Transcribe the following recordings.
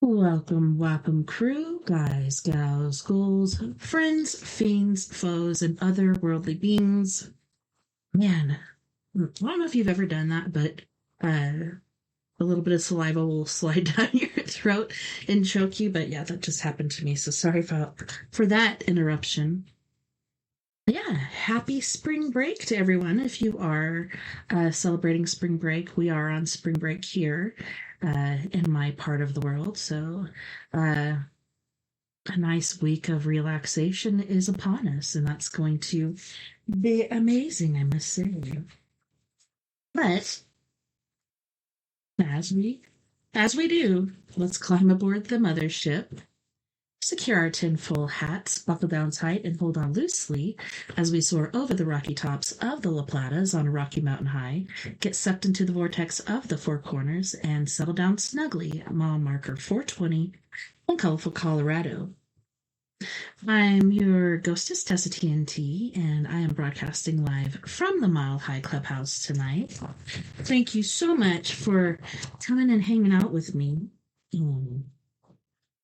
Welcome, welcome, crew, guys, gals, ghouls, friends, fiends, foes, and other worldly beings. Man, I don't know if you've ever done that, but a little bit of saliva will slide down your throat and choke you. But yeah, that just happened to me. So sorry for that interruption. Yeah, happy spring break to everyone. If you are celebrating spring break, we are on spring break here in my part of the world. So uh, a nice week of relaxation is upon us, and that's going to be amazing, I must say. But as we as we do, let's climb aboard the mothership. Secure our tinfoil hats, buckle down tight, and hold on loosely as we soar over the rocky tops of the La Platas on a rocky mountain high, get sucked into the vortex of the Four Corners, and settle down snugly at mile marker 420 in colorful Colorado. I'm your ghostess, TessaTNT, and I am broadcasting live from the Mile High Clubhouse tonight. Thank you so much for coming and hanging out with me.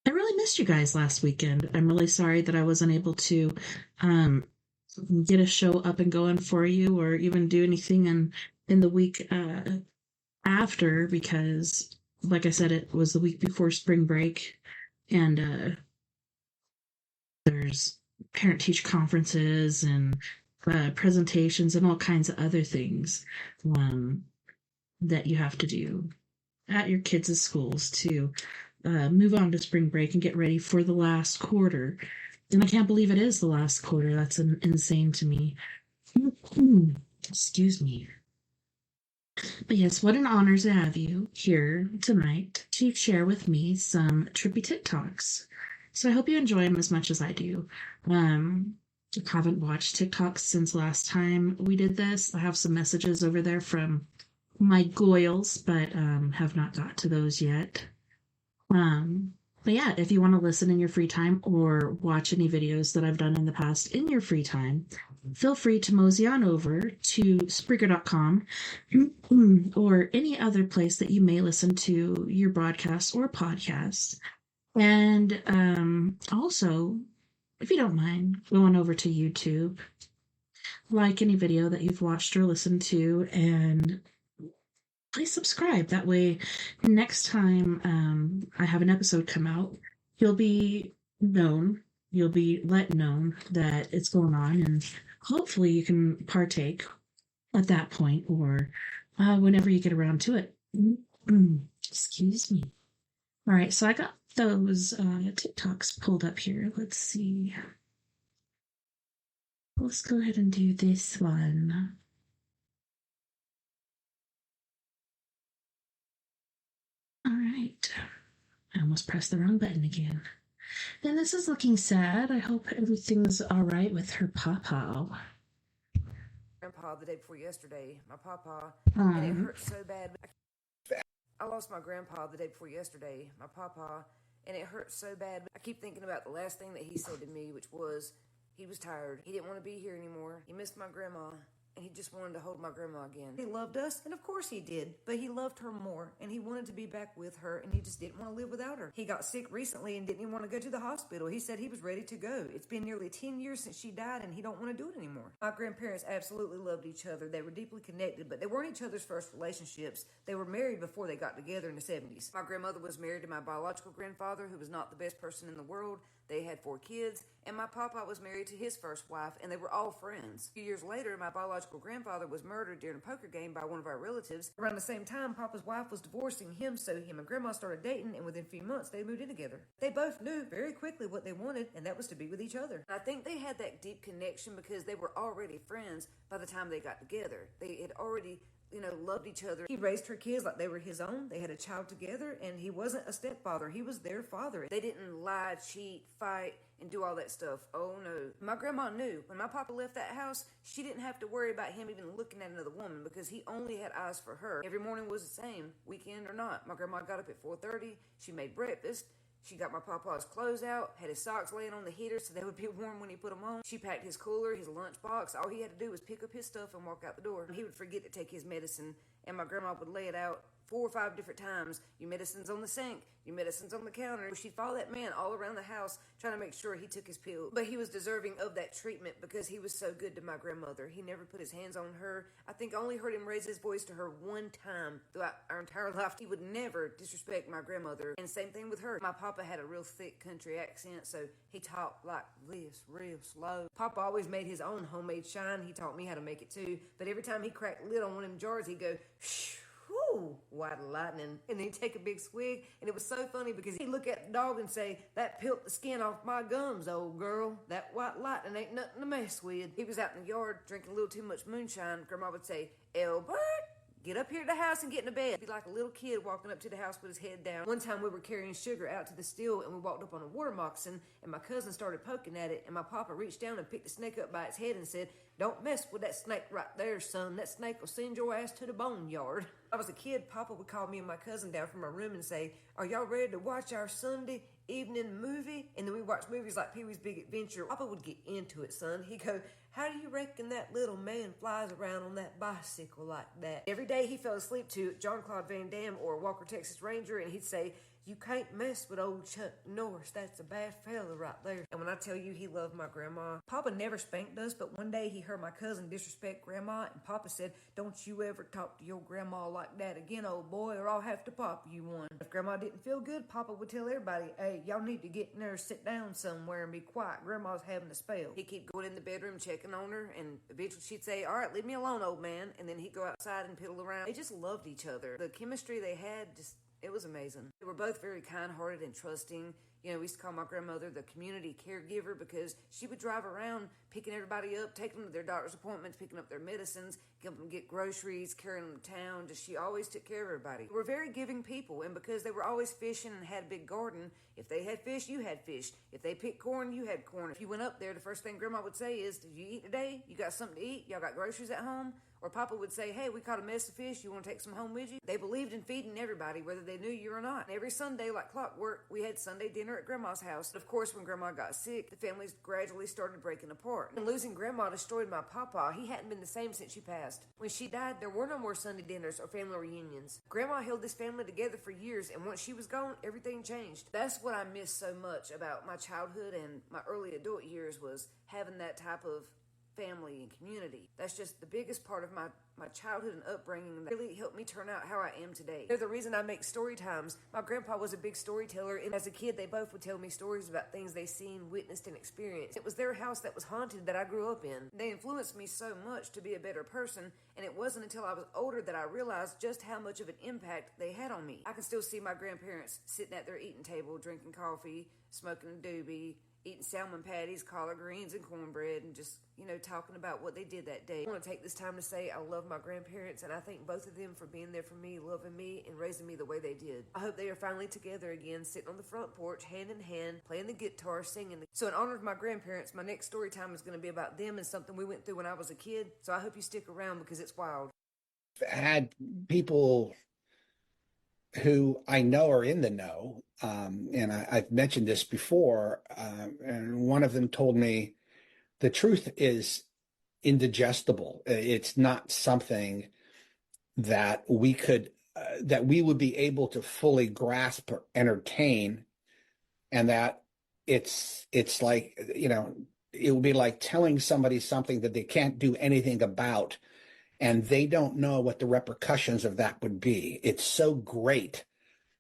I really missed you guys last weekend. I'm really sorry that I wasn't able to um, get a show up and going for you or even do anything in the week after because, like I said, it was the week before spring break and there's parent-teacher conferences and presentations and all kinds of other things that you have to do at your kids' schools to move on to spring break and get ready for the last quarter. And I can't believe it is the last quarter. That's insane to me. Excuse me. But yes, what an honor to have you here tonight to share with me some trippy TikToks. So I hope you enjoy them as much as I do. I haven't watched TikToks since last time we did this. I have some messages over there from my goyles, but have not got to those yet. But yeah, if you want to listen in your free time or watch any videos that I've done in the past in your free time, feel free to mosey on over to Spreaker.com or any other place that you may listen to your broadcasts or podcasts. And also, if you don't mind, going over to YouTube, like any video that you've watched or listened to, and please subscribe. That way, next time I have an episode come out, you'll be known, you'll be let known that it's going on, and hopefully you can partake at that point or whenever you get around to it. Excuse me. All right, so I got those TikToks pulled up here. Let's see. Let's go ahead and do this one. All right. I almost pressed the wrong button again. And this is looking sad. I hope everything's all right with her papa. Grandpa the day before yesterday, my papa, and it hurt so bad. I lost my grandpa the day before yesterday, my papa, and it hurt so bad. I keep thinking about the last thing that he said to me, which was he was tired. He didn't want to be here anymore. He missed my grandma. And he just wanted to hold my grandma again. He loved us, and of course he did, but he loved her more, and he wanted to be back with her, and he just didn't want to live without her. He got sick recently and didn't even want to go to the hospital. He said he was ready to go. It's been nearly 10 years since she died, and he don't want to do it anymore. My grandparents absolutely loved each other. They were deeply connected, but they weren't each other's first relationships. They were married before they got together in the 70s. My grandmother was married to my biological grandfather, who was not the best person in the world. They had 4 kids, and my papa was married to his first wife, and they were all friends. A few years later, my biological grandfather was murdered during a poker game by one of our relatives. Around the same time, Papa's wife was divorcing him, so him and Grandma started dating, and within a few months, they moved in together. They both knew very quickly what they wanted, and that was to be with each other. I think they had that deep connection because they were already friends by the time they got together. They had already loved each other. He raised her kids like they were his own. They had a child together, and he wasn't a stepfather. He was their father. They didn't lie, cheat, fight, and do all that stuff. Oh no. My grandma knew when my papa left that house, she didn't have to worry about him even looking at another woman because he only had eyes for her. Every morning was the same, weekend or not. My grandma got up at 4:30. She made breakfast. She got my papa's clothes out, had his socks laying on the heater so they would be warm when he put them on. She packed his cooler, his lunchbox. All he had to do was pick up his stuff and walk out the door. He would forget to take his medicine, and my grandma would lay it out 4 or 5 different times. Your medicine's on the sink. Your medicine's on the counter. She'd follow that man all around the house trying to make sure he took his pill. But he was deserving of that treatment because he was so good to my grandmother. He never put his hands on her. I think I only heard him raise his voice to her one time throughout our entire life. He would never disrespect my grandmother. And same thing with her. My papa had a real thick country accent, so he talked like this, real slow. Papa always made his own homemade shine. He taught me how to make it too. But every time he cracked the lid on one of them jars, he'd go, shh. Whoo, white lightning. And then he'd take a big swig, and it was so funny because he'd look at the dog and say, that peeled the skin off my gums, old girl. That white lightning ain't nothing to mess with. He was out in the yard drinking a little too much moonshine. Grandma would say, Albert, get up here to the house and get in bed. He'd be like a little kid walking up to the house with his head down. One time we were carrying sugar out to the still, and we walked up on a water moccasin, and my cousin started poking at it, and my papa reached down and picked the snake up by its head and said, don't mess with that snake right there, son. That snake will send your ass to the boneyard. I was a kid, Papa would call me and my cousin down from my room and say, are y'all ready to watch our Sunday evening movie? And then we watched movies like Pee-wee's Big Adventure. Papa would get into it, son. He'd go, how do you reckon that little man flies around on that bicycle like that? Every day he fell asleep to John-Claude Van Damme or Walker, Texas Ranger, and he'd say, you can't mess with old Chuck Norris. That's a bad fella right there. And when I tell you he loved my grandma, Papa never spanked us, but one day he heard my cousin disrespect Grandma, and Papa said, don't you ever talk to your grandma like that again, old boy, or I'll have to pop you one. If Grandma didn't feel good, Papa would tell everybody, hey, y'all need to get in there, sit down somewhere, and be quiet. Grandma's having a spell. He'd keep going in the bedroom, checking on her, and eventually she'd say, all right, leave me alone, old man. And then he'd go outside and piddle around. They just loved each other. The chemistry they had, it was amazing. They were both very kind-hearted and trusting. You know, we used to call my grandmother the community caregiver because she would drive around picking everybody up, taking them to their doctor's appointments, picking up their medicines, helping them get groceries, carrying them to town. She always took care of everybody. They were very giving people, and because they were always fishing and had a big garden, if they had fish, you had fish. If they picked corn, you had corn. If you went up there, the first thing Grandma would say is, did you eat today? You got something to eat? Y'all got groceries at home? Or Papa would say, hey, we caught a mess of fish. You want to take some home with you? They believed in feeding everybody, whether they knew you or not. And every Sunday, like clockwork, we had Sunday dinner at Grandma's house. But of course, when Grandma got sick, the families gradually started breaking apart. And losing Grandma destroyed my Papa. He hadn't been the same since she passed. When she died, there were no more Sunday dinners or family reunions. Grandma held this family together for years, and once she was gone, everything changed. That's what I miss so much about my childhood and my early adult years was having that type of family and community. That's just the biggest part of my childhood and upbringing that really helped me turn out how I am today. They're the reason I make story times. My grandpa was a big storyteller, and as a kid, they both would tell me stories about things they seen, witnessed, and experienced. It was their house that was haunted that I grew up in. They influenced me so much to be a better person, and it wasn't until I was older that I realized just how much of an impact they had on me. I can still see my grandparents sitting at their eating table, drinking coffee, smoking a doobie, eating salmon patties, collard greens, and cornbread, and just, talking about what they did that day. I want to take this time to say I love my grandparents, and I thank both of them for being there for me, loving me, and raising me the way they did. I hope they are finally together again, sitting on the front porch, hand in hand, playing the guitar, singing. So in honor of my grandparents, my next story time is going to be about them and something we went through when I was a kid, so I hope you stick around because it's wild. I had people who I know are in the know, and I've mentioned this before, and one of them told me the truth is indigestible. It's not something that we would be able to fully grasp or entertain, and that it's like, it would be like telling somebody something that they can't do anything about, and they don't know what the repercussions of that would be. It's so great.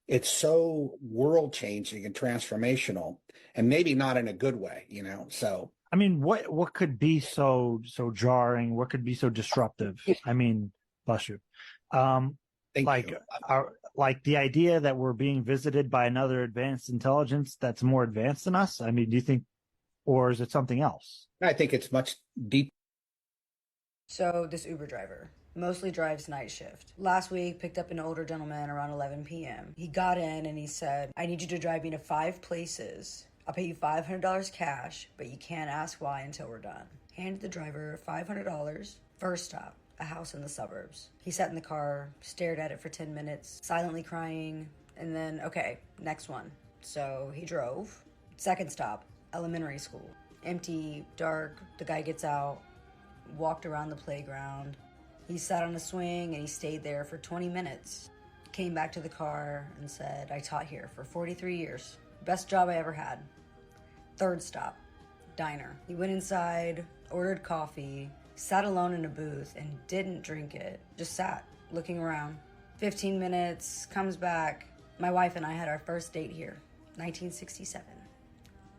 It's so world-changing and transformational, and maybe not in a good way, so. I mean, what could be so jarring? What could be so disruptive? I mean, bless you. Thank you. Like the idea that we're being visited by another advanced intelligence that's more advanced than us? I mean, do you think, or is it something else? I think it's much deeper. So this Uber driver mostly drives night shift. Last week, picked up an older gentleman around 11 p.m. He got in and he said, I need you to drive me to 5 places. I'll pay you $500 cash, but you can't ask why until we're done. Handed the driver $500. First stop, a house in the suburbs. He sat in the car, stared at it for 10 minutes, silently crying, and then, okay, next one. So he drove. Second stop, elementary school. Empty, dark, the guy gets out, walked around the playground. He sat on a swing and he stayed there for 20 minutes. came back to the car and said, I taught here for 43 years. Best job I ever had. Third stop, diner. He went inside, ordered coffee, sat alone in a booth and didn't drink it. Just sat, looking around. 15 minutes, comes back. My wife and I had our first date here, 1967.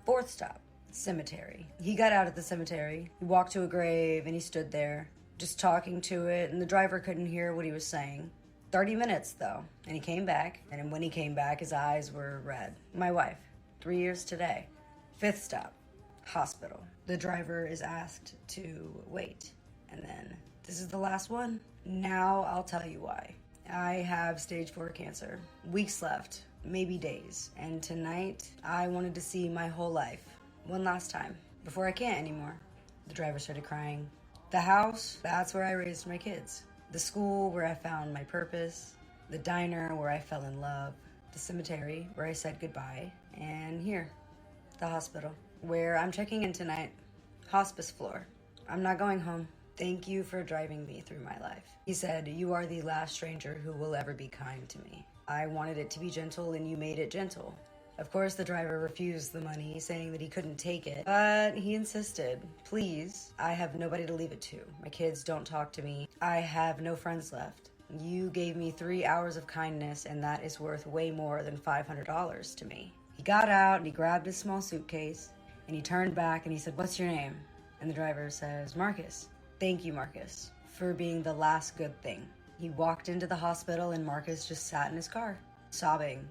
Fourth stop, cemetery. He got out at the cemetery. He walked to a grave and he stood there, just talking to it, and the driver couldn't hear what he was saying. 30 minutes, though, and he came back, and when he came back, his eyes were red. My wife, 3 years today. Fifth stop, hospital. The driver is asked to wait, and then, this is the last one. Now I'll tell you why. I have stage 4 cancer. Weeks left, maybe days, and tonight I wanted to see my whole life one last time before I can't anymore. The driver started crying. The house, that's where I raised my kids. The school where I found my purpose. The diner where I fell in love. The cemetery where I said goodbye. And here, the hospital, where I'm checking in tonight. Hospice floor. I'm not going home. Thank you for driving me through my life. He said, you are the last stranger who will ever be kind to me. I wanted it to be gentle and you made it gentle. Of course, the driver refused the money, saying that he couldn't take it, but he insisted. Please, I have nobody to leave it to. My kids don't talk to me. I have no friends left. You gave me 3 hours of kindness, and that is worth way more than $500 to me. He got out and he grabbed his small suitcase, and he turned back and he said, what's your name? And the driver says, Marcus. Thank you, Marcus, for being the last good thing. He walked into the hospital and Marcus just sat in his car, sobbing.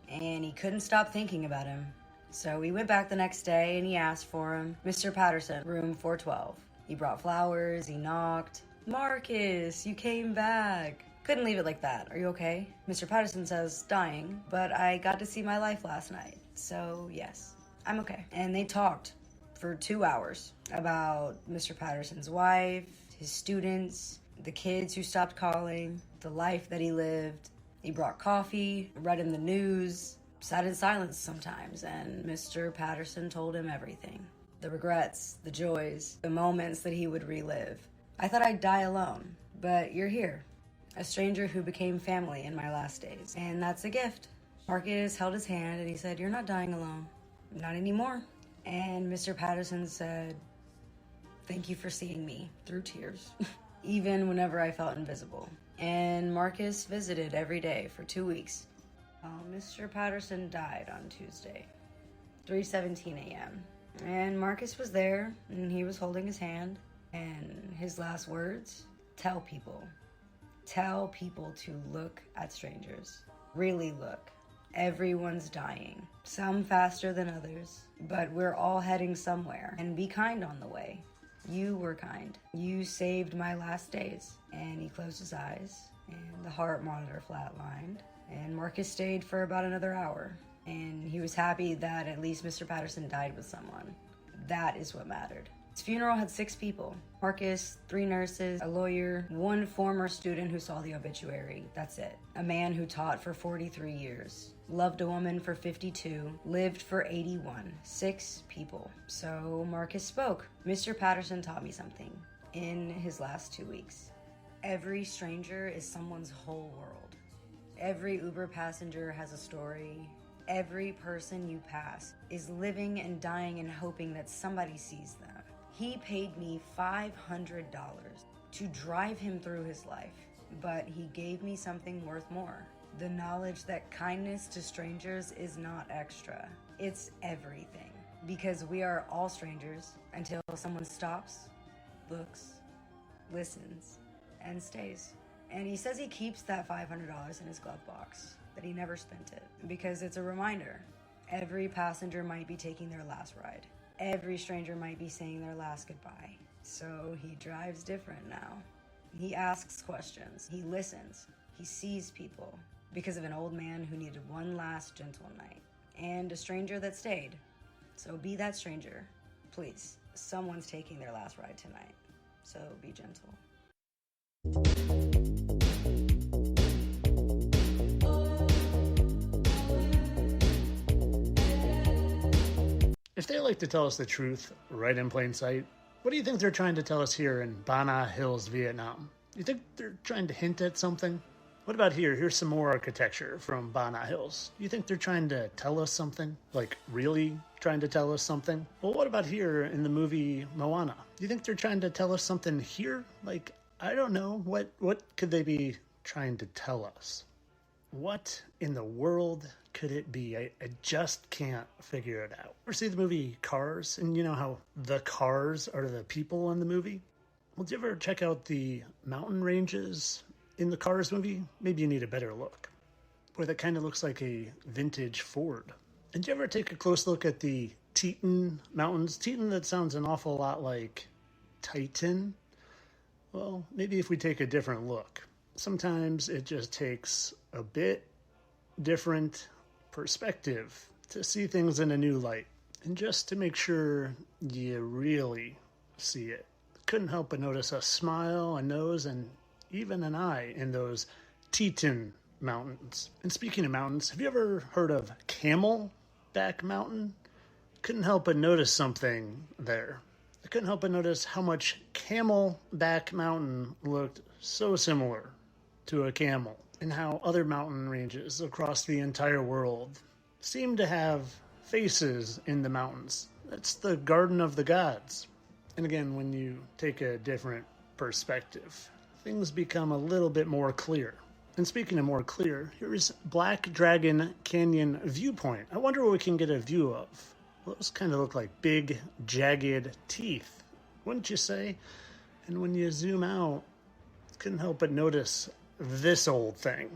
And he couldn't stop thinking about him. So he went back the next day and he asked for him. Mr. Patterson, room 412. He brought flowers, he knocked. Marcus, you came back. Couldn't leave it like that. Are you okay? Mr. Patterson says, dying, but I got to see my life last night. So yes, I'm okay. And they talked for 2 hours about Mr. Patterson's wife, his students, the kids who stopped calling, the life that he lived. He brought coffee, read him the news, sat in silence sometimes, and Mr. Patterson told him everything. The regrets, the joys, the moments that he would relive. I thought I'd die alone, but you're here. A stranger who became family in my last days, and that's a gift. Marcus held his hand and he said, you're not dying alone. Not anymore. And Mr. Patterson said, thank you for seeing me through tears, even whenever I felt invisible. And Marcus visited every day for 2 weeks. Mr. Patterson died on Tuesday, 3:17 a.m. And Marcus was there, and he was holding his hand. And his last words, tell people to look at strangers. Really look. Everyone's dying, some faster than others, but we're all heading somewhere, and be kind on the way. You were kind. You saved my last days. And he closed his eyes, and the heart monitor flatlined, and Marcus stayed for about another hour, and he was happy that at least Mr. Patterson died with someone. That is what mattered. His funeral had 6 people. Marcus, 3 nurses, a lawyer, 1 former student who saw the obituary. That's it. A man who taught for 43 years. Loved a woman for 52. Lived for 81. 6 people. So Marcus spoke. Mr. Patterson taught me something in his last 2 weeks. Every stranger is someone's whole world. Every Uber passenger has a story. Every person you pass is living and dying and hoping that somebody sees them. He paid me $500 to drive him through his life, but he gave me something worth more. The knowledge that kindness to strangers is not extra. It's everything. Because we are all strangers until someone stops, looks, listens, and stays. And he says he keeps that $500 in his glove box, that he never spent it, because it's a reminder. Every passenger might be taking their last ride. Every stranger might be saying their last goodbye. So he drives different now. He asks questions. He listens. He sees people because of an old man who needed one last gentle night. And a stranger that stayed. So be that stranger. Please. Someone's taking their last ride tonight. So be gentle. If they like to tell us the truth right in plain sight, what do you think they're trying to tell us here in Bana Hills, Vietnam? You think they're trying to hint at something? What about here? Here's some more architecture from Bana Hills. You think they're trying to tell us something? Like, really trying to tell us something? Well, what about here in the movie Moana? You think they're trying to tell us something here? Like, I don't know. What could they be trying to tell us? What in the world could it be? I just can't figure it out. Or see the movie Cars, and you know how the cars are the people in the movie? Well, did you ever check out the mountain ranges in the Cars movie? Maybe you need a better look. Boy, that kind of looks like a vintage Ford. And did you ever take a close look at the Teton Mountains? Teton, that sounds an awful lot like Titan. Well, maybe if we take a different look. Sometimes it just takes a bit different perspective to see things in a new light. And just to make sure you really see it. Couldn't help but notice a smile, a nose, and even an eye in those Teton Mountains. And speaking of mountains, have you ever heard of Camelback Mountain? Couldn't help but notice something there. I couldn't help but notice how much Camelback Mountain looked so similar to a camel, and how other mountain ranges across the entire world seem to have faces in the mountains. That's the Garden of the Gods. And again, when you take a different perspective, things become a little bit more clear. And speaking of more clear, here's Black Dragon Canyon Viewpoint. I wonder what we can get a view of. Well, those kind of look like big, jagged teeth, wouldn't you say? And when you zoom out, couldn't help but notice this old thing.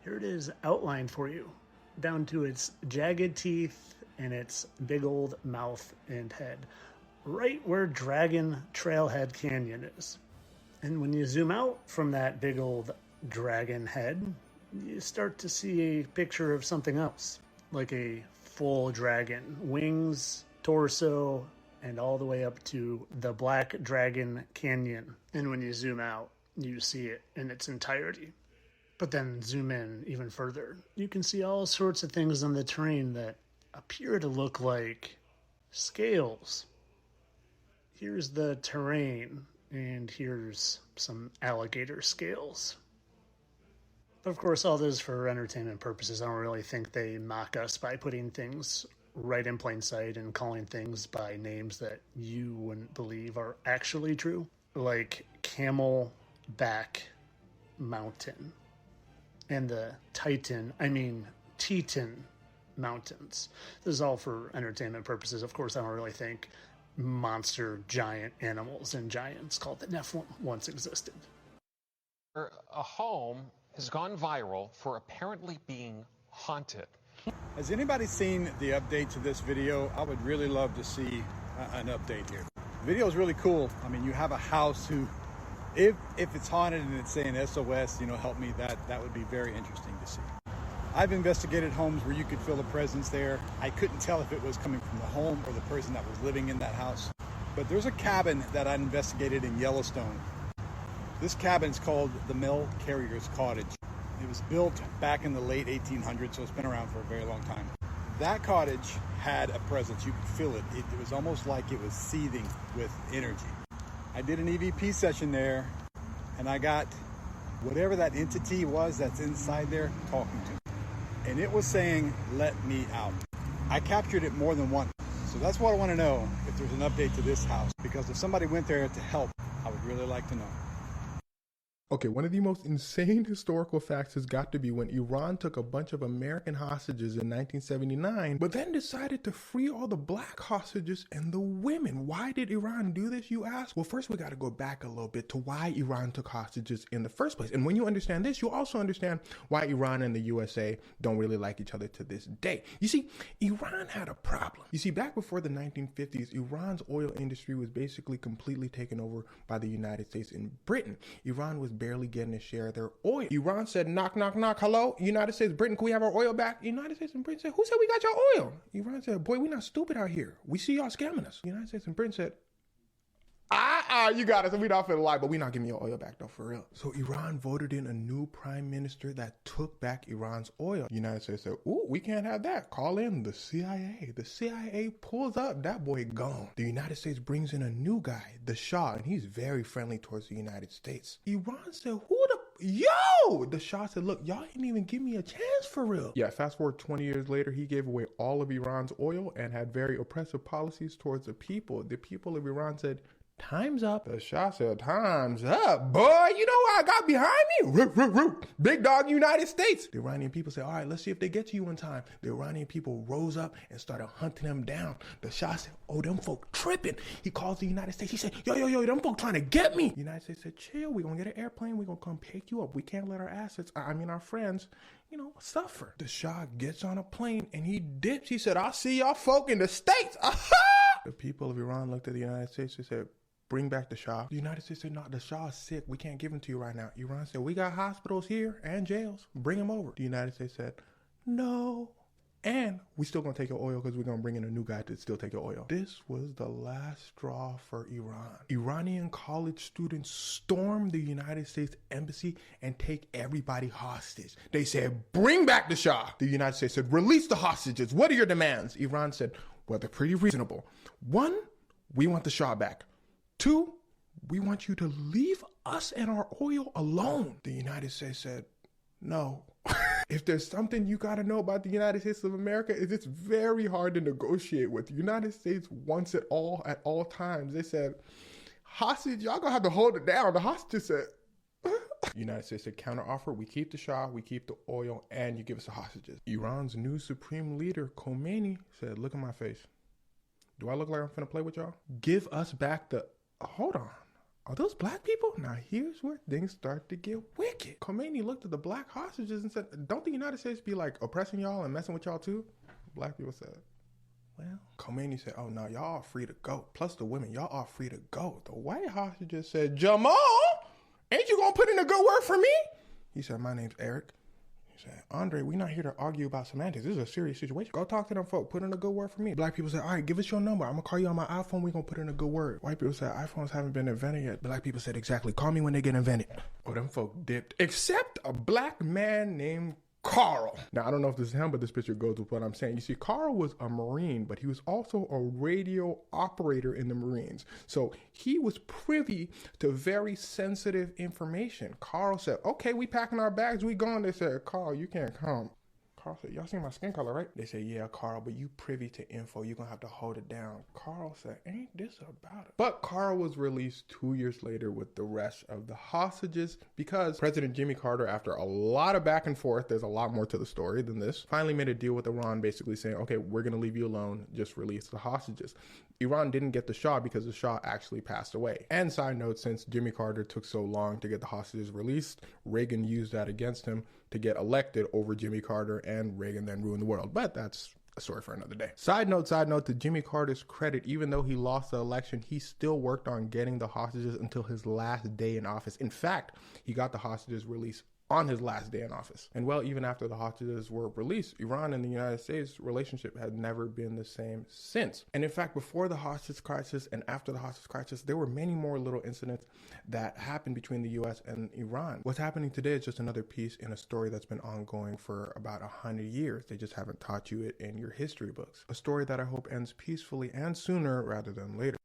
Here it is outlined for you, down to its jagged teeth and its big old mouth and head, right where Dragon Trailhead Canyon is. And when you zoom out from that big old dragon head, you start to see a picture of something else, like a full dragon, wings, torso, and all the way up to the Black Dragon Canyon. And when you zoom out, you see it in its entirety. But then zoom in even further. You can see all sorts of things on the terrain that appear to look like scales. Here's the terrain, and here's some alligator scales. But of course, all this for entertainment purposes. I don't really think they mock us by putting things right in plain sight and calling things by names that you wouldn't believe are actually true. Like Camelback Mountain and the Teton Mountains. This is all for entertainment purposes. Of course, I don't really think monster giant animals and giants called the Nephilim once existed. A home has gone viral for apparently being haunted. Has anybody seen the update to this video? I would really love to see an update here. The video is really cool. I mean, you have a house who, if it's haunted and it's saying SOS, help me, that would be very interesting to see. I've investigated homes where you could feel a presence there. I couldn't tell if it was coming from the home or the person that was living in that house. But there's a cabin that I investigated in Yellowstone. This cabin is called the Mail Carrier's Cottage. It was built back in the late 1800s, so it's been around for a very long time. That cottage had a presence. You could feel it. It was almost like it was seething with energy. I did an EVP session there, and I got whatever that entity was that's inside there talking to me. And it was saying, "Let me out." I captured it more than once. So that's what I want to know, if there's an update to this house. Because if somebody went there to help, I would really like to know. Okay, one of the most insane historical facts has got to be when Iran took a bunch of American hostages in 1979, but then decided to free all the black hostages and the women. Why did Iran do this, you ask? Well, first we got to go back a little bit to why Iran took hostages in the first place. And when you understand this, you'll also understand why Iran and the USA don't really like each other to this day. You see, Iran had a problem. You see, back before the 1950s, Iran's oil industry was basically completely taken over by the United States and Britain. Iran was barely getting a share of their oil. Iran said, knock, knock, knock. Hello, United States, Britain, can we have our oil back? United States and Britain said, who said we got your oil? Iran said, boy, we not stupid out here. We see y'all scamming us. United States and Britain said, you got us, and we not finna lie, but we not giving your oil back though, for real. So Iran voted in a new prime minister that took back Iran's oil. United States said, ooh, we can't have that. Call in the CIA. The CIA pulls up, that boy gone. The United States brings in a new guy, the Shah, and he's very friendly towards the United States. Iran said, who the yo, the Shah said, look, y'all didn't even give me a chance for real. Yeah, fast forward 20 years later, he gave away all of Iran's oil and had very oppressive policies towards the people. The people of Iran said, time's up. The Shah said, time's up. Boy, you know what I got behind me? Root, root, root. Big dog United States. The Iranian people said, all right, let's see if they get to you in time. The Iranian people rose up and started hunting them down. The Shah said, oh, them folk tripping. He calls the United States. He said, yo, them folk trying to get me. The United States said, chill, we're going to get an airplane. We're going to come pick you up. We can't let our assets, our friends, suffer. The Shah gets on a plane and he dips. He said, I'll see y'all folk in the States. The people of Iran looked at the United States and said, bring back the Shah. The United States said, no, the Shah is sick. We can't give him to you right now. Iran said, we got hospitals here and jails. Bring him over. The United States said, no. And we still going to take your oil because we're going to bring in a new guy to still take your oil. This was the last straw for Iran. Iranian college students stormed the United States embassy and take everybody hostage. They said, bring back the Shah. The United States said, release the hostages. What are your demands? Iran said, well, they're pretty reasonable. 1, we want the Shah back. 2, we want you to leave us and our oil alone. The United States said, no. If there's something you got to know about the United States of America, is it's very hard to negotiate with. The United States wants it all at all times. They said, hostage, y'all gonna have to hold it down. The hostage said, the United States said, counteroffer, we keep the Shah, we keep the oil, and you give us the hostages. Iran's new supreme leader, Khomeini, said, look at my face. Do I look like I'm finna play with y'all? Give us back the... Hold on. Are those black people? Now here's where things start to get wicked. Khomeini looked at the black hostages and said, don't the United States be like oppressing y'all and messing with y'all too? Black people said, well, Khomeini said, oh no, y'all are free to go. Plus the women, y'all are free to go. The white hostages said, Jamal, ain't you gonna put in a good word for me? He said, my name's Eric. He said, Andre, we're not here to argue about semantics. This is a serious situation. Go talk to them folk. Put in a good word for me. Black people said, all right, give us your number. I'm going to call you on my iPhone. We're going to put in a good word. White people said, iPhones haven't been invented yet. Black people said, exactly. Call me when they get invented. Oh, them folk dipped. Except a black man named Carl. Now, I don't know if this is him, but this picture goes with what I'm saying. You see, Carl was a Marine, but he was also a radio operator in the Marines. So he was privy to very sensitive information. Carl said, okay, we packing our bags, we going. They said, Carl, you can't come. Carl said, y'all see my skin color, right? They said, yeah, Carl, but you privy to info. You're going to have to hold it down. Carl said, ain't this about it? But Carl was released 2 years later with the rest of the hostages because President Jimmy Carter, after a lot of back and forth, there's a lot more to the story than this, finally made a deal with Iran basically saying, okay, we're going to leave you alone. Just release the hostages. Iran didn't get the Shah because the Shah actually passed away. And side note, since Jimmy Carter took so long to get the hostages released, Reagan used that against him to get elected over Jimmy Carter, and Reagan then ruined the world. But that's a story for another day. Side note, to Jimmy Carter's credit, even though he lost the election, he still worked on getting the hostages until his last day in office. In fact, he got the hostages released on his last day in office. And well, even after the hostages were released, Iran and the United States relationship had never been the same since. And in fact, before the hostage crisis and after the hostage crisis, there were many more little incidents that happened between the US and Iran. What's happening today is just another piece in a story that's been ongoing for about 100 years. They just haven't taught you it in your history books. A story that I hope ends peacefully and sooner rather than later.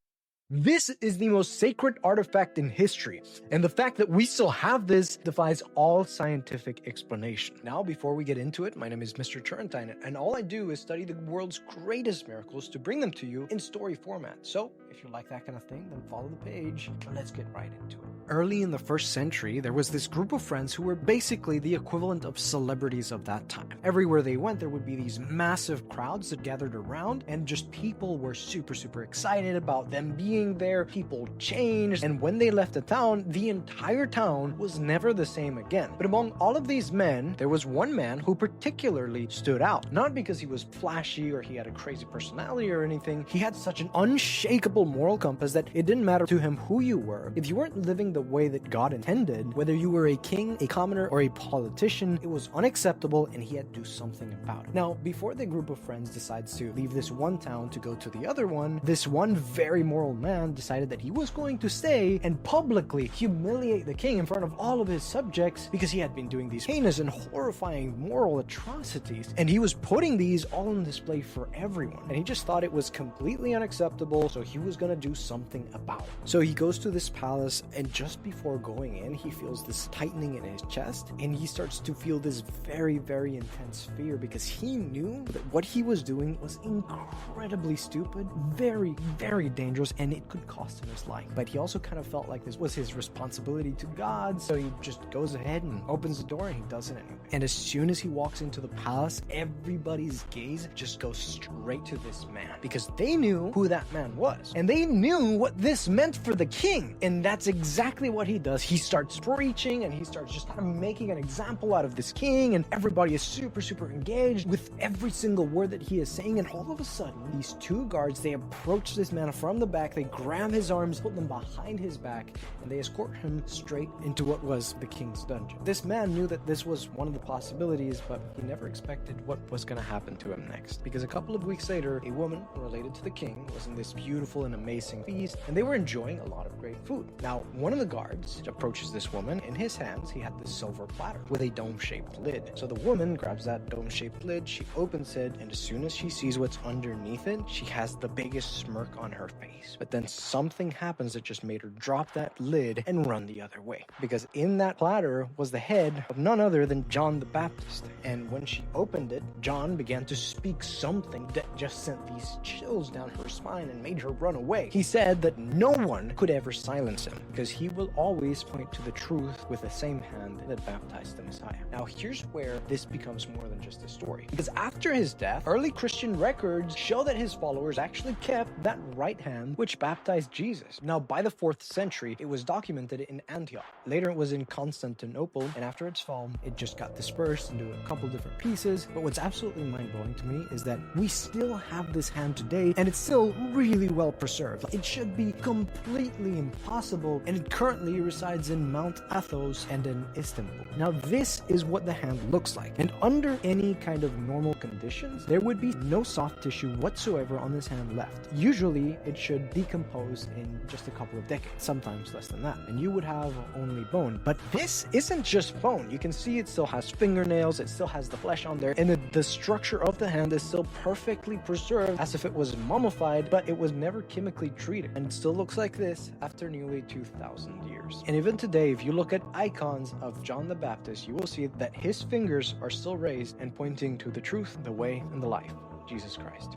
This is the most sacred artifact in history, and the fact that we still have this defies all scientific explanation. Now, before we get into it, my name is Mr. Turrentine, and all I do is study the world's greatest miracles to bring them to you in story format. So, if you like that kind of thing, then follow the page, and let's get right into it. Early in the 1st century, there was this group of friends who were basically the equivalent of celebrities of that time. Everywhere they went, there would be these massive crowds that gathered around, and just people were super excited about them being there. People changed, and when they left the town, the entire town was never the same again. But among all of these men, there was one man who particularly stood out. Not because he was flashy or he had a crazy personality or anything. He had such an unshakable moral compass that it didn't matter to him who you were. If you weren't living the way that God intended, whether you were a king, a commoner, or a politician, it was unacceptable and he had to do something about it. Now, before the group of friends decides to leave this one town to go to the other one, this one very moral man decided that he was going to stay and publicly humiliate the king in front of all of his subjects because he had been doing these heinous and horrifying moral atrocities, and he was putting these all on display for everyone, and he just thought it was completely unacceptable, so he was gonna do something about it. So he goes to this palace, and just before going in, he feels this tightening in his chest, and he starts to feel this very, very intense fear because he knew that what he was doing was incredibly stupid, very, very dangerous, and it could cost him his life. But he also kind of felt like this was his responsibility to God, so he just goes ahead and opens the door, and he does it anyway. And as soon as he walks into the palace, everybody's gaze just goes straight to this man because they knew who that man was, and they knew what this meant for the king. And that's exactly what he does. He starts preaching, and he starts just kind of making an example out of this king, and everybody is super, super engaged with every single word that he is saying. And all of a sudden, these two guards, they approach this man from the back, they grab his arms, put them behind his back, and they escort him straight into what was the king's dungeon. This man knew that this was one of the possibilities, but he never expected what was going to happen to him next, because a couple of weeks later, a woman related to the king was in this beautiful and amazing feast, and they were enjoying a lot of great food. Now, one of the guards approaches this woman. In his hands, he had this silver platter with a dome-shaped lid. So the woman grabs that dome-shaped lid, she opens it, and as soon as she sees what's underneath it, she has the biggest smirk on her face. But then something happens that just made her drop that lid and run the other way, because in that platter was the head of none other than John the Baptist. And when she opened it, John began to speak something that just sent these chills down her spine and made her run away. He said that no one could ever silence him because he will always point to the truth with the same hand that baptized the Messiah. Now, here's where this becomes more than just a story, because after his death, early Christian records show that his followers actually kept that right hand which baptized Jesus. Now, by the 4th century, it was documented in Antioch. Later, it was in Constantinople, and after its fall, it just got dispersed into a couple different pieces. But what's absolutely mind-blowing to me is that we still have this hand today, and it's still really well preserved. It should be completely impossible, and it currently resides in Mount Athos and in Istanbul. Now, this is what the hand looks like, and under any kind of normal conditions, there would be no soft tissue whatsoever on this hand left. Usually, it should decompose in just a couple of decades, sometimes less than that, and you would have only bone. But this isn't just bone. You can see it still has fingernails, it still has the flesh on there, and the structure of the hand is still perfectly preserved as if it was mummified, but it was never chemically treated, and it still looks like this after nearly 2,000 years. And even today, if you look at icons of John the Baptist, you will see that his fingers are still raised and pointing to the truth, the way, and the life, Jesus Christ.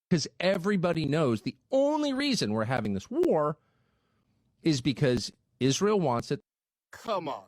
Because everybody knows the only reason we're having this war is because Israel wants it. Come on.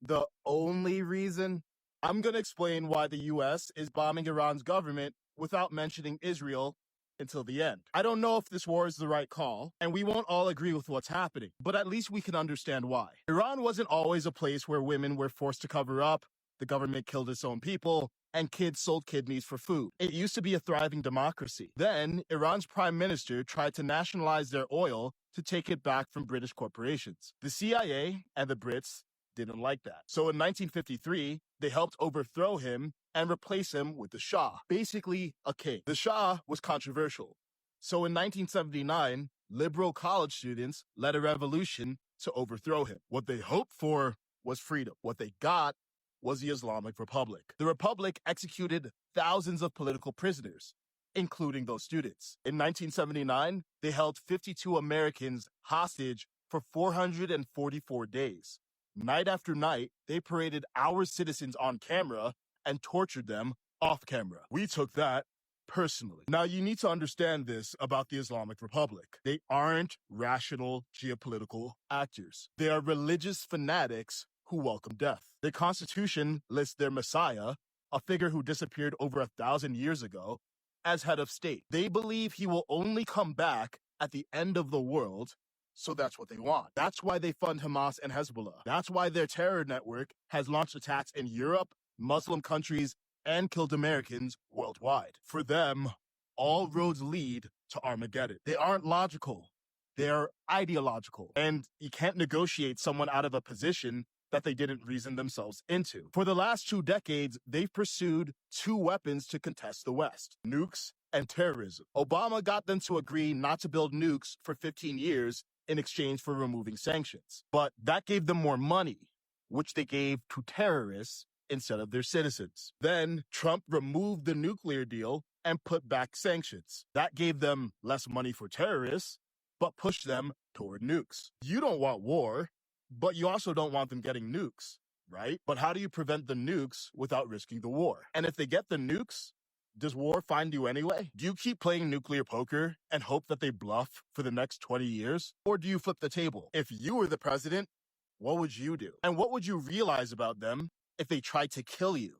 The only reason? I'm going to explain why the U.S. is bombing Iran's government without mentioning Israel until the end. I don't know if this war is the right call, and we won't all agree with what's happening, but at least we can understand why. Iran wasn't always a place where women were forced to cover up, the government killed its own people, and kids sold kidneys for food. It used to be a thriving democracy. Then, Iran's prime minister tried to nationalize their oil to take it back from British corporations. The CIA and the Brits didn't like that. So in 1953, they helped overthrow him and replace him with the Shah, basically a king. The Shah was controversial. So in 1979, liberal college students led a revolution to overthrow him. What they hoped for was freedom. What they got was the Islamic Republic. The Republic executed thousands of political prisoners, including those students. In 1979, they held 52 Americans hostage for 444 days. Night after night, they paraded our citizens on camera and tortured them off camera. We took that personally. Now, you need to understand this about the Islamic Republic. They aren't rational geopolitical actors. They are religious fanatics who welcome death. Their constitution lists their Messiah, a figure who disappeared over 1,000 years ago, as head of state. They believe he will only come back at the end of the world, so that's what they want. That's why they fund Hamas and Hezbollah. That's why their terror network has launched attacks in Europe, Muslim countries, and killed Americans worldwide. For them, all roads lead to Armageddon. They aren't logical. They're ideological. And you can't negotiate someone out of a position that they didn't reason themselves into. For the last 2 decades, they've pursued 2 weapons to contest the West: nukes and terrorism. Obama got them to agree not to build nukes for 15 years in exchange for removing sanctions. But that gave them more money, which they gave to terrorists instead of their citizens. Then Trump removed the nuclear deal and put back sanctions. That gave them less money for terrorists, but pushed them toward nukes. You don't want war, but you also don't want them getting nukes, right? But how do you prevent the nukes without risking the war? And if they get the nukes, does war find you anyway? Do you keep playing nuclear poker and hope that they bluff for the next 20 years? Or do you flip the table? If you were the president, what would you do? And what would you realize about them if they tried to kill you,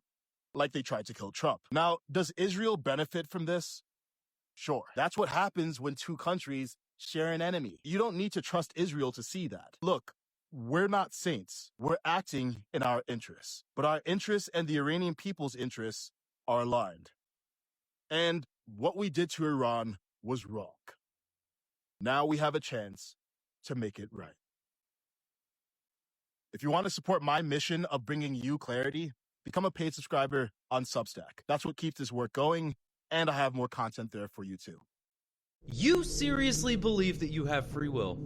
like they tried to kill Trump? Now, does Israel benefit from this? Sure. That's what happens when two countries share an enemy. You don't need to trust Israel to see that. Look, we're not saints. We're acting in our interests. But our interests and the Iranian people's interests are aligned. And what we did to Iran was wrong. Now we have a chance to make it right. If you want to support my mission of bringing you clarity, become a paid subscriber on Substack. That's what keeps this work going, and I have more content there for you too. You seriously believe that you have free will?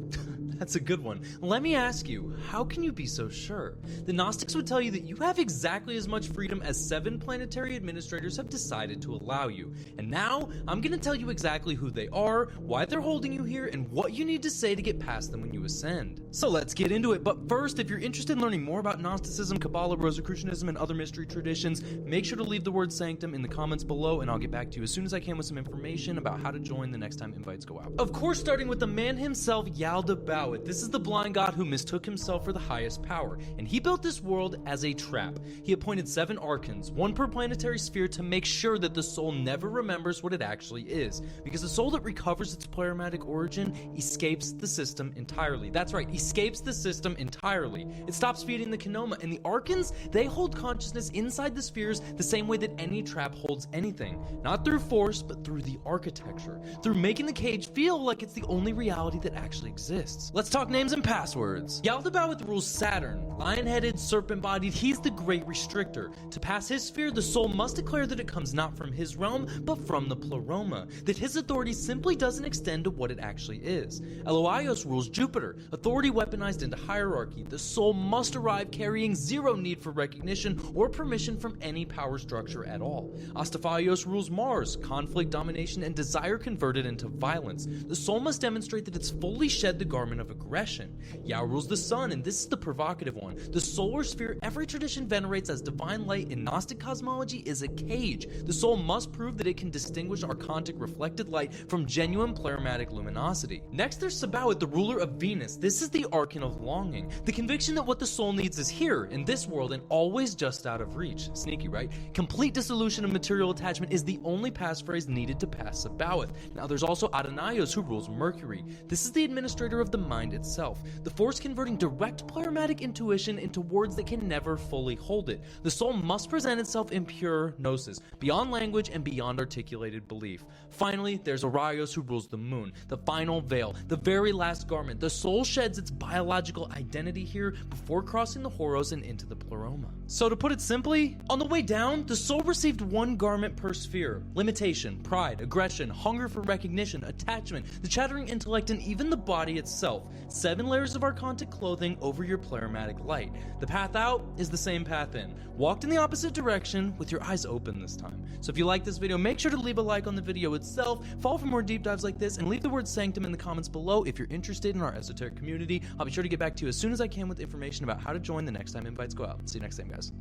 That's a good one. Let me ask you, how can you be so sure? The Gnostics would tell you that you have exactly as much freedom as 7 planetary administrators have decided to allow you. And now, I'm going to tell you exactly who they are, why they're holding you here, and what you need to say to get past them when you ascend. So let's get into it. But first, if you're interested in learning more about Gnosticism, Kabbalah, Rosicrucianism, and other mystery traditions, make sure to leave the word sanctum in the comments below, and I'll get back to you as soon as I can with some information about how to join the next time invites go out. Of course, starting with the man himself, Yaldabaoth. This is the blind god who mistook himself for the highest power, and he built this world as a trap. He appointed 7 archons, 1 per planetary sphere, to make sure that the soul never remembers what it actually is, because the soul that recovers its pleromadic origin escapes the system entirely. That's right, escapes the system entirely. It stops feeding the Kenoma, and the archons, they hold consciousness inside the spheres the same way that any trap holds anything. Not through force, but through the architecture, through making the cage feel like it's the only reality that actually exists. Let's talk names and passwords. Yaldabaoth rules Saturn. Lion-headed, serpent-bodied, he's the great restrictor. To pass his sphere, the soul must declare that it comes not from his realm, but from the pleroma, that his authority simply doesn't extend to what it actually is. Eloaios rules Jupiter, authority weaponized into hierarchy. The soul must arrive carrying 0 need for recognition or permission from any power structure at all. Astaphios rules Mars, conflict, domination, and desire converted into violence. The soul must demonstrate that it's fully shed the garment of aggression. Yao rules the sun, and this is the provocative one. The solar sphere every tradition venerates as divine light in Gnostic cosmology is a cage. The soul must prove that it can distinguish archontic reflected light from genuine pleromadic luminosity. Next, there's Sabaoth, the ruler of Venus. This is the archon of longing. The conviction that what the soul needs is here, in this world, and always just out of reach. Sneaky, right? Complete dissolution of material attachment is the only passphrase needed to pass Sabaoth. Now, there's also Adonaios, who rules Mercury. This is the administrator of the mind itself, the force converting direct pleromadic intuition into words that can never fully hold it. The soul must present itself in pure gnosis, beyond language and beyond articulated belief. Finally, there's Orios, who rules the moon, the final veil, the very last garment. The soul sheds its biological identity here before crossing the Horos and into the pleroma. So to put it simply, on the way down, the soul received 1 garment per sphere. Limitation, pride, aggression, hunger for recognition, attachment, the chattering intellect, and even the body itself. 7 layers of archontic clothing over your pleromadic light. The path out is the same path in. Walked in the opposite direction with your eyes open this time. So if you like this video, make sure to leave a like on the video itself, follow for more deep dives like this, and leave the word sanctum in the comments below if you're interested in our esoteric community. I'll be sure to get back to you as soon as I can with information about how to join the next time invites go out. See you next time, guys.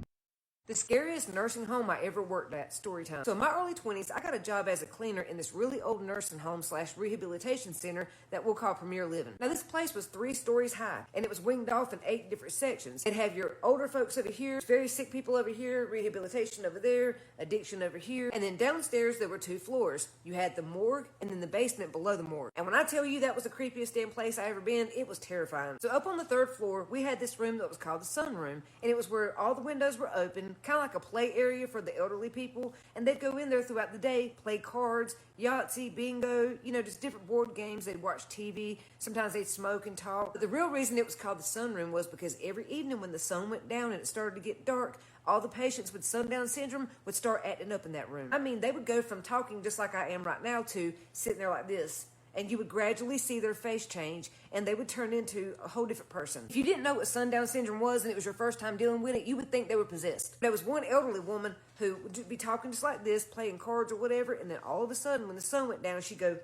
The scariest nursing home I ever worked at, story time. So in my early 20s, I got a job as a cleaner in this really old nursing home / rehabilitation center that we'll call Premier Living. Now this place was 3 stories high, and it was winged off in 8 different sections. It'd have your older folks over here, very sick people over here, rehabilitation over there, addiction over here, and then downstairs there were 2 floors. You had the morgue and then the basement below the morgue. And when I tell you that was the creepiest damn place I ever been, it was terrifying. So up on the 3rd floor, we had this room that was called the sun room, and it was where all the windows were open, cabin, kind of like a play area for the elderly people, and they'd go in there throughout the day, play cards, Yahtzee, bingo, just different board games. They'd watch TV. Sometimes they'd smoke and talk. But the real reason it was called the sunroom was because every evening when the sun went down and it started to get dark, all the patients with sundown syndrome would start acting up in that room. I mean, they would go from talking just like I am right now to sitting there like this. And you would gradually see their face change, and they would turn into a whole different person. If you didn't know what sundown syndrome was and it was your first time dealing with it, you would think they were possessed. There was one elderly woman who would be talking just like this, playing cards or whatever, and then all of a sudden, when the sun went down, she'd go...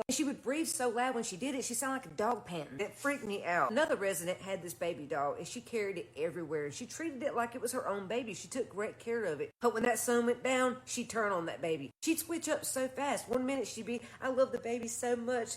She would breathe so loud when she did it, she sounded like a dog panting. It freaked me out. Another resident had this baby doll, and she carried it everywhere. She treated it like it was her own baby. She took great care of it. But when that sun went down, she'd turn on that baby. She'd switch up so fast. One minute she'd be, I love the baby so much,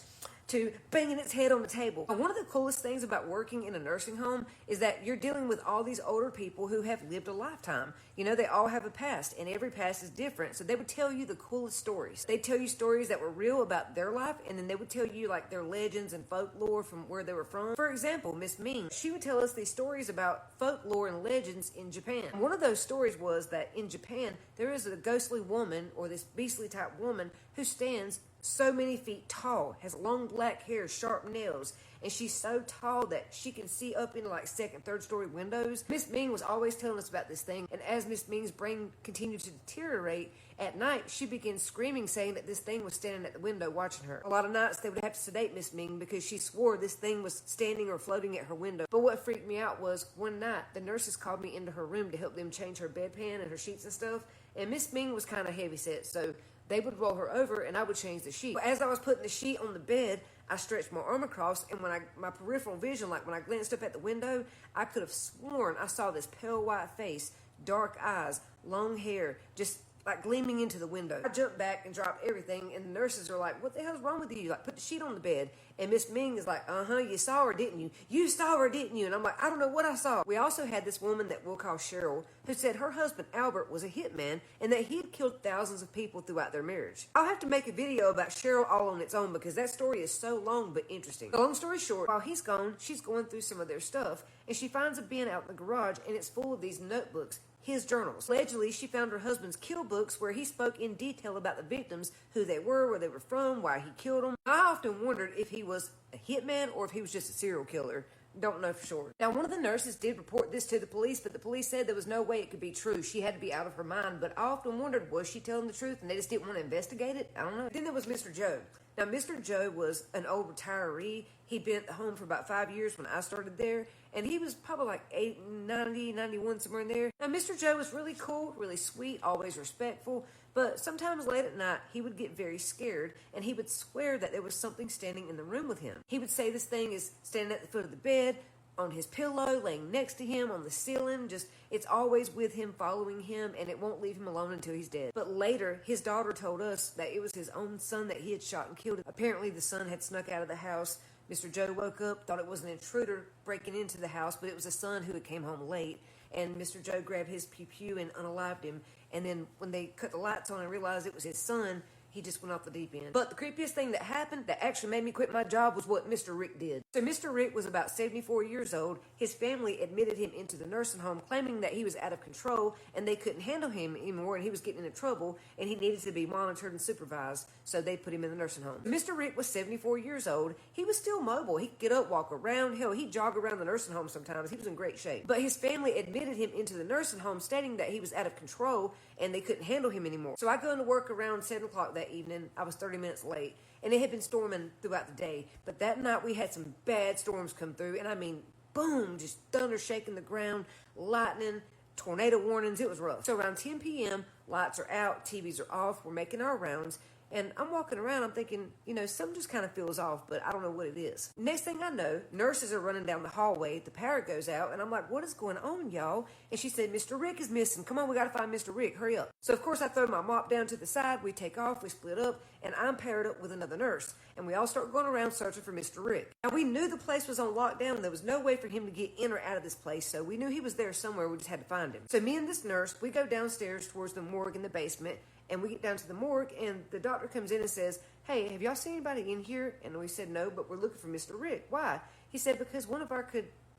to banging its head on the table. One of the coolest things about working in a nursing home is that you're dealing with all these older people who have lived a lifetime. They all have a past, and every past is different. So they would tell you the coolest stories. They'd tell you stories that were real about their life, and then they would tell you like their legends and folklore from where they were from. For example, Miss Ming, she would tell us these stories about folklore and legends in Japan. One of those stories was that in Japan, there is a ghostly woman, or this beastly type woman, who stands so many feet tall, has long black hair, sharp nails, and she's so tall that she can see up into like second, third story windows. Miss Ming was always telling us about this thing, and as Miss Ming's brain continued to deteriorate, at night she began screaming, saying that this thing was standing at the window watching her. A lot of nights they would have to sedate Miss Ming because she swore this thing was standing or floating at her window. But what freaked me out was one night the nurses called me into her room to help them change her bedpan and her sheets and stuff, and Miss Ming was kind of heavyset, so they would roll her over, and I would change the sheet. As I was putting the sheet on the bed, I stretched my arm across, and when my peripheral vision, like when I glanced up at the window, I could have sworn I saw this pale white face, dark eyes, long hair, just like gleaming into the window. I jumped back and dropped everything, and the nurses are like, what the hell's wrong with you? Like, put the sheet on the bed. And Miss Ming is like, you saw her, didn't you? You saw her, didn't you? And I'm like, I don't know what I saw. We also had this woman that we'll call Cheryl, who said her husband Albert was a hitman and that he had killed thousands of people throughout their marriage. I'll have to make a video about Cheryl all on its own because that story is so long but interesting. Long story short, while he's gone, she's going through some of their stuff, and she finds a bin out in the garage, and it's full of these notebooks, his journals. Allegedly, she found her husband's kill books where he spoke in detail about the victims, who they were, where they were from, why he killed them. I often wondered if he was a hitman or if he was just a serial killer. Don't know for sure. Now, one of the nurses did report this to the police, but the police said there was no way it could be true. She had to be out of her mind, but I often wondered, was she telling the truth and they just didn't want to investigate it? I don't know. Then there was Mr. Joe. Now, Mr. Joe was an old retiree. He'd been at the home for about 5 years when I started there, and he was probably like 90, 91, somewhere in there. Now, Mr. Joe was really cool, really sweet, always respectful, but sometimes late at night, he would get very scared, and he would swear that there was something standing in the room with him. He would say this thing is standing at the foot of the bed, on his pillow, laying next to him, on the ceiling, it's always with him, following him, and it won't leave him alone until he's dead. But later, his daughter told us that it was his own son that he had shot and killed. Apparently, the son had snuck out of the house. Mr. Joe woke up, thought it was an intruder breaking into the house, but it was a son who had came home late, and Mr. Joe grabbed his pew-pew and unalived him, and then when they cut the lights on and realized it was his son, he just went off the deep end. But the creepiest thing that happened that actually made me quit my job was what Mr. Rick did. So Mr. Rick was about 74 years old. His family admitted him into the nursing home, claiming that he was out of control and they couldn't handle him anymore and he was getting into trouble and he needed to be monitored and supervised, so they put him in the nursing home. Mr. Rick was 74 years old. He was still mobile. He could get up, walk around. Hell, he'd jog around the nursing home sometimes. He was in great shape. But his family admitted him into the nursing home, stating that he was out of control and they couldn't handle him anymore. So I go into work around 7 o'clock that evening. I was 30 minutes late, and it had been storming throughout the day. But that night we had some bad storms come through, and I mean, boom, just thunder shaking the ground, lightning, tornado warnings. It was rough. So around 10 p.m., lights are out, TVs are off, we're making our rounds. And I'm walking around, I'm thinking, something just kind of feels off, but I don't know what it is. Next thing I know, nurses are running down the hallway, the power goes out, and I'm like, what is going on, y'all? And she said, Mr. Rick is missing. Come on, we got to find Mr. Rick. Hurry up. So, of course, I throw my mop down to the side, we take off, we split up, and I'm paired up with another nurse. And we all start going around searching for Mr. Rick. Now, we knew the place was on lockdown. There was no way for him to get in or out of this place, so we knew he was there somewhere. We just had to find him. So me and this nurse, we go downstairs towards the morgue in the basement, and we get down to the morgue, and the doctor comes in and says, hey, have y'all seen anybody in here? And we said, no, but we're looking for Mr. Rick. Why? He said, because one of our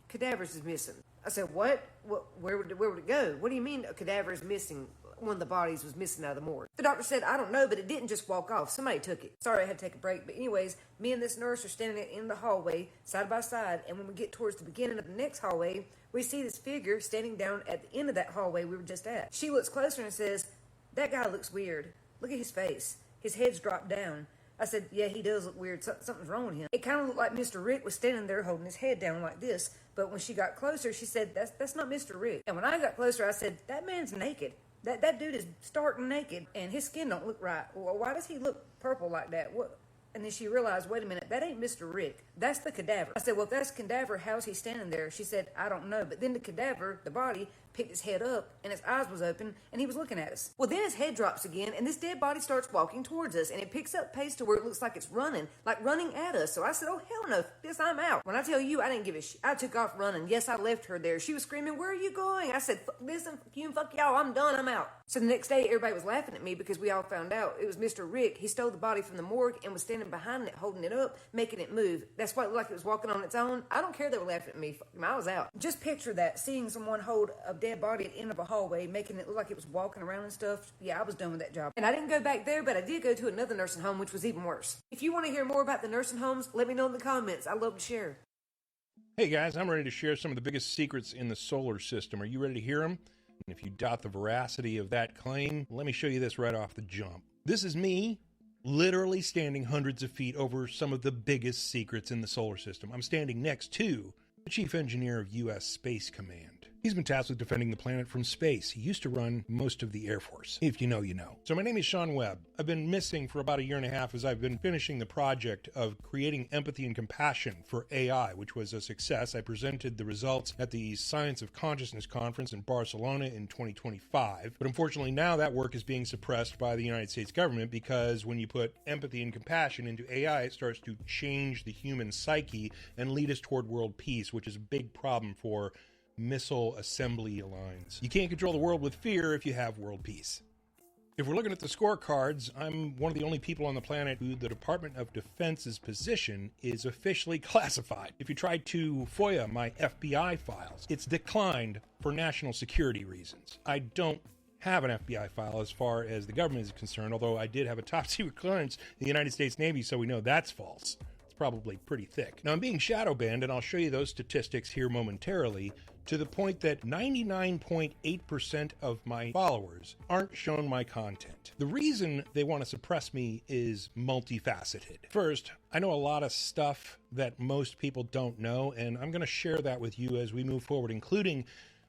cadavers is missing. I said, what? Where would it go? What do you mean a cadaver is missing? One of the bodies was missing out of the morgue. The doctor said, I don't know, but it didn't just walk off. Somebody took it. Sorry, I had to take a break. But anyways, me and this nurse are standing in the hallway, side by side, and when we get towards the beginning of the next hallway, we see this figure standing down at the end of that hallway we were just at. She looks closer and says, that guy looks weird. Look at his face. His head's dropped down. I said, yeah, he does look weird. Something's wrong with him. It kind of looked like Mr. Rick was standing there holding his head down like this. But when she got closer, she said, that's not Mr. Rick. And when I got closer, I said, that man's naked. That dude is stark naked, and his skin don't look right. Well, why does he look purple like that? What? And then she realized, wait a minute, that ain't Mr. Rick. That's the cadaver. I said, well, if that's cadaver, how's he standing there? She said, I don't know. But then the cadaver, the body, picked his head up, and his eyes was open, and he was looking at us. Well, then his head drops again, and this dead body starts walking towards us, and it picks up pace to where it looks like it's running at us. So I said, oh, hell no, this, I'm out. When I tell you, I didn't give a shit. I took off running. Yes, I left her there. She was screaming, where are you going? I said, fuck this, and fuck you, and fuck y'all, I'm done, I'm out. So the next day, everybody was laughing at me because we all found out it was Mr. Rick. He stole the body from the morgue and was standing behind it, holding it up, making it move. That's why it looked like it was walking on its own. I don't care they were laughing at me. Fuck them, I was out. Just picture that, seeing someone hold a dead body at the end of a hallway, making it look like it was walking around and stuff. Yeah, I was done with that job. And I didn't go back there, but I did go to another nursing home, which was even worse. If you want to hear more about the nursing homes, let me know in the comments. I love to share. Hey guys, I'm ready to share some of the biggest secrets in the solar system. Are you ready to hear them? And if you doubt the veracity of that claim, let me show you this right off the jump. This is me literally standing hundreds of feet over some of the biggest secrets in the solar system. I'm standing next to the chief engineer of U.S. Space Command. He's been tasked with defending the planet from space. He used to run most of the Air Force. If you know, you know. So my name is Sean Webb. I've been missing for about a year and a half as I've been finishing the project of creating empathy and compassion for AI, which was a success. I presented the results at the Science of Consciousness Conference in Barcelona in 2025. But unfortunately now that work is being suppressed by the United States government because when you put empathy and compassion into AI, it starts to change the human psyche and lead us toward world peace, which is a big problem for missile assembly lines. You can't control the world with fear if you have world peace. If we're looking at the scorecards, I'm one of the only people on the planet who the Department of Defense's position is officially classified. If you try to FOIA my FBI files, it's declined for national security reasons. I don't have an FBI file as far as the government is concerned, although I did have a top secret clearance in the United States Navy, so we know that's false. It's probably pretty thick. Now I'm being shadow banned, and I'll show you those statistics here momentarily, to the point that 99.8% of my followers aren't shown my content. The reason they want to suppress me is multifaceted. First, I know a lot of stuff that most people don't know, and I'm going to share that with you as we move forward, including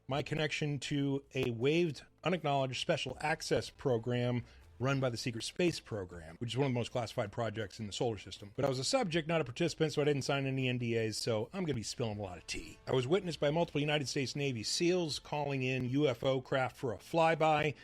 my connection to a waived, unacknowledged special access program run by the Secret Space Program, which is one of the most classified projects in the solar system. But I was a subject, not a participant, so I didn't sign any NDAs, so I'm going to be spilling a lot of tea. I was witnessed by multiple United States Navy SEALs calling in UFO craft for a flyby,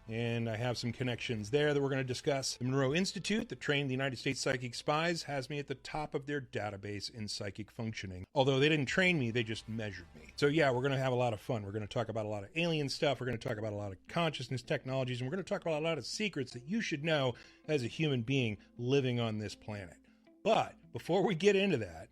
and I have some connections there that we're going to discuss. The Monroe Institute, that trained the United States psychic spies, has me at the top of their database in psychic functioning. Although they didn't train me, they just measured me. So yeah, we're going to have a lot of fun. We're going to talk about a lot of alien stuff. We're going to talk about a lot of consciousness technologies, and we're going to talk about a lot of secrets that you should know as a human being living on this planet. But before we get into that,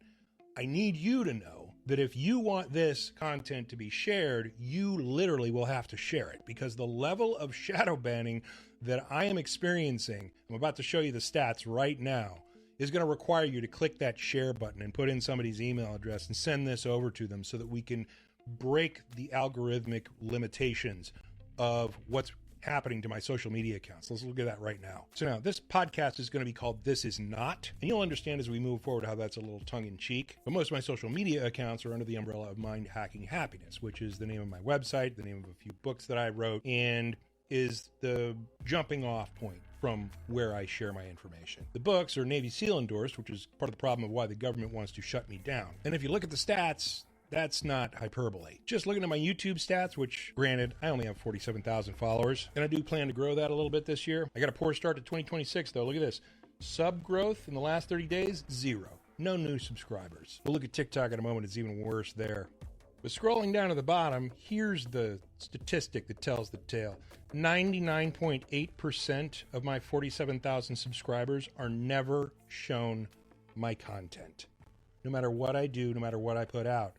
I need you to know that if you want this content to be shared, you literally will have to share it, because the level of shadow banning that I am experiencing, I'm about to show you the stats right now, is going to require you to click that share button and put in somebody's email address and send this over to them so that we can break the algorithmic limitations of what's happening to my social media accounts. Let's look at that right now. So now this podcast is going to be called This Is Not, and you'll understand as we move forward how that's a little tongue-in-cheek. But most of my social media accounts are under the umbrella of Mind Hacking Happiness, which is the name of my website, the name of a few books that I wrote, and is the jumping off point from where I share my information. The books are Navy SEAL endorsed, which is part of the problem of why the government wants to shut me down. And if you look at the stats, that's not hyperbole. Just looking at my YouTube stats, which granted, I only have 47,000 followers, and I do plan to grow that a little bit this year. I got a poor start to 2026 though. Look at this. Sub growth in the last 30 days, 0. No new subscribers. We'll look at TikTok in a moment. It's even worse there. But scrolling down to the bottom, here's the statistic that tells the tale. 99.8% of my 47,000 subscribers are never shown my content. No matter what I do, no matter what I put out,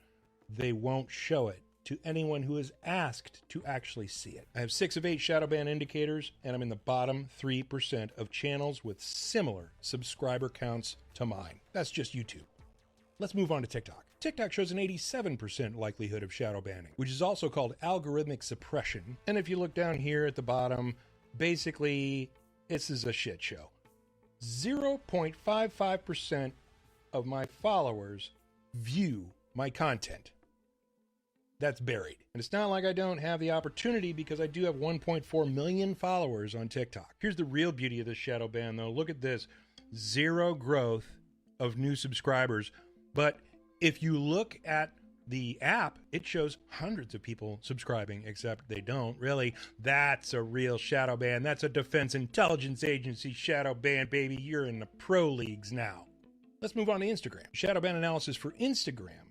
they won't show it to anyone who is asked to actually see it. I have 6 of 8 shadow ban indicators, and I'm in the bottom 3% of channels with similar subscriber counts to mine. That's just YouTube. Let's move on to TikTok. TikTok shows an 87% likelihood of shadow banning, which is also called algorithmic suppression. And if you look down here at the bottom, basically, this is a shit show. 0.55% of my followers view my content. That's buried. And it's not like I don't have the opportunity, because I do have 1.4 million followers on TikTok. Here's the real beauty of this shadow ban, though. Look at this. 0 growth of new subscribers. But if you look at the app, it shows hundreds of people subscribing, except they don't really. That's a real shadow ban. That's a Defense Intelligence Agency shadow ban, baby. You're in the pro leagues now. Let's move on to Instagram. Shadow ban analysis for Instagram.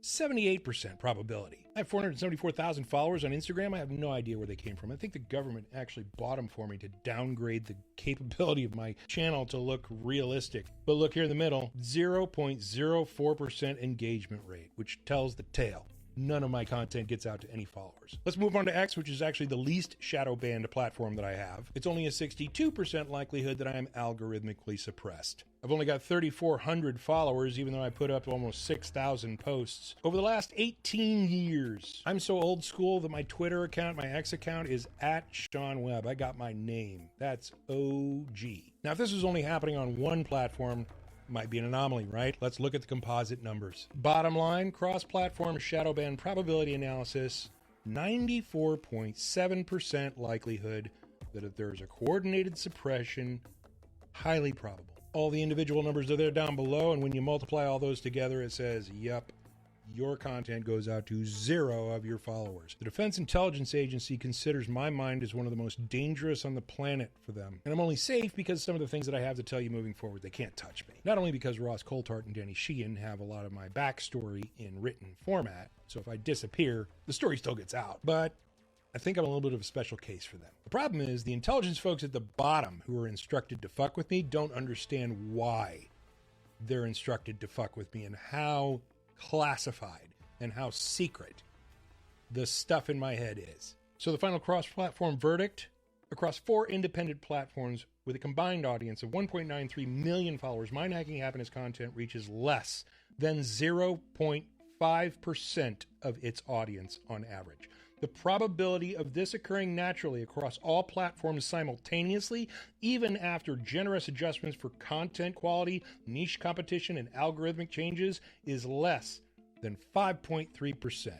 78% probability. I have 474,000 followers on Instagram. I have no idea where they came from. I think the government actually bought them for me to downgrade the capability of my channel to look realistic. But look here in the middle, 0.04% engagement rate, which tells the tale. None of my content gets out to any followers. Let's move on to X, which is actually the least shadow banned platform that I have. It's only a 62% likelihood that I am algorithmically suppressed. I've only got 3,400 followers, even though I put up almost 6,000 posts over the last 18 years. I'm so old school that my Twitter account, my X account, is @SeanWebb. I got my name. That's OG. Now, if this was only happening on one platform, might be an anomaly, right? Let's look at the composite numbers. Bottom line, cross-platform shadow ban probability analysis, 94.7% likelihood that if there's a coordinated suppression, highly probable. All the individual numbers are there down below, and when you multiply all those together, it says, yep, your content goes out to 0 of your followers. The Defense Intelligence Agency considers my mind as one of the most dangerous on the planet for them. And I'm only safe because some of the things that I have to tell you moving forward, they can't touch me. Not only because Ross Coulthart and Danny Sheehan have a lot of my backstory in written format, so if I disappear, the story still gets out. But I think I'm a little bit of a special case for them. The problem is the intelligence folks at the bottom who are instructed to fuck with me don't understand why they're instructed to fuck with me and how classified and how secret the stuff in my head is. So the final cross-platform verdict, across 4 independent platforms with a combined audience of 1.93 million followers, Mind Hacking Happiness content reaches less than 0.5% of its audience on average. The probability of this occurring naturally across all platforms simultaneously, even after generous adjustments for content quality, niche competition, and algorithmic changes, is less than 5.3%.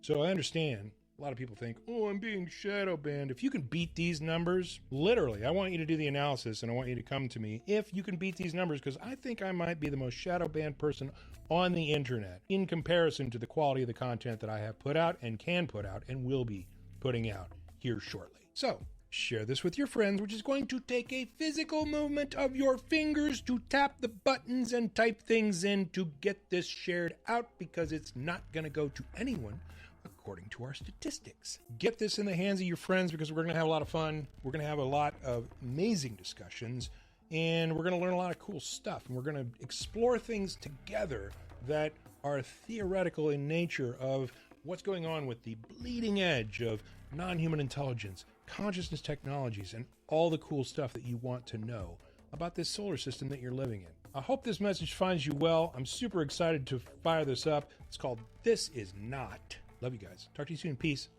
So I understand a lot of people think, oh, I'm being shadow banned. If you can beat these numbers, literally, I want you to do the analysis and I want you to come to me if you can beat these numbers, because I think I might be the most shadow banned person on the internet in comparison to the quality of the content that I have put out and can put out and will be putting out here shortly. So share this with your friends, which is going to take a physical movement of your fingers to tap the buttons and type things in to get this shared out, because it's not going to go to anyone according to our statistics. Get this in the hands of your friends, because we're going to have a lot of fun. We're going to have a lot of amazing discussions, and we're going to learn a lot of cool stuff, and we're going to explore things together that are theoretical in nature of what's going on with the bleeding edge of non-human intelligence, consciousness technologies, and all the cool stuff that you want to know about this solar system that you're living in. I hope this message finds you well. I'm super excited to fire this up. It's called This Is Not. Love you guys. Talk to you soon. Peace.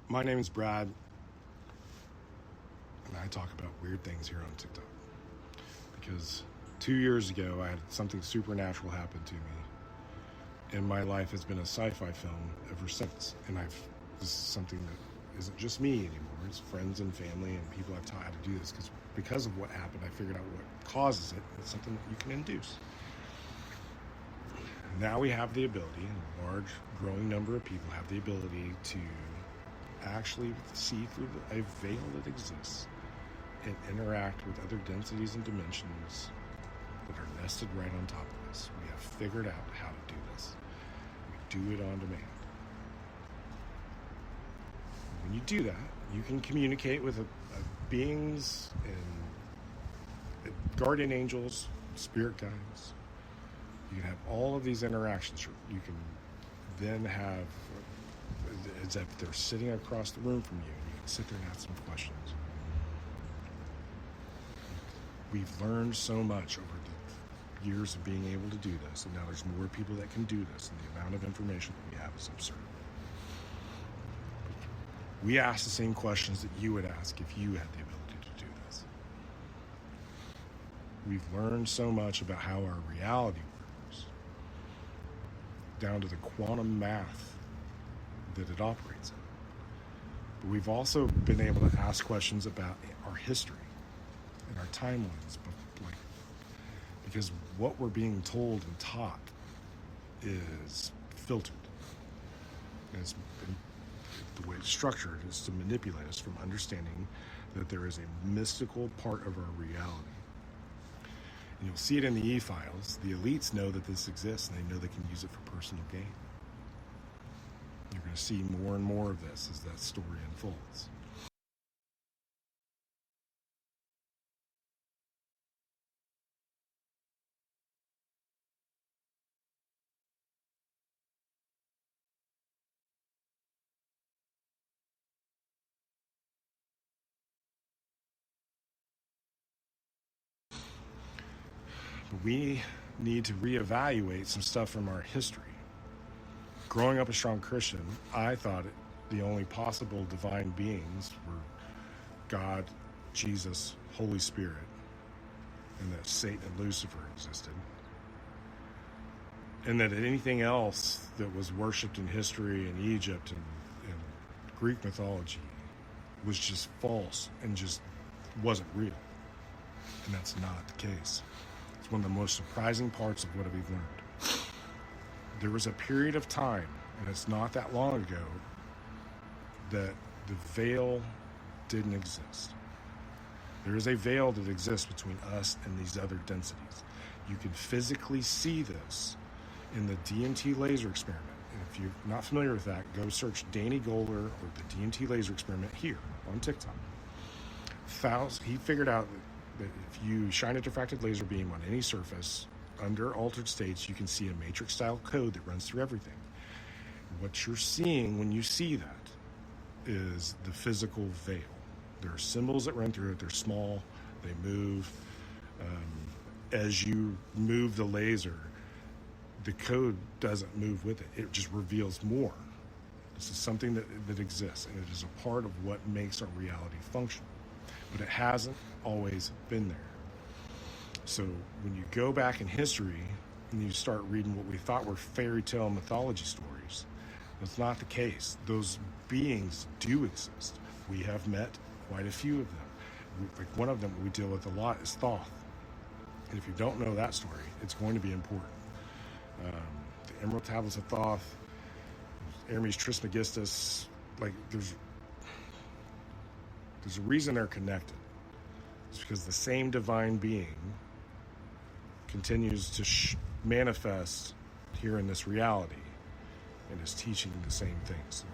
My name is Brad, and I talk about weird things here on TikTok. Because 2 years ago, I had something supernatural happen to me, and my life has been a sci-fi film ever since. And this is something that isn't just me anymore. It's friends and family and people I've taught how to do this, because of what happened, I figured out what causes it. It's something that you can induce. Now we have the ability, and a large, growing number of people have the ability to actually see through a veil that exists and interact with other densities and dimensions that are nested right on top of us. We have figured out how to do this. We do it on demand. When you do that, you can communicate with beings and guardian angels, spirit guides. You can have all of these interactions. You can then have, as if they're sitting across the room from you, and you can sit there and ask them questions. We've learned so much over the years of being able to do this, and now there's more people that can do this, and the amount of information that we have is absurd. We ask the same questions that you would ask if you had the ability to do this. We've learned so much about how our reality works, down to the quantum math that it operates in. But we've also been able to ask questions about our history and our timelines, because what we're being told and taught is filtered. And the way it's structured is to manipulate us from understanding that there is a mystical part of our reality. And you'll see it in the e-files. The elites know that this exists, and they know they can use it for personal gain. You're going to see more and more of this as that story unfolds. We need to reevaluate some stuff from our history. Growing up a strong Christian, I thought the only possible divine beings were God, Jesus, Holy Spirit, and that Satan and Lucifer existed. And that anything else that was worshipped in history in Egypt and Greek mythology was just false and just wasn't real. And that's not the case. It's one of the most surprising parts of what we've learned. There was a period of time, and it's not that long ago, that the veil didn't exist. There is a veil that exists between us and these other densities. You can physically see this in the DMT laser experiment. And if you're not familiar with that, go search Danny Goler or the DMT laser experiment here on TikTok. He figured out that if you shine a diffracted laser beam on any surface under altered states, you can see a matrix-style code that runs through everything. What you're seeing when you see that is the physical veil. There are symbols that run through it. They're small. They move. As you move the laser, the code doesn't move with it. It just reveals more. This is something that exists, and it is a part of what makes our reality function. But it hasn't always been there. So when you go back in history and you start reading what we thought were fairy tale mythology stories, that's not the case. Those beings do exist. We have met quite a few of them. Like one of them we deal with a lot is Thoth. And if you don't know that story, it's going to be important. The Emerald Tablets of Thoth, Hermes Trismegistus, like there's a reason they're connected. It's because the same divine being continues to manifest here in this reality and is teaching the same things.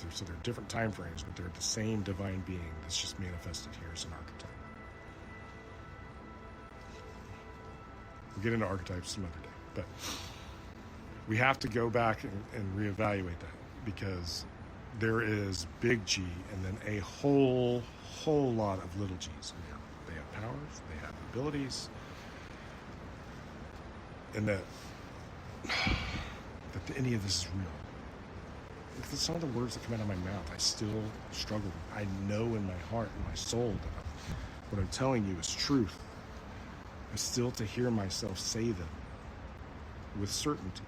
So they're different time frames, but they're the same divine being that's just manifested here as an archetype. We'll get into archetypes some other day, but we have to go back and reevaluate that, because there is big G and then a whole lot of little G's. They have powers, they have abilities, and that any of this is real. Because some of the words that come out of my mouth, I still struggle with. I know in my heart and my soul that what I'm telling you is truth. I still to hear myself say them with certainty.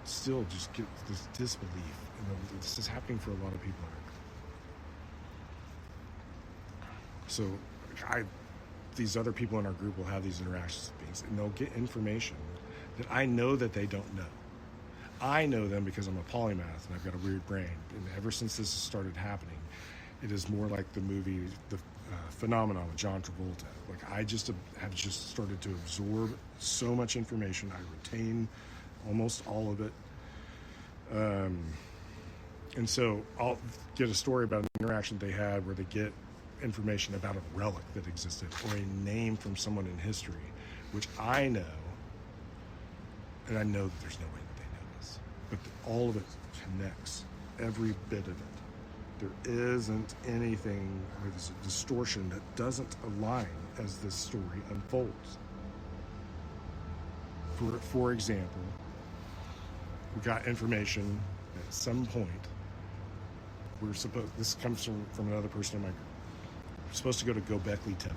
Still just get this disbelief. And this is happening for a lot of people. So these other people in our group will have these interactions with beings, and they'll get information that I know that they don't know. I know them because I'm a polymath and I've got a weird brain. And ever since this started happening, it is more like the movie, The Phenomenon with John Travolta. Like I just have just started to absorb so much information. I retain almost all of it. And so I'll get a story about an interaction they had where they get information about a relic that existed or a name from someone in history, which I know, and I know that there's no way that they know this, but all of it connects, every bit of it. There isn't anything where there's a distortion that doesn't align as this story unfolds. For example, we got information at some point. This comes from another person in my group. We're supposed to go to Göbekli Tepe.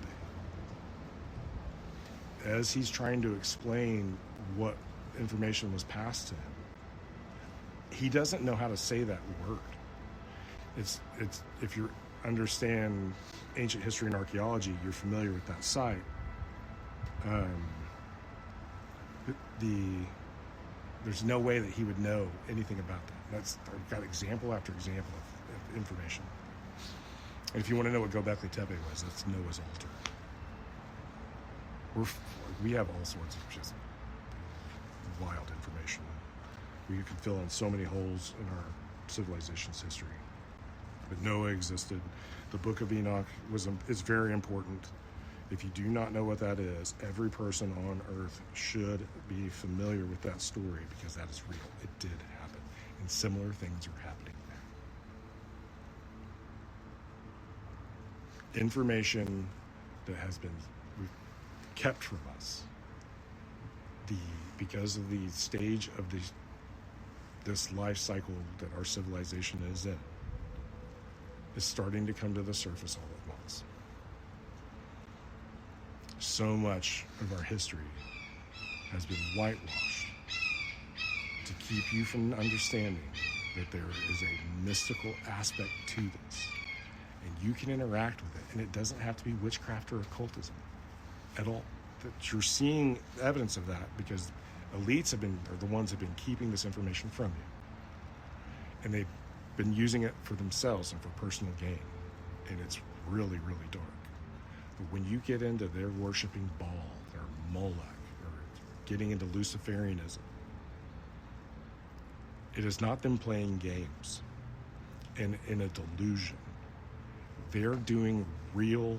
As he's trying to explain what information was passed to him, he doesn't know how to say that word. It's if you understand ancient history and archaeology, you're familiar with that site. There's no way that he would know anything about that. I've got example after example of information. And if you want to know what Göbekli Tepe was, that's Noah's altar. We have all sorts of just wild information. We could fill in so many holes in our civilization's history. But Noah existed. The Book of Enoch is very important. If you do not know what that is, every person on earth should be familiar with that story because that is real. It did happen. And similar things are happening now. Information that has been kept from us because of the stage of this life cycle that our civilization is in is starting to come to the surface all at once. So much of our history has been whitewashed to keep you from understanding that there is a mystical aspect to this, and you can interact with it, and it doesn't have to be witchcraft or occultism at all. That you're seeing evidence of that because elites are the ones that have been keeping this information from you, and they've been using it for themselves and for personal gain, and it's really, really dark. But when you get into their worshiping Baal or Moloch or getting into Luciferianism, it is not them playing games and in a delusion. They're doing real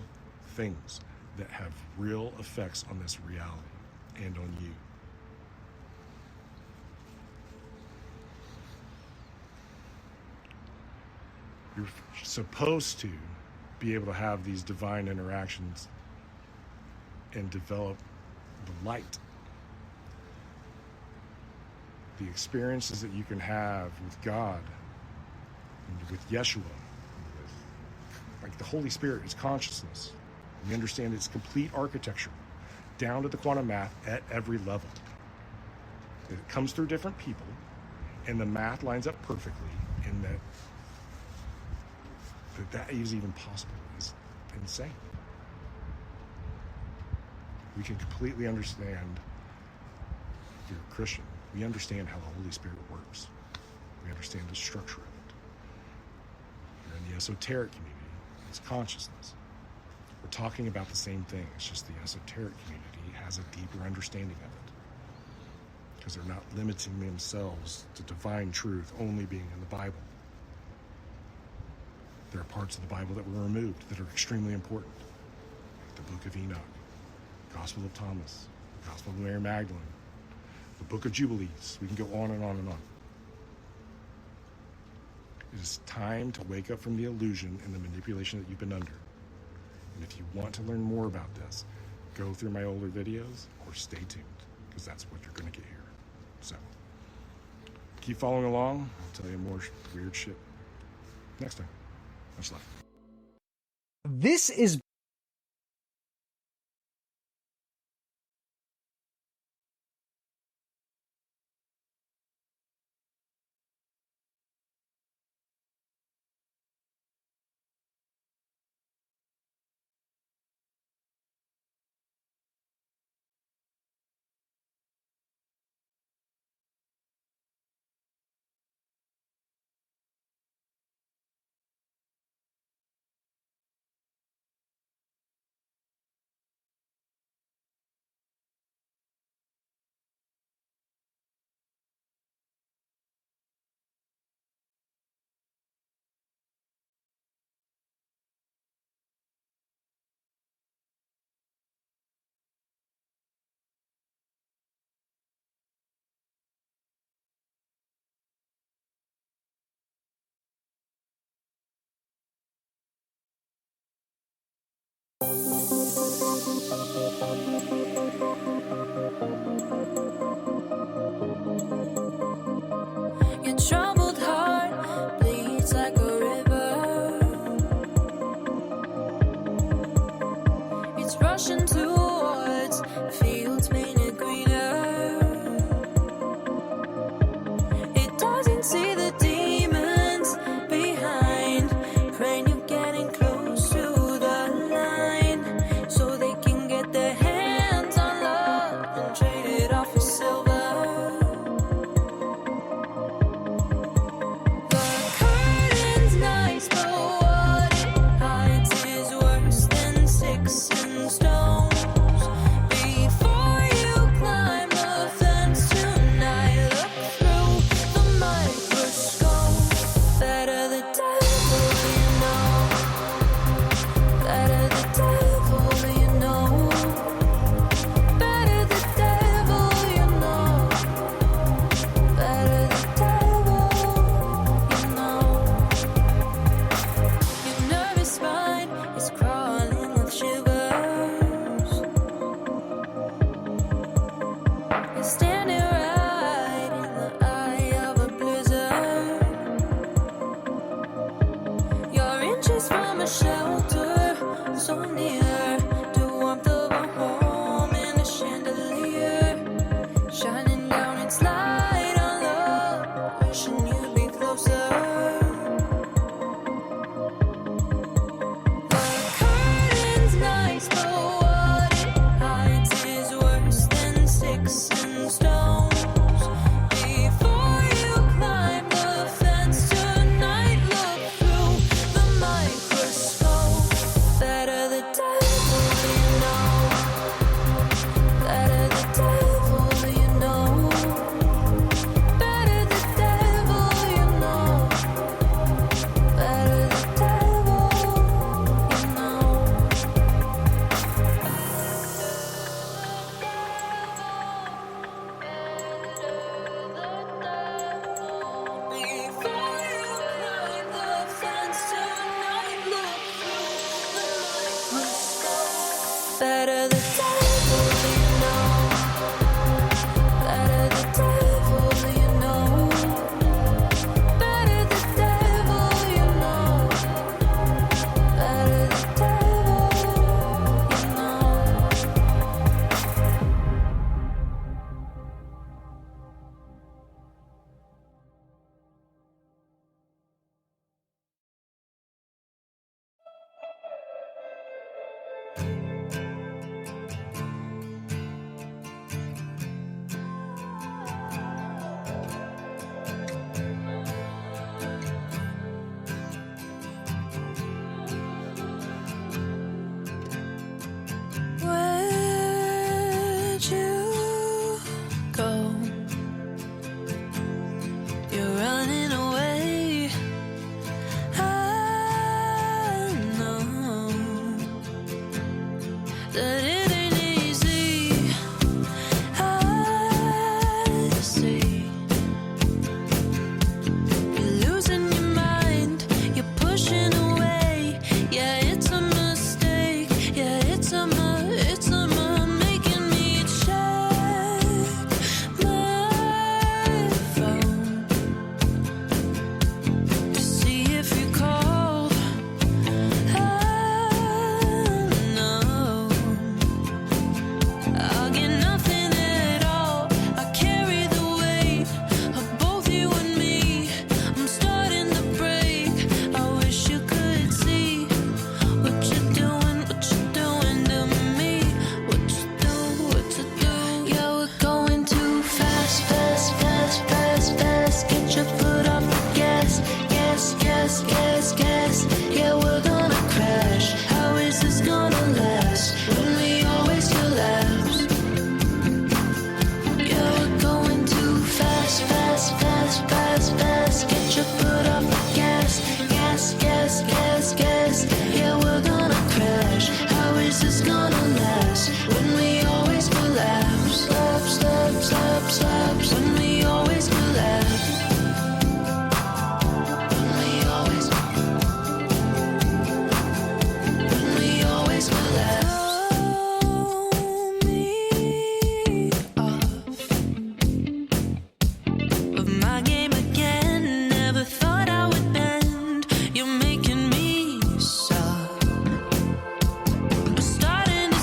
things that have real effects on this reality and on you. You're supposed to be able to have these divine interactions and develop the light. The experiences that you can have with God, and with Yeshua, like the Holy Spirit is consciousness. We understand its complete architecture, down to the quantum math at every level. It comes through different people, and the math lines up perfectly, and that is even possible is insane. We can completely understand, if you're a Christian, we understand how the Holy Spirit works. We understand the structure of it. You're in the esoteric community. It's consciousness. We're talking about the same thing. It's just the esoteric community has a deeper understanding of it. Because they're not limiting themselves to divine truth only being in the Bible. There are parts of the Bible that were removed that are extremely important. Like the Book of Enoch, the Gospel of Thomas, the Gospel of Mary Magdalene, the Book of Jubilees. We can go on and on and on. It is time to wake up from the illusion and the manipulation that you've been under. And if you want to learn more about this, go through my older videos or stay tuned, because that's what you're going to get here. So, keep following along. I'll tell you more weird shit next time. Much love. This is It's rushing towards fields painted greener. It doesn't see the demons behind, praying you're getting close to the line, so they can get their hands on love and trade it off for silver. The curtain's nice, but what it hides is worse than sticks and stones. Before you climb the fence tonight, look through the microscope. Better the devil you know. Better the devil you know. Better the devil you know. Better the devil you know. Your nervous spine is crawling with shivers. You're standing right in the eye of a blizzard. You're inches from a shelter, so near to warmth of a home in a chandelier, shining down its light on love, wishing you'd be closer. The curtain's nice, but what it hides is worse than sticks and stones. Before you climb the fence tonight, look through the microscope. Better the devil you know. Better the devil you know. Better the devil you know. Better the devil you know. Before you climb the fence tonight, look through the microscope. Better the devil you know. Better the devil you know. Better the devil you know. Better the devil you know. Where'd you go? You're running away. I know that it ain't easy. I see you're losing your mind. You're pushing away. Yeah, it's a mistake. Yeah, it's a making me check my phone to see if you called. I know I'll get nothing at all. I carry the weight of both you and me. I'm starting to break. I wish you could see what you're doing to me. What you do. Yeah, we're going too fast, fast, fast, fast, fast. Get your foot off the gas, gas, gas, gas, gas. Yeah, we're gonna crash. How is this gonna last when we always collapse? Yeah, we're going too fast, fast, fast, fast, fast. Get your foot off the gas, gas, gas, gas, gas. Yeah, we're gonna crash. How is this gonna last when we always collapse? Slap, slap, slap, slap. When we always collapse. When we always collapse. Throw me off of my game again. Never thought I would bend. You're making me soft. I'm starting to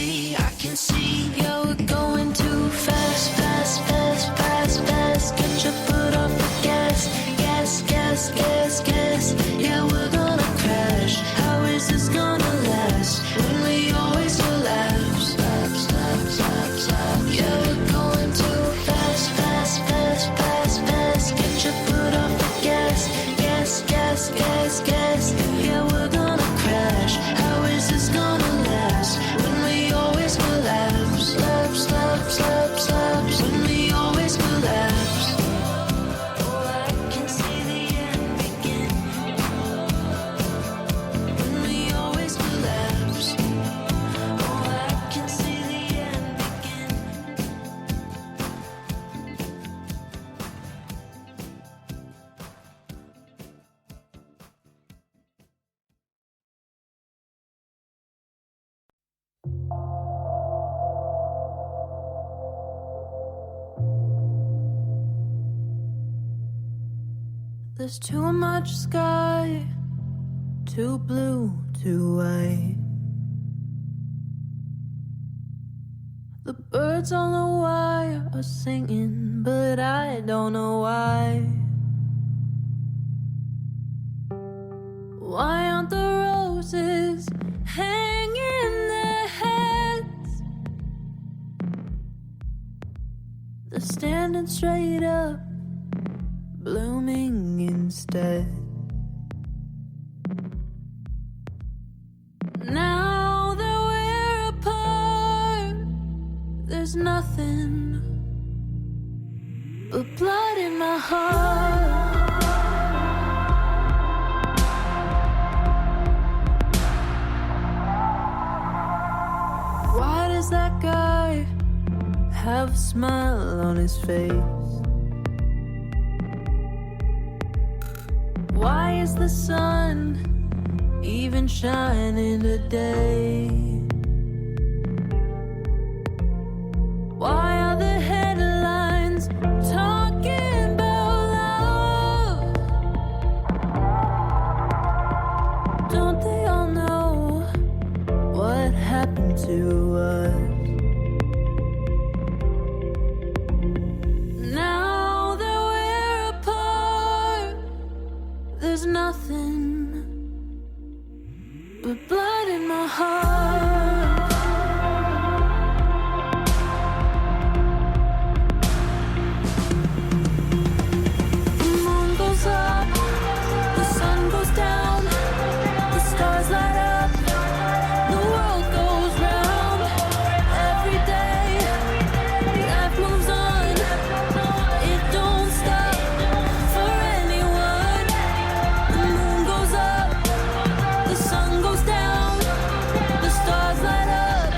see, I can see. Yeah, we're going too fast, fast, fast, fast, fast. Get your foot off the gas, gas, gas, gas, gas. Yeah, we're gonna crash. How is this gonna last? When we always collapse. Stop, stop, stop, stop. Yeah, we're going too fast, fast, fast, fast, fast. Get your foot off the gas, gas, gas, gas, gas. Yeah, we're gonna crash. How is this gonna last? When we always collapse. Slap, slap, slap, slap. When we always collapse. Oh, I can see the end begin. When we always collapse. Oh, I can see the end begin. There's too much sky, too blue, too white. The birds on the wire are singing, but I don't know why. Why aren't the roses hanging their heads? They're standing straight up, blooming instead. Now that we're apart, there's nothing but blood in my heart. Why does that guy have a smile on his face? Why is the sun even shining today? Why are the headlines talking about love? Don't they all know what happened to us? Now that we're apart, there's nothing but blood in my heart. The moon goes up, the sun goes down, the stars light up, the world goes round. Every day, life moves on, it don't stop for anyone. The moon goes up, the sun goes down, the stars light up,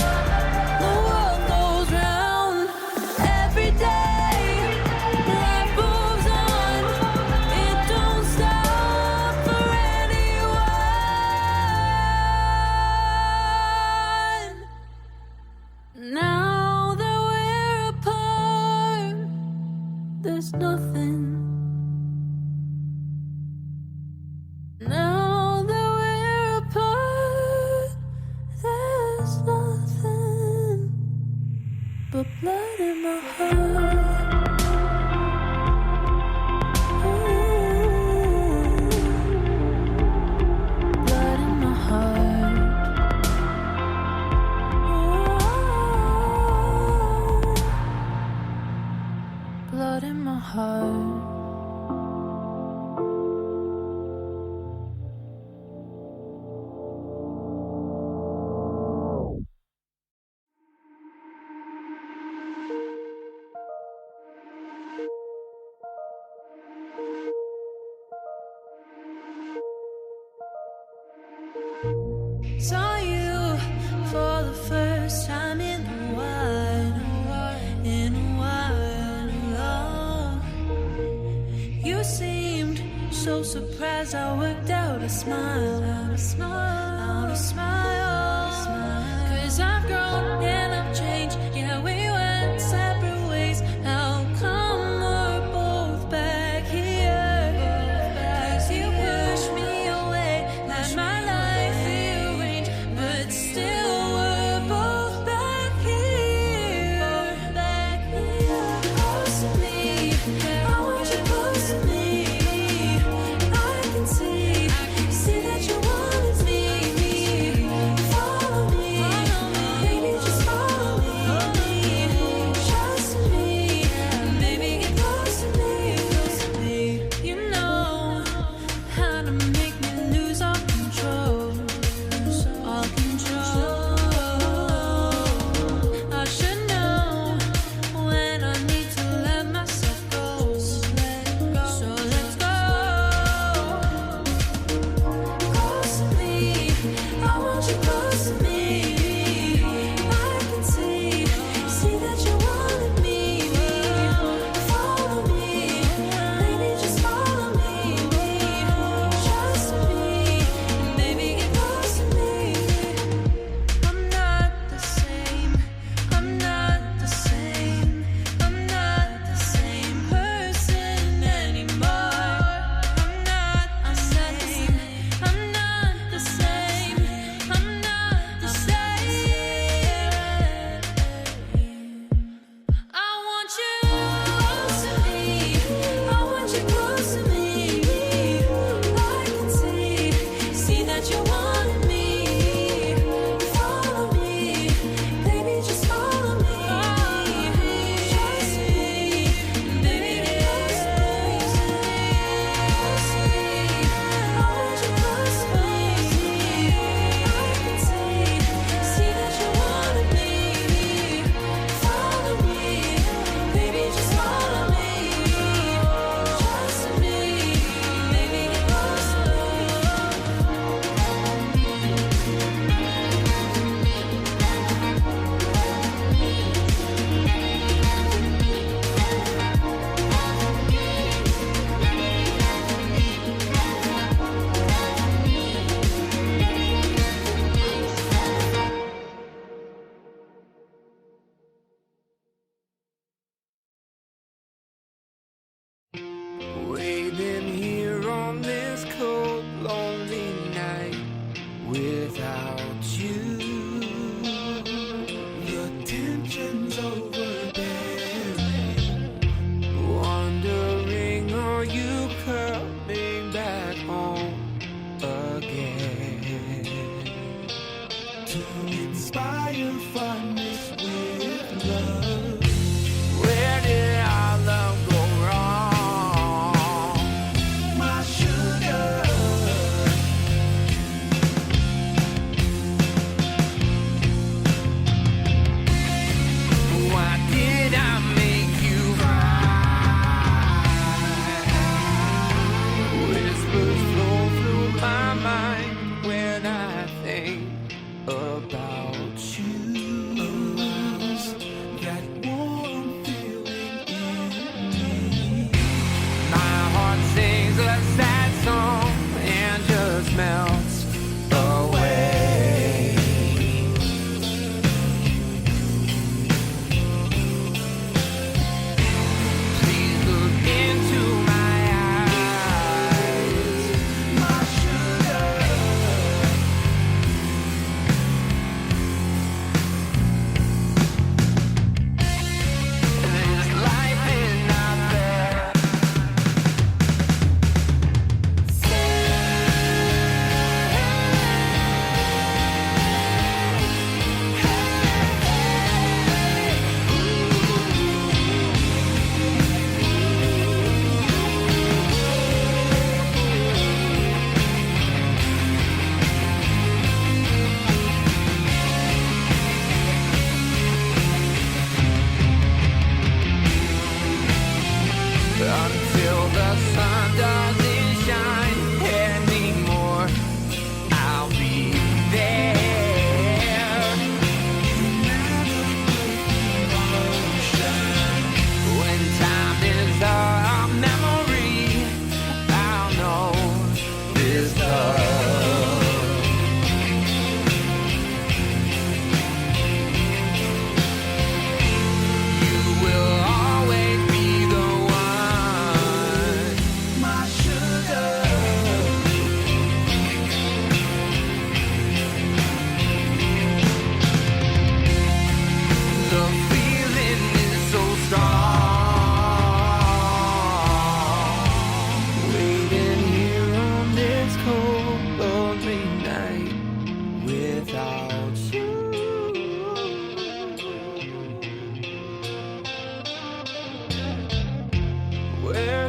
the world goes round. Every day, life moves on, it don't stop for anyone. Now that we're apart, there's nothing. Now that we're apart, there's nothing but blood in my heart. Blood in my heart. Blood in my heart. Saw you for the first time in a while, in a while. You seemed so surprised I worked out a smile, out a smile, out a smile. 'Cause I've grown and I've changed, yeah, we went separate ways. How come we're both back here? 'Cause you pushed me away, let my life rearrange, but still we're both back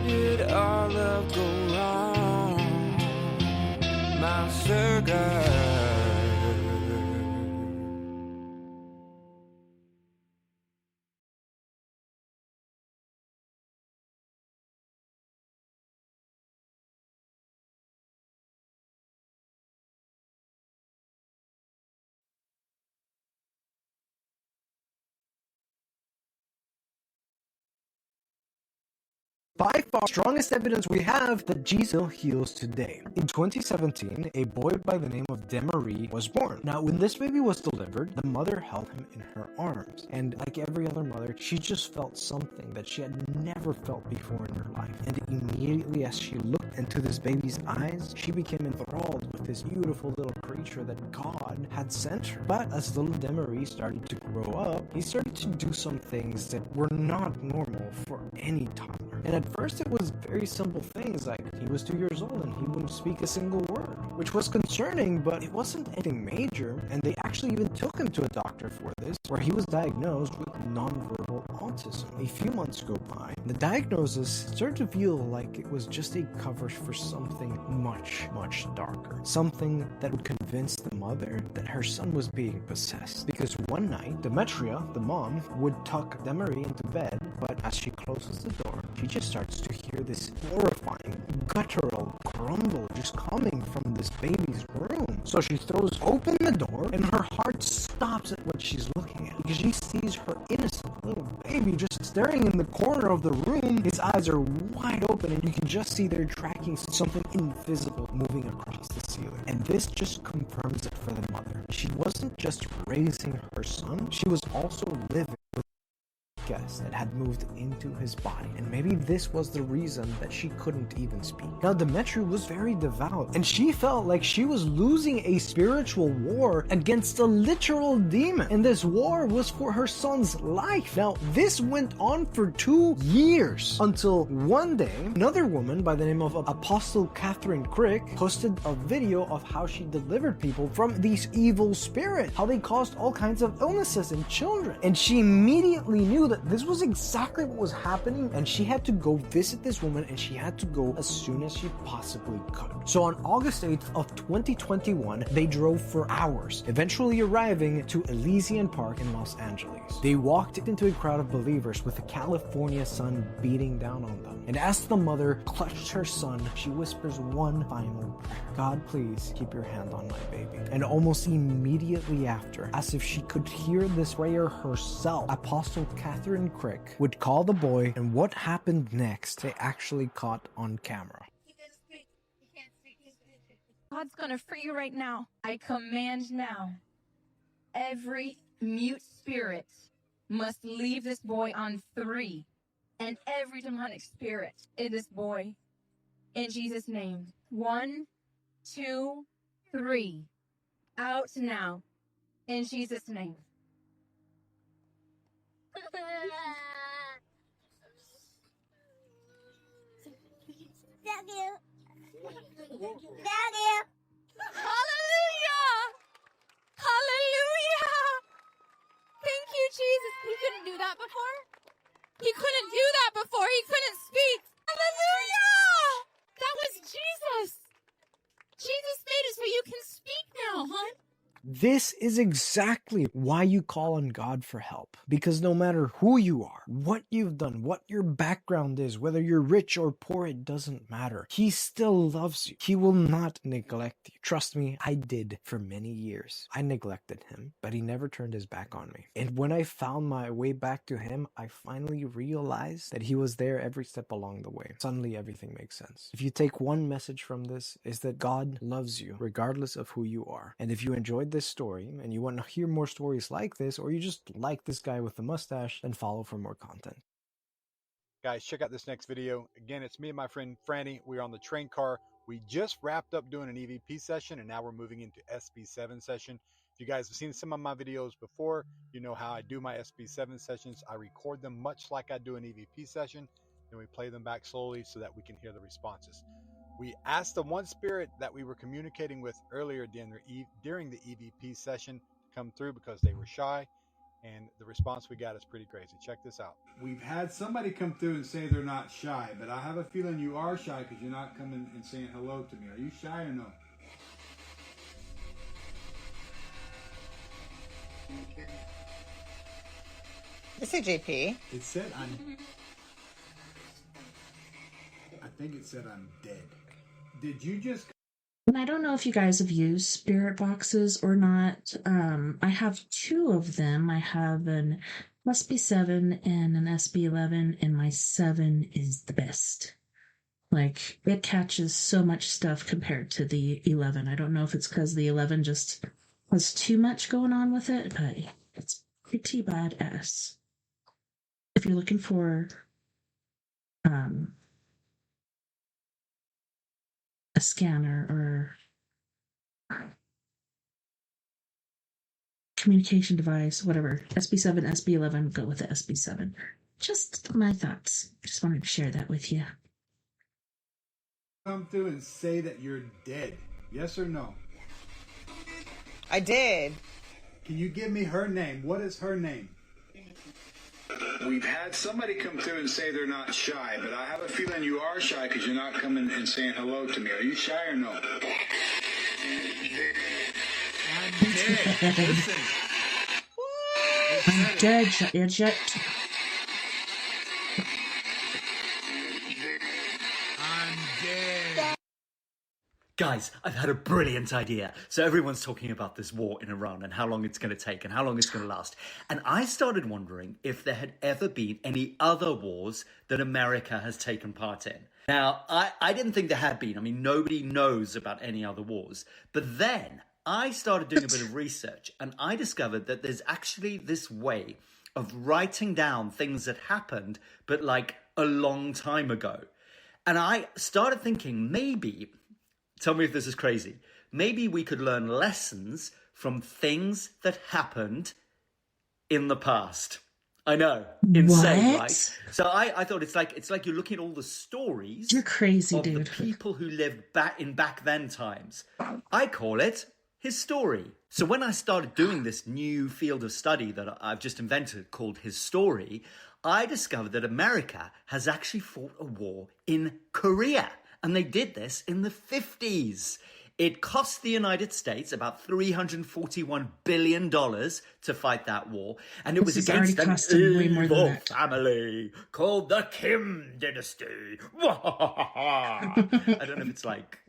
did our love go wrong, my sugar? By far, strongest evidence we have that Jesus still heals today. In 2017, a boy by the name of Demarie was born. Now, when this baby was delivered, the mother held him in her arms. And like every other mother, she just felt something that she had never felt before in her life. And immediately as she looked into this baby's eyes, she became enthralled with this beautiful little creature that God had sent her. But as little Demarie started to grow up, he started to do some things that were not normal for any toddler. And at first it was very simple things, like he was 2 years old and he wouldn't speak a single word, which was concerning, but it wasn't anything major. And they actually even took him to a doctor for this, where he was diagnosed with nonverbal autism. A few months go by. The diagnosis started to feel like it was just a cover for something much, much darker. Something that would convince the mother that her son was being possessed. Because one night, Demetria, the mom, would tuck Demarie into bed, but as she closes the door, she just starts to hear this horrifying, guttural grumble just coming from this baby's room. So she throws open the door, and her heart stops at what she's looking at, because she sees her innocent little baby just staring in the corner of the room. His eyes are wide open, and you can just see they're tracking something invisible moving across the ceiling. And this just confirms it for the mother. She wasn't just raising her son, she was also living with guest that had moved into his body, and maybe this was the reason that she couldn't even speak. Now, Demetria was very devout, and she felt like she was losing a spiritual war against a literal demon, and this war was for her son's life. Now, this went on for 2 years, until one day, another woman by the name of Apostle Catherine Crick posted a video of how she delivered people from these evil spirits, how they caused all kinds of illnesses in children, and she immediately knew that this was exactly what was happening, and she had to go visit this woman, and she had to go as soon as she possibly could. So on August 8th of 2021, they drove for hours, eventually arriving to Elysian Park in Los Angeles. They walked into a crowd of believers with the California sun beating down on them. And as the mother clutched her son, she whispers one final prayer. God, please keep your hand on my baby. And almost immediately after, as if she could hear this prayer herself, Apostle Catherine Crick would call the boy, and what happened next, they actually caught on camera. God's gonna free you right now. I command now, every mute spirit must leave this boy on 3, and every demonic spirit in this boy, in Jesus' name. 1, 2, 3. Out now, in Jesus' name. Hallelujah! Hallelujah! Thank you, Jesus. He couldn't do that before. He couldn't do that before. He couldn't speak. Hallelujah! That was Jesus. Jesus made it so you can speak now, hon. This is exactly why you call on God for help. Because no matter who you are, what you've done, what your background is, whether you're rich or poor, it doesn't matter. He still loves you. He will not neglect you. Trust me, I did for many years. I neglected him, but he never turned his back on me. And when I found my way back to him, I finally realized that he was there every step along the way. Suddenly everything makes sense. If you take one message from this, is that God loves you regardless of who you are. And if you enjoyed this story and you want to hear more stories like this, or you just like this guy with the mustache, then follow for more content. Guys, check out this next video. Again, it's me and my friend Franny. We're on the train car. We just wrapped up doing an EVP session, and now we're moving into SB7 session. If you guys have seen some of my videos before, you know how I do my SB7 sessions. I record them much like I do an EVP session, then we play them back slowly so that we can hear the responses. We asked the one spirit that we were communicating with earlier during the EVP session to come through because they were shy. And the response we got is pretty crazy. Check this out. We've had somebody come through and say they're not shy, but I have a feeling you are shy because you're not coming and saying hello to me. Are you shy or no? Is it JP? It said I think it said I'm dead. Did you just... And I don't know if you guys have used spirit boxes or not. I have two of them. I have an SB7 and an SB11, and my 7 is the best. Like, it catches so much stuff compared to the 11. I don't know if it's because the 11 just has too much going on with it, but it's pretty badass. If you're looking for a scanner or communication device, whatever, SB7, SB11, go with the SB7. Just my thoughts. Just wanted to share that with you. Come through and say that you're dead. Yes or no? I did. Can you give me her name? What is her name? We've had somebody come through and say they're not shy, but I have a feeling you are shy because you're not coming and saying hello to me. Are you shy or no? I'm dead. Listen. I'm dead, idiot. I'm dead. Guys, I've had a brilliant idea. So everyone's talking about this war in Iran and how long it's going to take and how long it's going to last. And I started wondering if there had ever been any other wars that America has taken part in. Now, I didn't think there had been. I mean, nobody knows about any other wars. But then I started doing a bit of research and I discovered that there's actually this way of writing down things that happened, but like a long time ago. And I started thinking maybe... Tell me if this is crazy. Maybe we could learn lessons from things that happened in the past. I know, insane, What? right? So I thought it's like you're looking at all the stories. You're crazy, of dude. the people who lived back then times. I call it his story. So when I started doing this new field of study that I've just invented called his story, I discovered that America has actually fought a war in Korea. And they did this in the 50s. It cost the United States about $341 billion to fight that war. And it was against an evil family called the Kim Dynasty. I don't know if it's like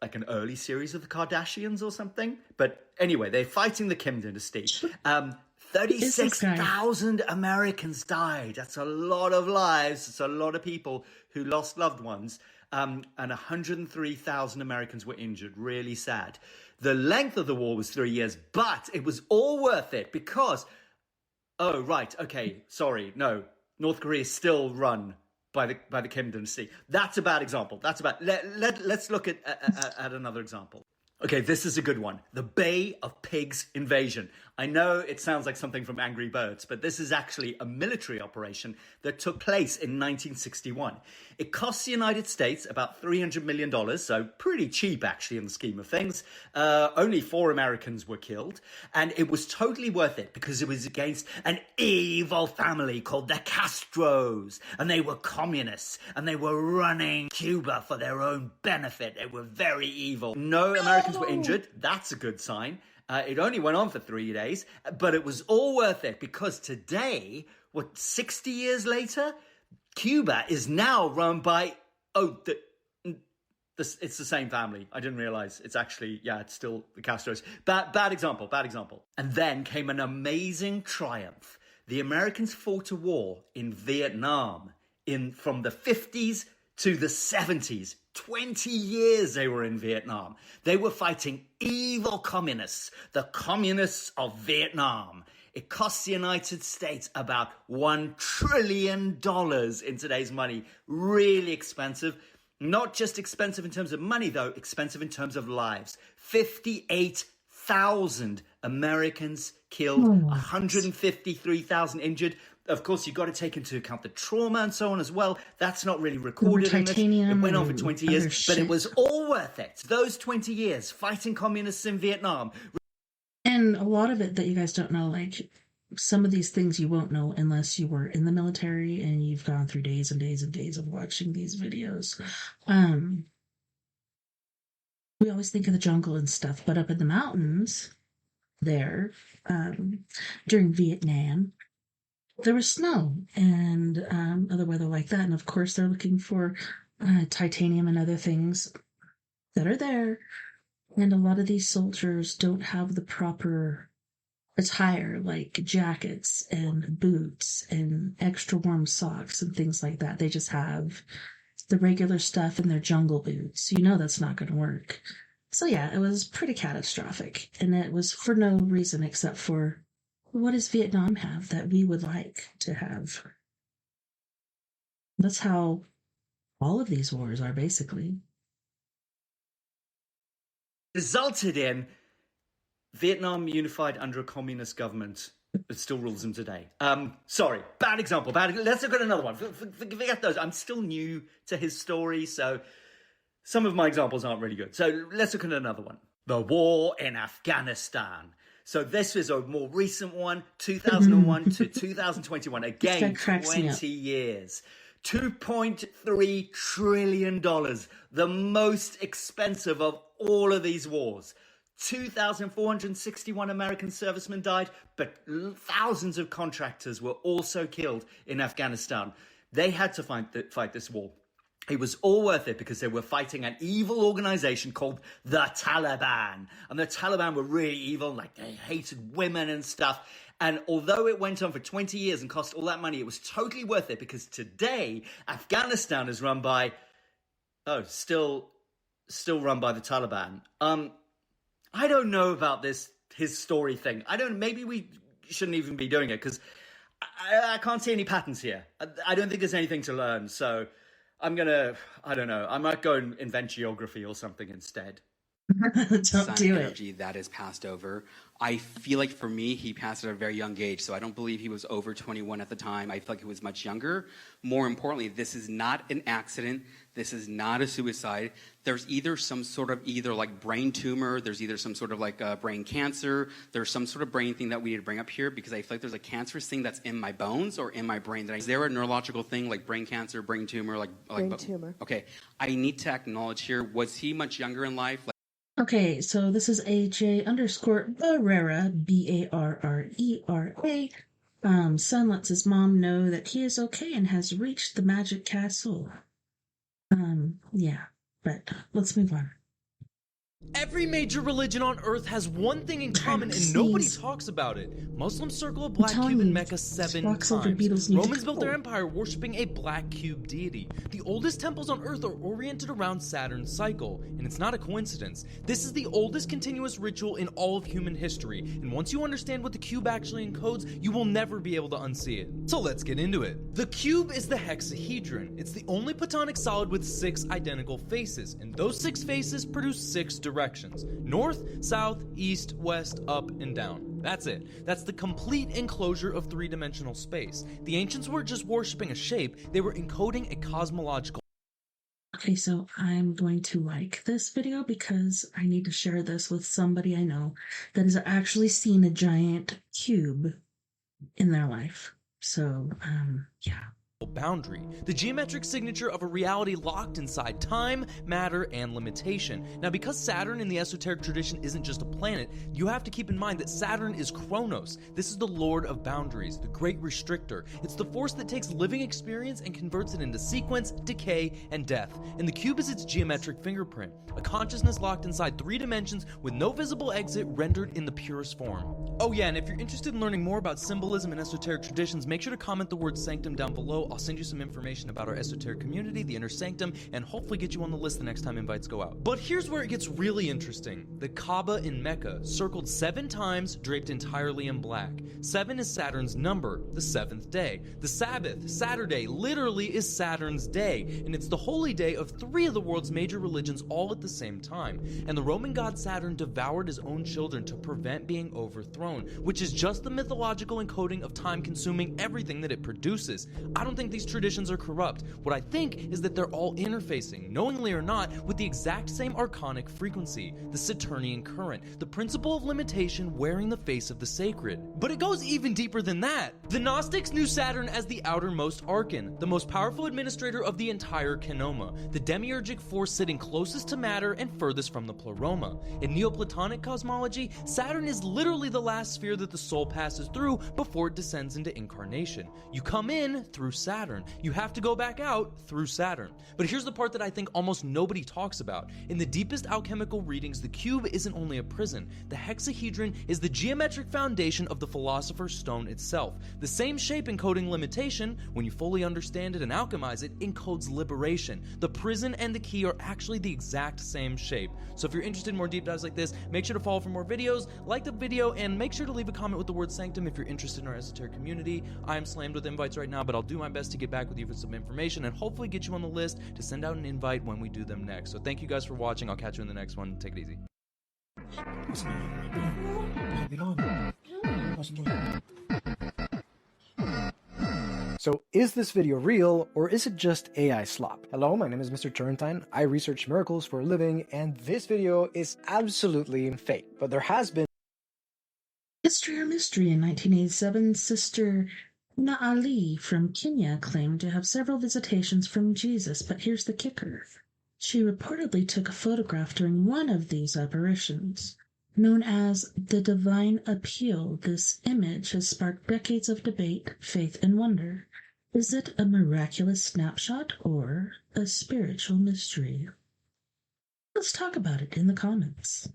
an early series of the Kardashians or something. But anyway, they're fighting the Kim Dynasty. 36,000 Americans died. That's a lot of lives. It's a lot of people who lost loved ones. And 103,000 Americans were injured. Really sad. The length of the war was 3 years, but it was all worth it because... Oh, right. Okay. Sorry. No. North Korea is still run by the Kim Dynasty. That's a bad example. That's about... Let's look at another example. Okay, this is a good one. The Bay of Pigs invasion. I know it sounds like something from Angry Birds, but this is actually a military operation that took place in 1961. It cost the United States about $300 million, so pretty cheap actually in the scheme of things. Only 4 Americans were killed, and it was totally worth it because it was against an evil family called the Castros, and they were communists, and they were running Cuba for their own benefit. They were very evil. No Americans were injured. That's a good sign. It only went on for 3 days, but it was all worth it because today, 60 years later, Cuba is now run by, it's the same family. I didn't realize it's actually, it's still the Castros. Bad example. And then came an amazing triumph. The Americans fought a war in Vietnam from the 50s to the 70s. 20 years they were in Vietnam. They were fighting evil communists, the communists of Vietnam. It costs the United States about $1 trillion in today's money. Really expensive. Not just expensive in terms of money, though, expensive in terms of lives. 58,000 Americans killed, 153,000 injured. Of course, you've got to take into account the trauma and so on as well. That's not really recorded in this. It went on for 20 years, but it was all worth it. Those 20 years fighting communists in Vietnam. And a lot of it that you guys don't know, like some of these things you won't know unless you were in the military and you've gone through days and days and days of watching these videos. We always think of the jungle and stuff, but up in the mountains there, during Vietnam, there was snow and other weather like that. And of course, they're looking for titanium and other things that are there. And a lot of these soldiers don't have the proper attire, like jackets and boots and extra warm socks and things like that. They just have the regular stuff in their jungle boots. You know that's not going to work. So yeah, it was pretty catastrophic. And it was for no reason except for, what does Vietnam have that we would like to have? That's how all of these wars are, basically. Resulted in Vietnam unified under a communist government that still rules them today. Sorry, bad example. Let's look at another one. Forget those. I'm still new to his story, so some of my examples aren't really good. So let's look at another one. The war in Afghanistan. So this is a more recent one, 2001 to 2021. Again, 20 years. $2.3 trillion. The most expensive of all of these wars. 2,461 American servicemen died, but thousands of contractors were also killed in Afghanistan. They had to fight this war. It was all worth it because they were fighting an evil organization called the Taliban. And the Taliban were really evil, like they hated women and stuff. And although it went on for 20 years and cost all that money, it was totally worth it because today Afghanistan is run by, still run by the Taliban. I don't know about his story thing. Maybe we shouldn't even be doing it because I can't see any patterns here. I don't think there's anything to learn. So I don't know. I might go and invent geography or something instead. Don't do it. Energy that is passed over. I feel like for me, he passed at a very young age, so I don't believe he was over 21 at the time. I feel like he was much younger. More importantly, this is not an accident. This is not a suicide. There's either some sort of like brain tumor. There's either some sort of like brain cancer. There's some sort of brain thing that we need to bring up here because I feel like there's a cancerous thing that's in my bones or in my brain. Is there a neurological thing like brain cancer, brain tumor? Brain tumor. Okay. I need to acknowledge here, was he much younger in life? Okay, so this is AJ_Barrera, Barrera. Son lets his mom know that he is okay and has reached the magic castle. Yeah, but let's move on. Every major religion on Earth has one thing in common and nobody talks about it. Muslims circle a black cube in Mecca 7 times. Romans built their empire worshipping a black cube deity. The oldest temples on Earth are oriented around Saturn's cycle, and it's not a coincidence. This is the oldest continuous ritual in all of human history, and once you understand what the cube actually encodes, you will never be able to unsee it. So let's get into it. The cube is the hexahedron. It's the only platonic solid with 6 identical faces, and those 6 faces produce 6 directions: north, south, east, west, up, and down. That's it. That's the complete enclosure of 3-dimensional space. The ancients weren't just worshipping a shape, they were encoding a cosmological. Okay, so I'm going to like this video because I need to share this with somebody I know that has actually seen a giant cube in their life. So, yeah. Boundary, the geometric signature of a reality locked inside time, matter, and limitation. Now, because Saturn in the esoteric tradition isn't just a planet, you have to keep in mind that Saturn is Chronos. This is the lord of boundaries, the great restrictor. It's the force that takes living experience and converts it into sequence, decay, and death. And the cube is its geometric fingerprint, a consciousness locked inside 3 dimensions with no visible exit rendered in the purest form. Oh yeah, and if you're interested in learning more about symbolism and esoteric traditions, make sure to comment the word sanctum down below. I'll send you some information about our esoteric community, the Inner Sanctum, and hopefully get you on the list the next time invites go out. But here's where it gets really interesting. The Kaaba in Mecca, circled 7 times, draped entirely in black. 7 is Saturn's number, the 7th day. The Sabbath, Saturday, literally is Saturn's day, and it's the holy day of 3 of the world's major religions all at the same time. And the Roman god Saturn devoured his own children to prevent being overthrown, which is just the mythological encoding of time consuming everything that it produces. I don't think these traditions are corrupt. What I think is that they're all interfacing, knowingly or not, with the exact same archonic frequency, the Saturnian current, the principle of limitation wearing the face of the sacred. But it goes even deeper than that. The Gnostics knew Saturn as the outermost archon, the most powerful administrator of the entire Kenoma, the demiurgic force sitting closest to matter and furthest from the pleroma. In Neoplatonic cosmology, Saturn is literally the last sphere that the soul passes through before it descends into incarnation. You come in through Saturn. You have to go back out through Saturn. But here's the part that I think almost nobody talks about. In the deepest alchemical readings, the cube isn't only a prison. The hexahedron is the geometric foundation of the Philosopher's Stone itself. The same shape encoding limitation, when you fully understand it and alchemize it, encodes liberation. The prison and the key are actually the exact same shape. So if you're interested in more deep dives like this, make sure to follow for more videos, like the video, and make sure to leave a comment with the word sanctum if you're interested in our esoteric community. I am slammed with invites right now, but I'll do my best to get back with you for some information and hopefully get you on the list to send out an invite when we do them next. So thank you guys for watching. I'll catch you in the next one. Take it easy. So is this video real, or is it just AI slop? Hello, my name is Mr. Turrentine. I research miracles for a living, and this video is absolutely fake. But there has been History or mystery. In 1987, Sister Naali from Kenya claimed to have several visitations from Jesus, but here's the kicker. She reportedly took a photograph during one of these apparitions. Known as the Divine Appeal, this image has sparked decades of debate, faith, and wonder. Is it a miraculous snapshot or a spiritual mystery? Let's talk about it in the comments.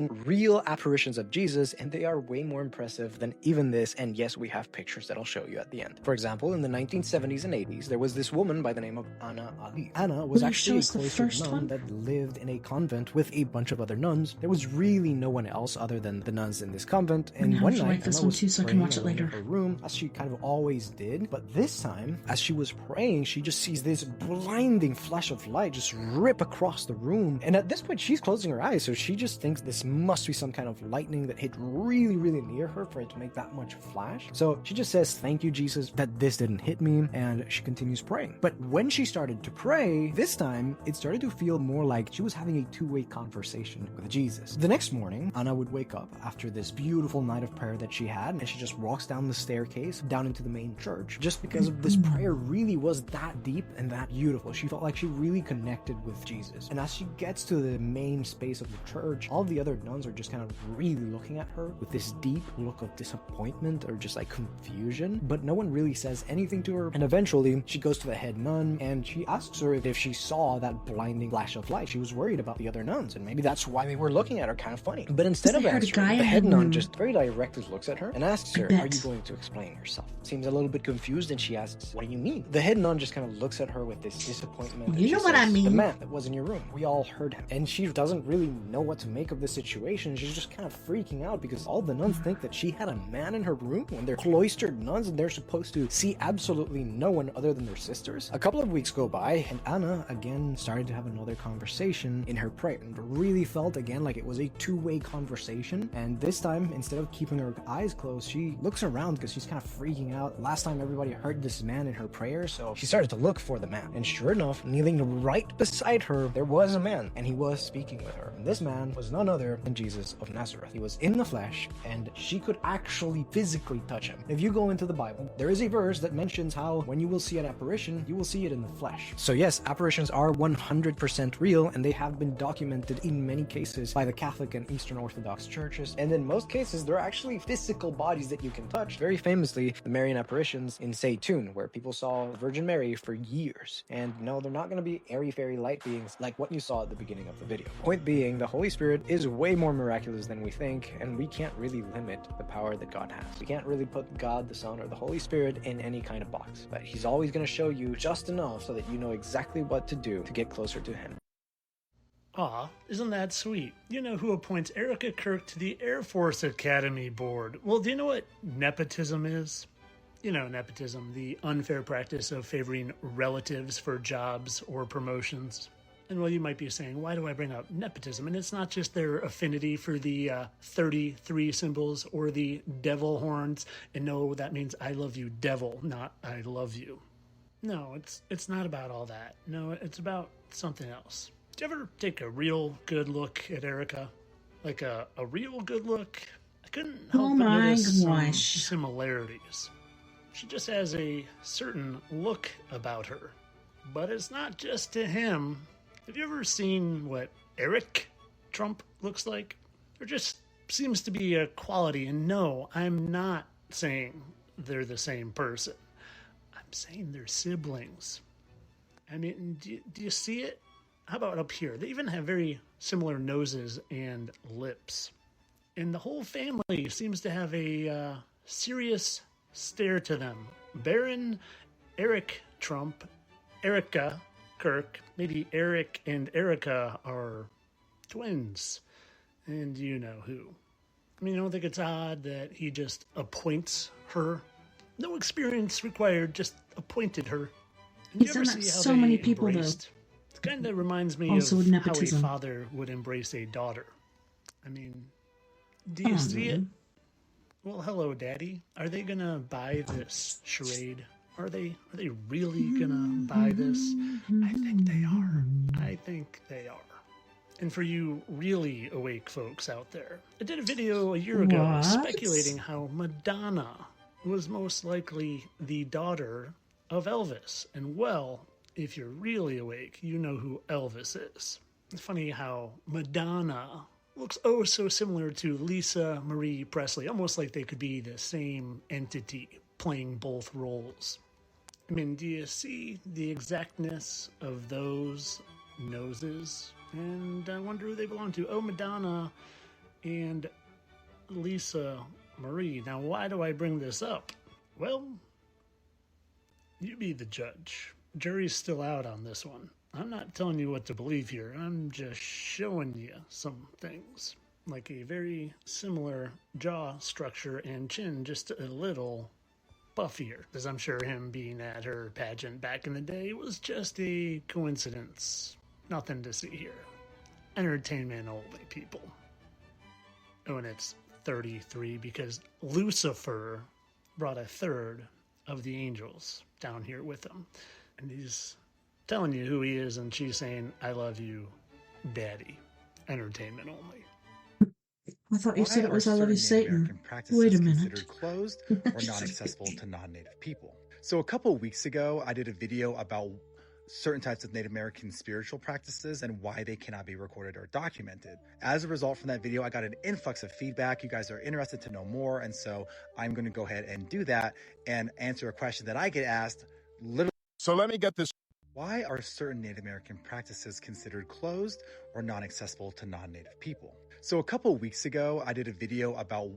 real apparitions of Jesus, and they are way more impressive than even this, and yes, we have pictures that I'll show you at the end. For example, in the 1970s and 80s, there was this woman by the name of Anna Ali. Anna was actually a cloistered nun that lived in a convent with a bunch of other nuns. There was really no one else other than the nuns in this convent, and one night Anna was praying alone in her room, as she kind of always did, but this time, as she was praying, she just sees this blinding flash of light just rip across the room, and at this point, she's closing her eyes, so she just thinks this must be some kind of lightning that hit really, really near her for it to make that much flash. So she just says, "Thank you, Jesus, that this didn't hit me," and she continues praying. But when she started to pray, this time, it started to feel more like she was having a two-way conversation with Jesus. The next morning, Anna would wake up after this beautiful night of prayer that she had, and she just walks down the staircase down into the main church, just because of this prayer really was that deep and that beautiful. She felt like she really connected with Jesus. And as she gets to the main space of the church, all the other nuns are just kind of really looking at her with this deep look of disappointment or just like confusion, but no one really says anything to her. And eventually she goes to the head nun and she asks her if she saw that blinding flash of light. She was worried about the other nuns, and maybe that's why they were looking at her kind of funny. But instead of answering, the head nun just very directly looks at her and asks her, "Are you going to explain yourself?" Seems a little bit confused, and she asks, "What do you mean?" The head nun just kind of looks at her with this disappointment. You know what I mean? "The man that was in your room, we all heard him." And she doesn't really know what to make of the situation. She's just kind of freaking out because all the nuns think that she had a man in her room when they're cloistered nuns and they're supposed to see absolutely no one other than their sisters. A couple of weeks go by, and Anna again started to have another conversation in her prayer, and really felt again like it was a two-way conversation. And this time, instead of keeping her eyes closed, she looks around because she's kind of freaking out. Last time everybody heard this man in her prayer, so she started to look for the man. And sure enough, kneeling right beside her, there was a man, and he was speaking with her. And this man was none other than Jesus of Nazareth. He was in the flesh, and she could actually physically touch him. If you go into the Bible, there is a verse that mentions how when you will see an apparition, you will see it in the flesh. So yes, apparitions are 100% real, and they have been documented in many cases by the Catholic and Eastern Orthodox churches. And in most cases, they're actually physical bodies that you can touch. Very famously, the Marian apparitions in Zaytun, where people saw Virgin Mary for years. And no, they're not going to be airy-fairy light beings like what you saw at the beginning of the video. Point being, the Holy Spirit is way more miraculous than we think, and we can't really limit the power that God has. We can't really put God, the Son, or the Holy Spirit in any kind of box, but He's always going to show you just enough so that you know exactly what to do to get closer to Him. Aw, isn't that sweet? You know who appoints Erica Kirk to the Air Force Academy board? Well, do you know what nepotism is? You know, nepotism, the unfair practice of favoring relatives for jobs or promotions. And well, you might be saying, why do I bring up nepotism? And it's not just their affinity for the 33 symbols or the devil horns. And no, that means I love you, devil, not I love you. No, it's not about all that. No, it's about something else. Do you ever take a real good look at Erica? Like a real good look? I couldn't help but notice some similarities. She just has a certain look about her. But it's not just to him. Have you ever seen what Eric Trump looks like? There just seems to be a quality, and no, I'm not saying they're the same person. I'm saying they're siblings. I mean, do you see it? How about up here? They even have very similar noses and lips. And the whole family seems to have a serious stare to them. Baron Eric Trump, Erica Kirk, maybe Eric and Erica are twins. And you know who. I mean, I don't think it's odd that he just appoints her. No experience required, just appointed her. And He's done that so many people, though. It kind of reminds me Also of with how a nepotism. father would embrace a daughter. I mean, do you see it? Well, hello, Daddy. Are they gonna buy this charade? Are they really gonna buy this? I think they are. I think they are. And for you really awake folks out there, I did a video a year ago What? speculating how Madonna was most likely the daughter of Elvis. And well, if you're really awake, you know who Elvis is. It's funny how Madonna looks oh so similar to Lisa Marie Presley, almost like they could be the same entity playing both roles. I mean, do you see the exactness of those noses? And I wonder who they belong to. Oh, Madonna and Lisa Marie. Now, why do I bring this up? Well, you be the judge. Jury's still out on this one. I'm not telling you what to believe here. I'm just showing you some things. Like a very similar jaw structure and chin, just a little buffier. Because I'm sure him being at her pageant back in the day was just a coincidence. Nothing to see here. Entertainment only, people. Oh, and it's 33 because Lucifer brought a third of the angels down here with him. And he's telling you who he is, and she's saying, I love you, Daddy. Entertainment only. I thought you said it was I love you, Satan. Wait a minute. Closed or not accessible to non-native people. So a couple of weeks ago, I did a video about certain types of Native American spiritual practices and why they cannot be recorded or documented. As a result from that video, I got an influx of feedback. You guys are interested to know more, and so I'm going to go ahead and do that and answer a question that I get asked literally. So let me get this. Why are certain Native American practices considered closed or non-accessible to non-native people? So a couple of weeks ago, I did a video about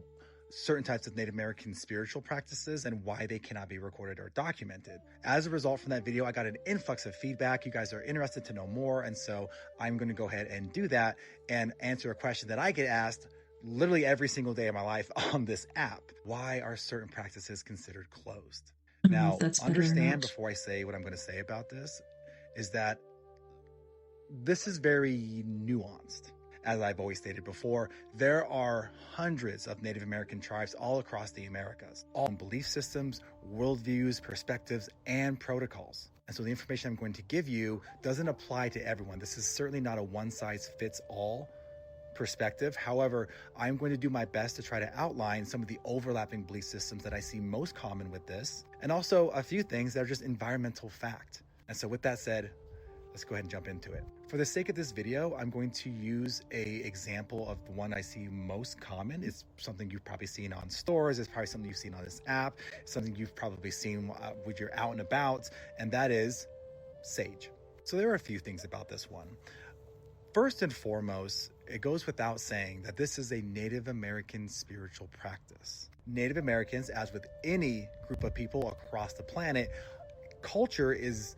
certain types of Native American spiritual practices and why they cannot be recorded or documented. As a result from that video, I got an influx of feedback. You guys are interested to know more, and so I'm going to go ahead and do that and answer a question that I get asked literally every single day of my life on this app. Why are certain practices considered closed? Now, understand before I say what I'm going to say about this is that this is very nuanced. As I've always stated before, there are hundreds of Native American tribes all across the Americas, all in belief systems, worldviews, perspectives, and protocols. And so the information I'm going to give you doesn't apply to everyone. This is certainly not a one-size-fits-all perspective. However, I'm going to do my best to try to outline some of the overlapping belief systems that I see most common with this, and also a few things that are just environmental fact. And so with that said, let's go ahead and jump into it. For the sake of this video, I'm going to use an example of the one I see most common. It's something you've probably seen on stores. It's probably something you've seen on this app. It's something you've probably seen when you're out and about, and that is sage. So there are a few things about this one. First and foremost, it goes without saying that this is a Native American spiritual practice. Native Americans, as with any group of people across the planet, culture is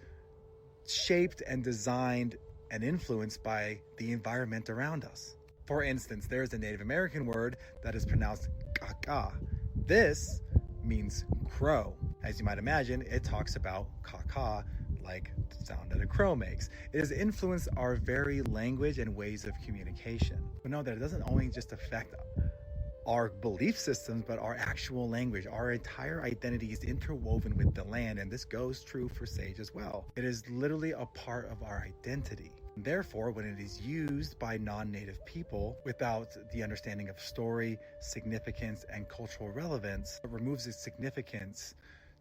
shaped and designed and influenced by the environment around us. For instance, there's a Native American word that is pronounced kaka. This means crow. As you might imagine, it talks about kaka, like the sound that a crow makes. It has influenced our very language and ways of communication. But know that it doesn't only just affect our belief systems, but our actual language. Our entire identity is interwoven with the land, and this goes true for sage as well. It is literally a part of our identity. Therefore, when it is used by non-native people without the understanding of story, significance, and cultural relevance, it removes its significance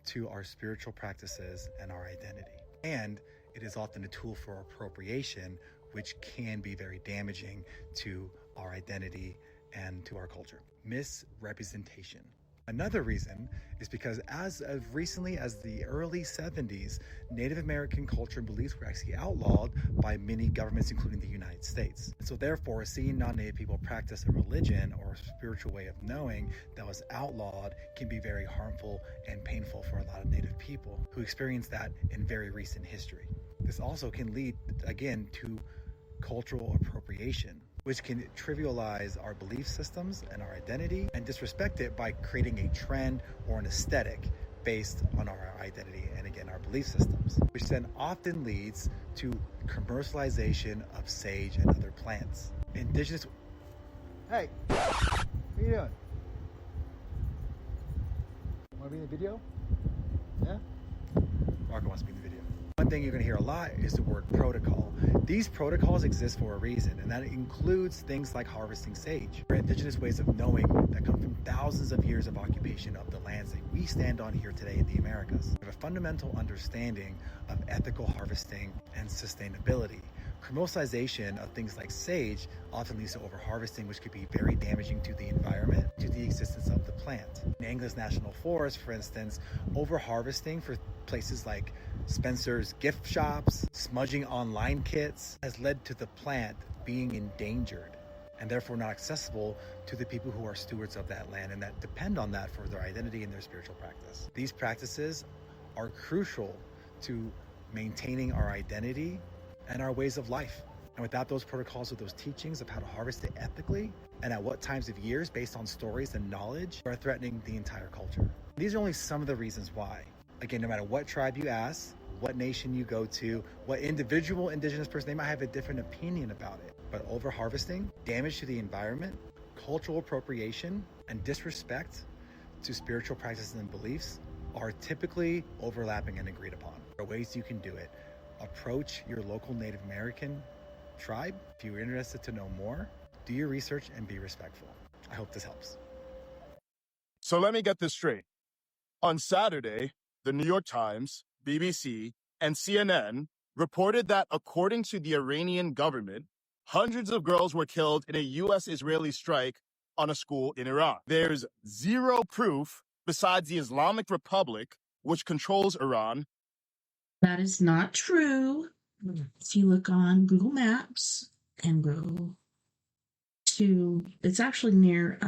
to our spiritual practices and our identity. And it is often a tool for appropriation, which can be very damaging to our identity and to our culture. Misrepresentation. Another reason is because as recently as the early 70s, Native American culture and beliefs were actually outlawed by many governments, including the United States. And so therefore, seeing non-Native people practice a religion or a spiritual way of knowing that was outlawed can be very harmful and painful for a lot of Native people who experienced that in very recent history. This also can lead, again, to cultural appropriation, which can trivialize our belief systems and our identity and disrespect it by creating a trend or an aesthetic based on our identity and, again, our belief systems, which then often leads to commercialization of sage and other plants. Indigenous... Hey, what are you doing? Want to be in the video? Yeah? Marco wants to be in the video. One thing you're going to hear a lot is the word protocol. These protocols exist for a reason, and that includes things like harvesting sage, or indigenous ways of knowing that come from thousands of years of occupation of the lands that we stand on here today in the Americas. We have a fundamental understanding of ethical harvesting and sustainability. Commercialization of things like sage often leads to overharvesting, which could be very damaging to the environment, to the existence of the plant. In Angeles National Forest, for instance, overharvesting for places like Spencer's gift shops, smudging online kits, has led to the plant being endangered and therefore not accessible to the people who are stewards of that land and that depend on that for their identity and their spiritual practice. These practices are crucial to maintaining our identity and our ways of life. And without those protocols or those teachings of how to harvest it ethically and at what times of years based on stories and knowledge, are threatening the entire culture. These are only some of the reasons why. Again, no matter what tribe you ask, what nation you go to, what individual indigenous person, they might have a different opinion about it. But overharvesting, damage to the environment, cultural appropriation, and disrespect to spiritual practices and beliefs are typically overlapping and agreed upon. There are ways you can do it. Approach your local Native American tribe. If you're interested to know more, do your research and be respectful. I hope this helps. So let me get this straight. On Saturday, the New York Times, BBC, and CNN reported that according to the Iranian government, hundreds of girls were killed in a U.S.-Israeli strike on a school in Iran. There's zero proof besides the Islamic Republic, which controls Iran. That is not true. If you look on Google Maps and go to, it's actually near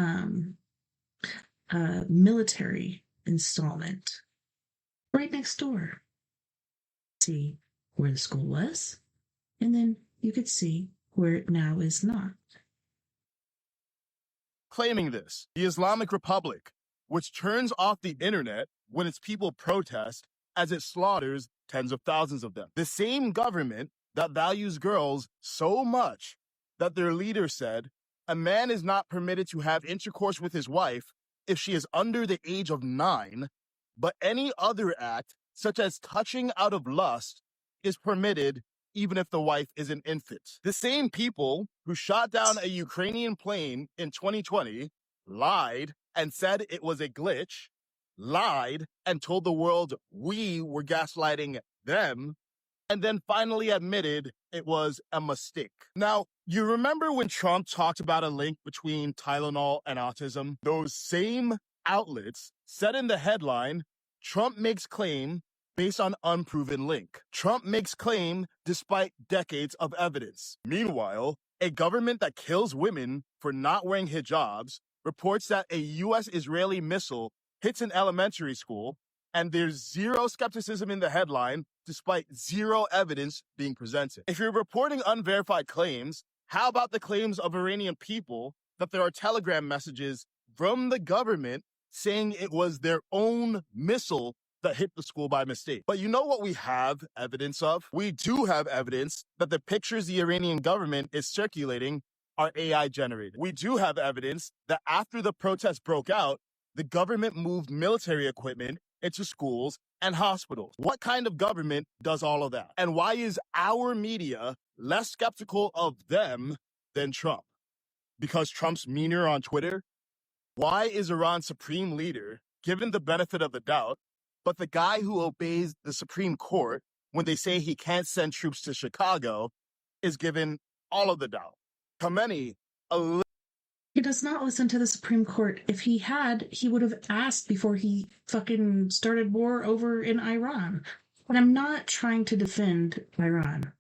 a military installment right next door. See where the school was, and then you could see where it now is not. Claiming this, the Islamic Republic, which turns off the internet when its people protest as it slaughters tens of thousands of them. The same government that values girls so much that their leader said, a man is not permitted to have intercourse with his wife if she is under the age of 9, but any other act, such as touching out of lust, is permitted even if the wife is an infant. The same people who shot down a Ukrainian plane in 2020 lied and said it was a glitch, lied and told the world we were gaslighting them, and then finally admitted it was a mistake. Now, you remember when Trump talked about a link between Tylenol and autism? Those same outlets said in the headline, Trump makes claim based on unproven link. Trump makes claim despite decades of evidence. Meanwhile, a government that kills women for not wearing hijabs reports that a U.S.-Israeli missile hits an elementary school, and there's zero skepticism in the headline despite zero evidence being presented. If you're reporting unverified claims, how about the claims of Iranian people that there are Telegram messages from the government saying it was their own missile that hit the school by mistake. But you know what we have evidence of? We do have evidence that the pictures the Iranian government is circulating are AI generated. We do have evidence that after the protests broke out, the government moved military equipment into schools and hospitals. What kind of government does all of that? And why is our media less skeptical of them than Trump? Because Trump's meaner on Twitter? Why is Iran's supreme leader given the benefit of the doubt, but the guy who obeys the Supreme Court when they say he can't send troops to Chicago is given all of the doubt? Khamenei, He does not listen to the Supreme Court. If he had, he would have asked before he fucking started war over in Iran. And I'm not trying to defend Iran.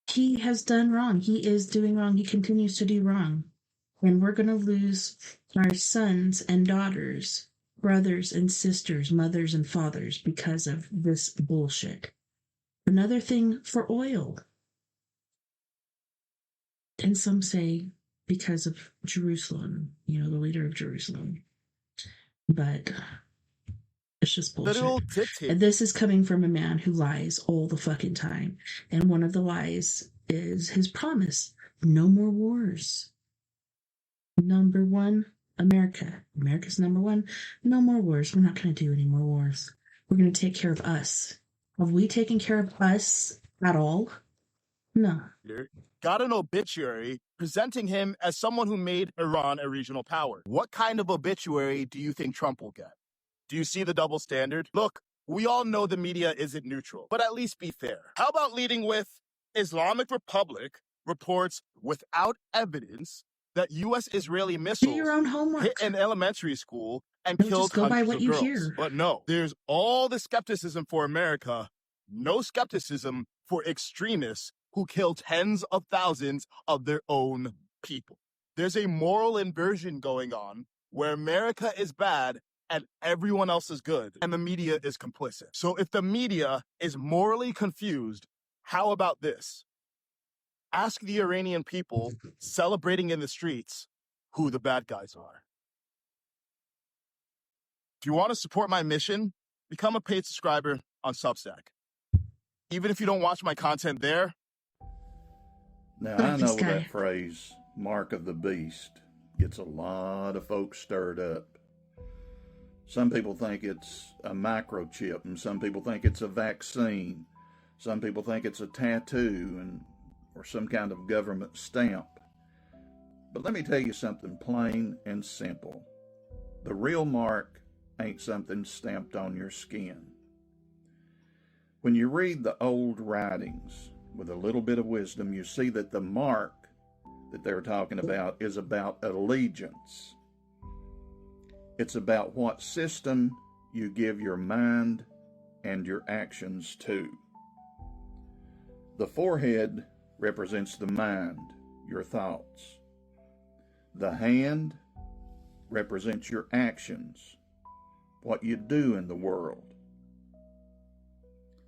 He has done wrong. He is doing wrong. He continues to do wrong. And we're going to lose our sons and daughters, brothers and sisters, mothers and fathers because of this bullshit. Another thing for oil. And some say because of Jerusalem, the leader of Jerusalem. But it's just bullshit. And this is coming from a man who lies all the fucking time. And one of the lies is his promise. No more wars. Number one, America. America's number one. No more wars. We're not going to do any more wars. We're going to take care of us. Have we taken care of us at all? No. got an obituary presenting him as someone who made Iran a regional power. What kind of obituary do you think Trump will get? Do you see the double standard? Look, we all know the media isn't neutral, but at least be fair. How about leading with Islamic Republic reports without evidence that U.S. Israeli missiles Do your own homework. hit an elementary school and Don't killed just go by hundreds what of you girls? hear. But no, there's all the skepticism for America, no skepticism for extremists who kill tens of thousands of their own people. There's a moral inversion going on where America is bad and everyone else is good, and the media is complicit. So if the media is morally confused, how about this? Ask the Iranian people celebrating in the streets who the bad guys are. If you want to support my mission, become a paid subscriber on Substack. Even if you don't watch my content there. Now, I know that phrase, mark of the beast, gets a lot of folks stirred up. Some people think it's a microchip, and some people think it's a vaccine. Some people think it's a tattoo or some kind of government stamp. But let me tell you something plain and simple. The real mark ain't something stamped on your skin. When you read the old writings with a little bit of wisdom, you see that the mark that they're talking about is about allegiance. It's about what system you give your mind and your actions to. The forehead represents the mind, your thoughts. The hand represents your actions, what you do in the world.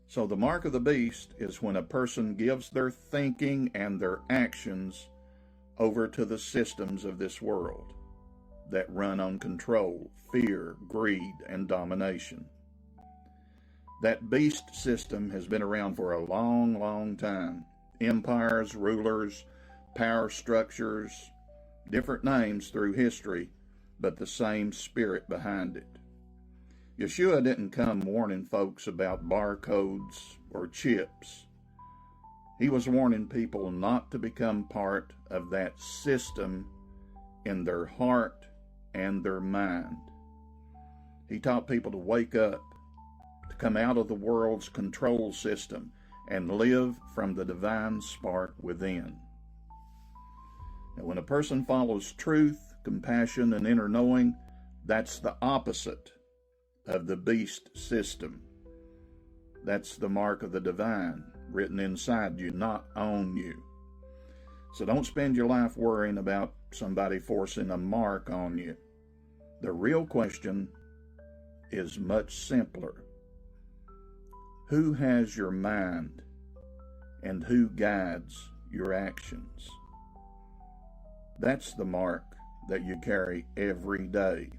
So the mark of the beast is when a person gives their thinking and their actions over to the systems of this world that run on control, fear, greed, and domination. That beast system has been around for a long, long time. Empires, rulers, power structures, different names through history, but the same spirit behind it. Yeshua didn't come warning folks about barcodes or chips. He was warning people not to become part of that system in their heart and their mind. He taught people to wake up, to come out of the world's control system and live from the divine spark within. And when a person follows truth, compassion, and inner knowing, that's the opposite of the beast system. That's the mark of the divine written inside you, not on you. So don't spend your life worrying about somebody forcing a mark on you. The real question is much simpler. Who has your mind and who guides your actions? That's the mark that you carry every day.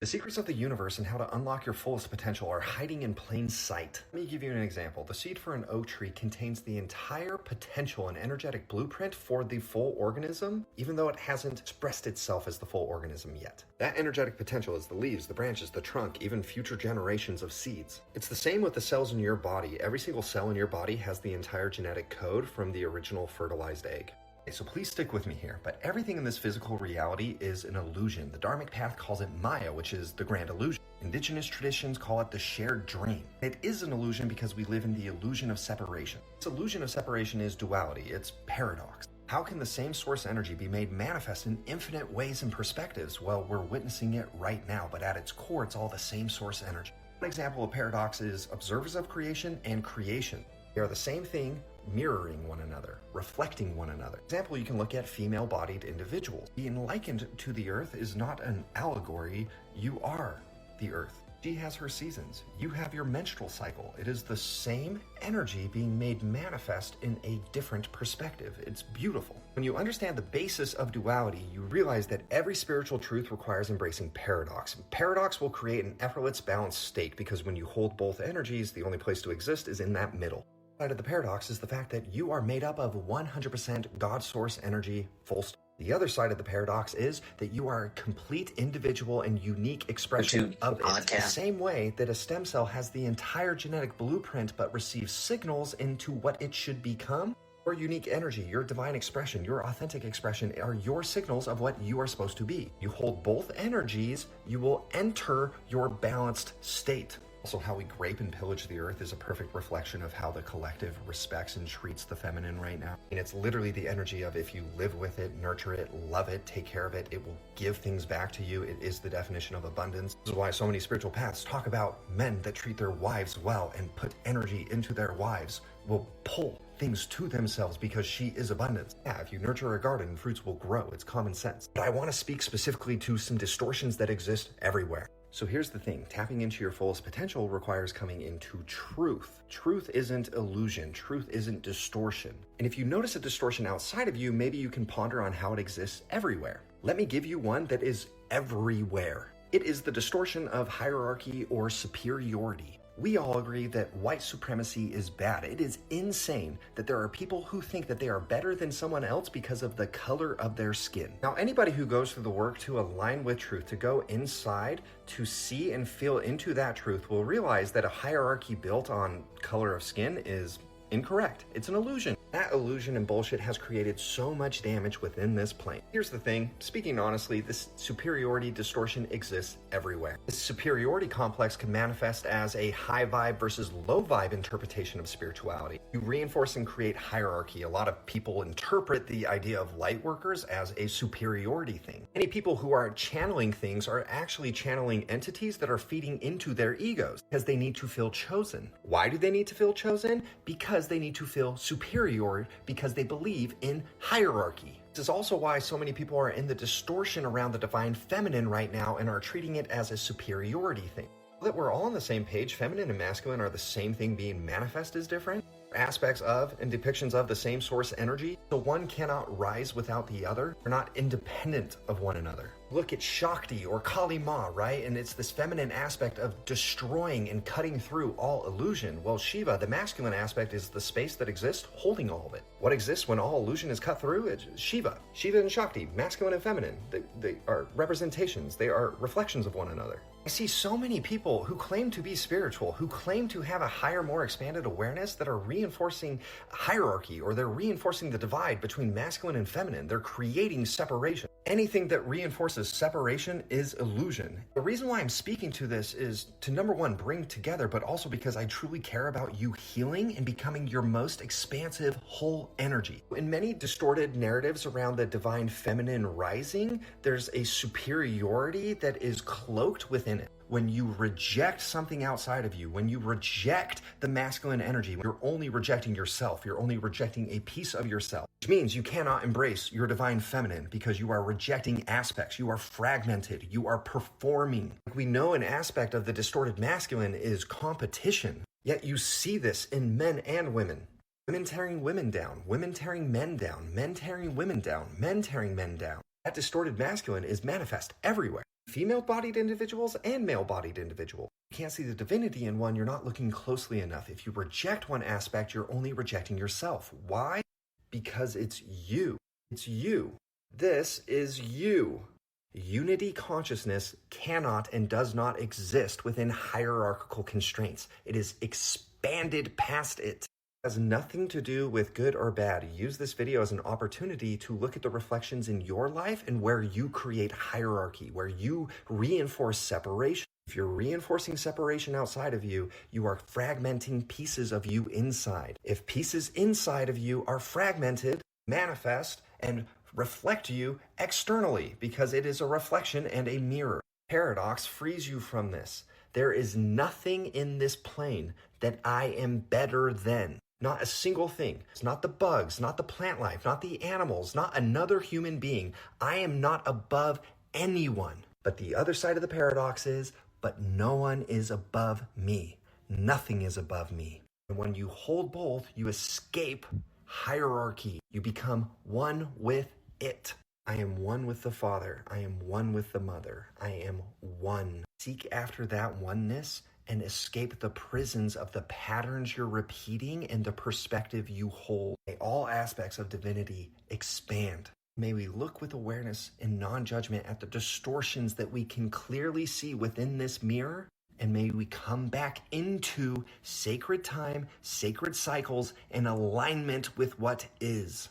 The secrets of the universe and how to unlock your fullest potential are hiding in plain sight. Let me give you an example. The seed for an oak tree contains the entire potential and energetic blueprint for the full organism, even though it hasn't expressed itself as the full organism yet. That energetic potential is the leaves, the branches, the trunk, even future generations of seeds. It's the same with the cells in your body. Every single cell in your body has the entire genetic code from the original fertilized egg. Okay, so please stick with me here, but everything in this physical reality is an illusion. The Dharmic path calls it Maya, which is the grand illusion. Indigenous traditions call it the shared dream. It is an illusion because we live in the illusion of separation. This illusion of separation is duality, it's paradox. How can the same source energy be made manifest in infinite ways and perspectives? Well, we're witnessing it right now, but at its core, it's all the same source energy. One example of paradox is observers of creation and creation. They are the same thing, mirroring one another, reflecting one another. For example, you can look at female-bodied individuals. Being likened to the earth is not an allegory. You are the earth. She has her seasons. You have your menstrual cycle. It is the same energy being made manifest in a different perspective. It's beautiful. When you understand the basis of duality, you realize that every spiritual truth requires embracing paradox. Paradox will create an effortless, balanced state because when you hold both energies, the only place to exist is in that middle. Side of the paradox is the fact that you are made up of 100% God source energy, full stop. The other side of the paradox is that you are a complete individual and unique expression of it. The same way that a stem cell has the entire genetic blueprint but receives signals into what it should become, your unique energy, your divine expression, your authentic expression are your signals of what you are supposed to be. You hold both energies, you will enter your balanced state. Also, how we grape and pillage the earth is a perfect reflection of how the collective respects and treats the feminine right now. And it's literally the energy of if you live with it, nurture it, love it, take care of it, it will give things back to you. It is the definition of abundance. This is why so many spiritual paths talk about men that treat their wives well and put energy into their wives will pull things to themselves because she is abundance. Yeah, if you nurture a garden, fruits will grow. It's common sense. But I want to speak specifically to some distortions that exist everywhere. So here's the thing, tapping into your fullest potential requires coming into truth. Truth isn't illusion, truth isn't distortion. And if you notice a distortion outside of you, maybe you can ponder on how it exists everywhere. Let me give you one that is everywhere. It is the distortion of hierarchy or superiority. We all agree that white supremacy is bad. It is insane that there are people who think that they are better than someone else because of the color of their skin. Now, anybody who goes through the work to align with truth, to go inside, to see and feel into that truth will realize that a hierarchy built on color of skin is incorrect. It's an illusion. That illusion and bullshit has created so much damage within this plane. Here's the thing, speaking honestly, this superiority distortion exists everywhere. This superiority complex can manifest as a high vibe versus low vibe interpretation of spirituality. You reinforce and create hierarchy. A lot of people interpret the idea of light workers as a superiority thing. Many people who are channeling things are actually channeling entities that are feeding into their egos because they need to feel chosen. Why do they need to feel chosen? Because they need to feel superior because they believe in hierarchy. This is also why so many people are in the distortion around the divine feminine right now and are treating it as a superiority thing. That we're all on the same page, feminine and masculine are the same thing being manifest is different. Aspects of and depictions of the same source energy, so one cannot rise without the other. They're not independent of one another. Look at Shakti or Kali Ma, right? And it's this feminine aspect of destroying and cutting through all illusion. Well, Shiva, the masculine aspect, is the space that exists holding all of it. What exists when all illusion is cut through? It's Shiva. Shiva and Shakti, masculine and feminine. They are representations. They are reflections of one another. I see so many people who claim to be spiritual, who claim to have a higher, more expanded awareness that are reinforcing hierarchy, or they're reinforcing the divide between masculine and feminine. They're creating separation. Anything that reinforces separation is illusion. The reason why I'm speaking to this is to, number one, bring together, but also because I truly care about you healing and becoming your most expansive whole energy. In many distorted narratives around the divine feminine rising, there's a superiority that is cloaked within it. When you reject something outside of you, when you reject the masculine energy, you're only rejecting yourself. You're only rejecting a piece of yourself, which means you cannot embrace your divine feminine because you are rejecting aspects. You are fragmented. You are performing. We know an aspect of the distorted masculine is competition, yet you see this in men and women. Women tearing women down, women tearing men down, men tearing women down, men tearing men down. That distorted masculine is manifest everywhere. female-bodied individuals and male-bodied individuals. You can't see the divinity in one, you're not looking closely enough. If you reject one aspect, you're only rejecting yourself. Why? Because it's you. It's you. This is you. Unity consciousness cannot and does not exist within hierarchical constraints. It is expanded past it. It has nothing to do with good or bad. Use this video as an opportunity to look at the reflections in your life and where you create hierarchy, where you reinforce separation. If you're reinforcing separation outside of you, you are fragmenting pieces of you inside. If pieces inside of you are fragmented, manifest, and reflect you externally, because it is a reflection and a mirror. Paradox frees you from this. There is nothing in this plane that I am better than. Not a single thing. It's not the bugs, not the plant life, not the animals, not another human being. I am not above anyone. But the other side of the paradox is, but no one is above me. Nothing is above me. And when you hold both, you escape hierarchy. You become one with it. I am one with the Father. I am one with the Mother. I am one. Seek after that oneness and escape the prisons of the patterns you're repeating and the perspective you hold. May all aspects of divinity expand. May we look with awareness and non-judgment at the distortions that we can clearly see within this mirror, and may we come back into sacred time, sacred cycles, and alignment with what is.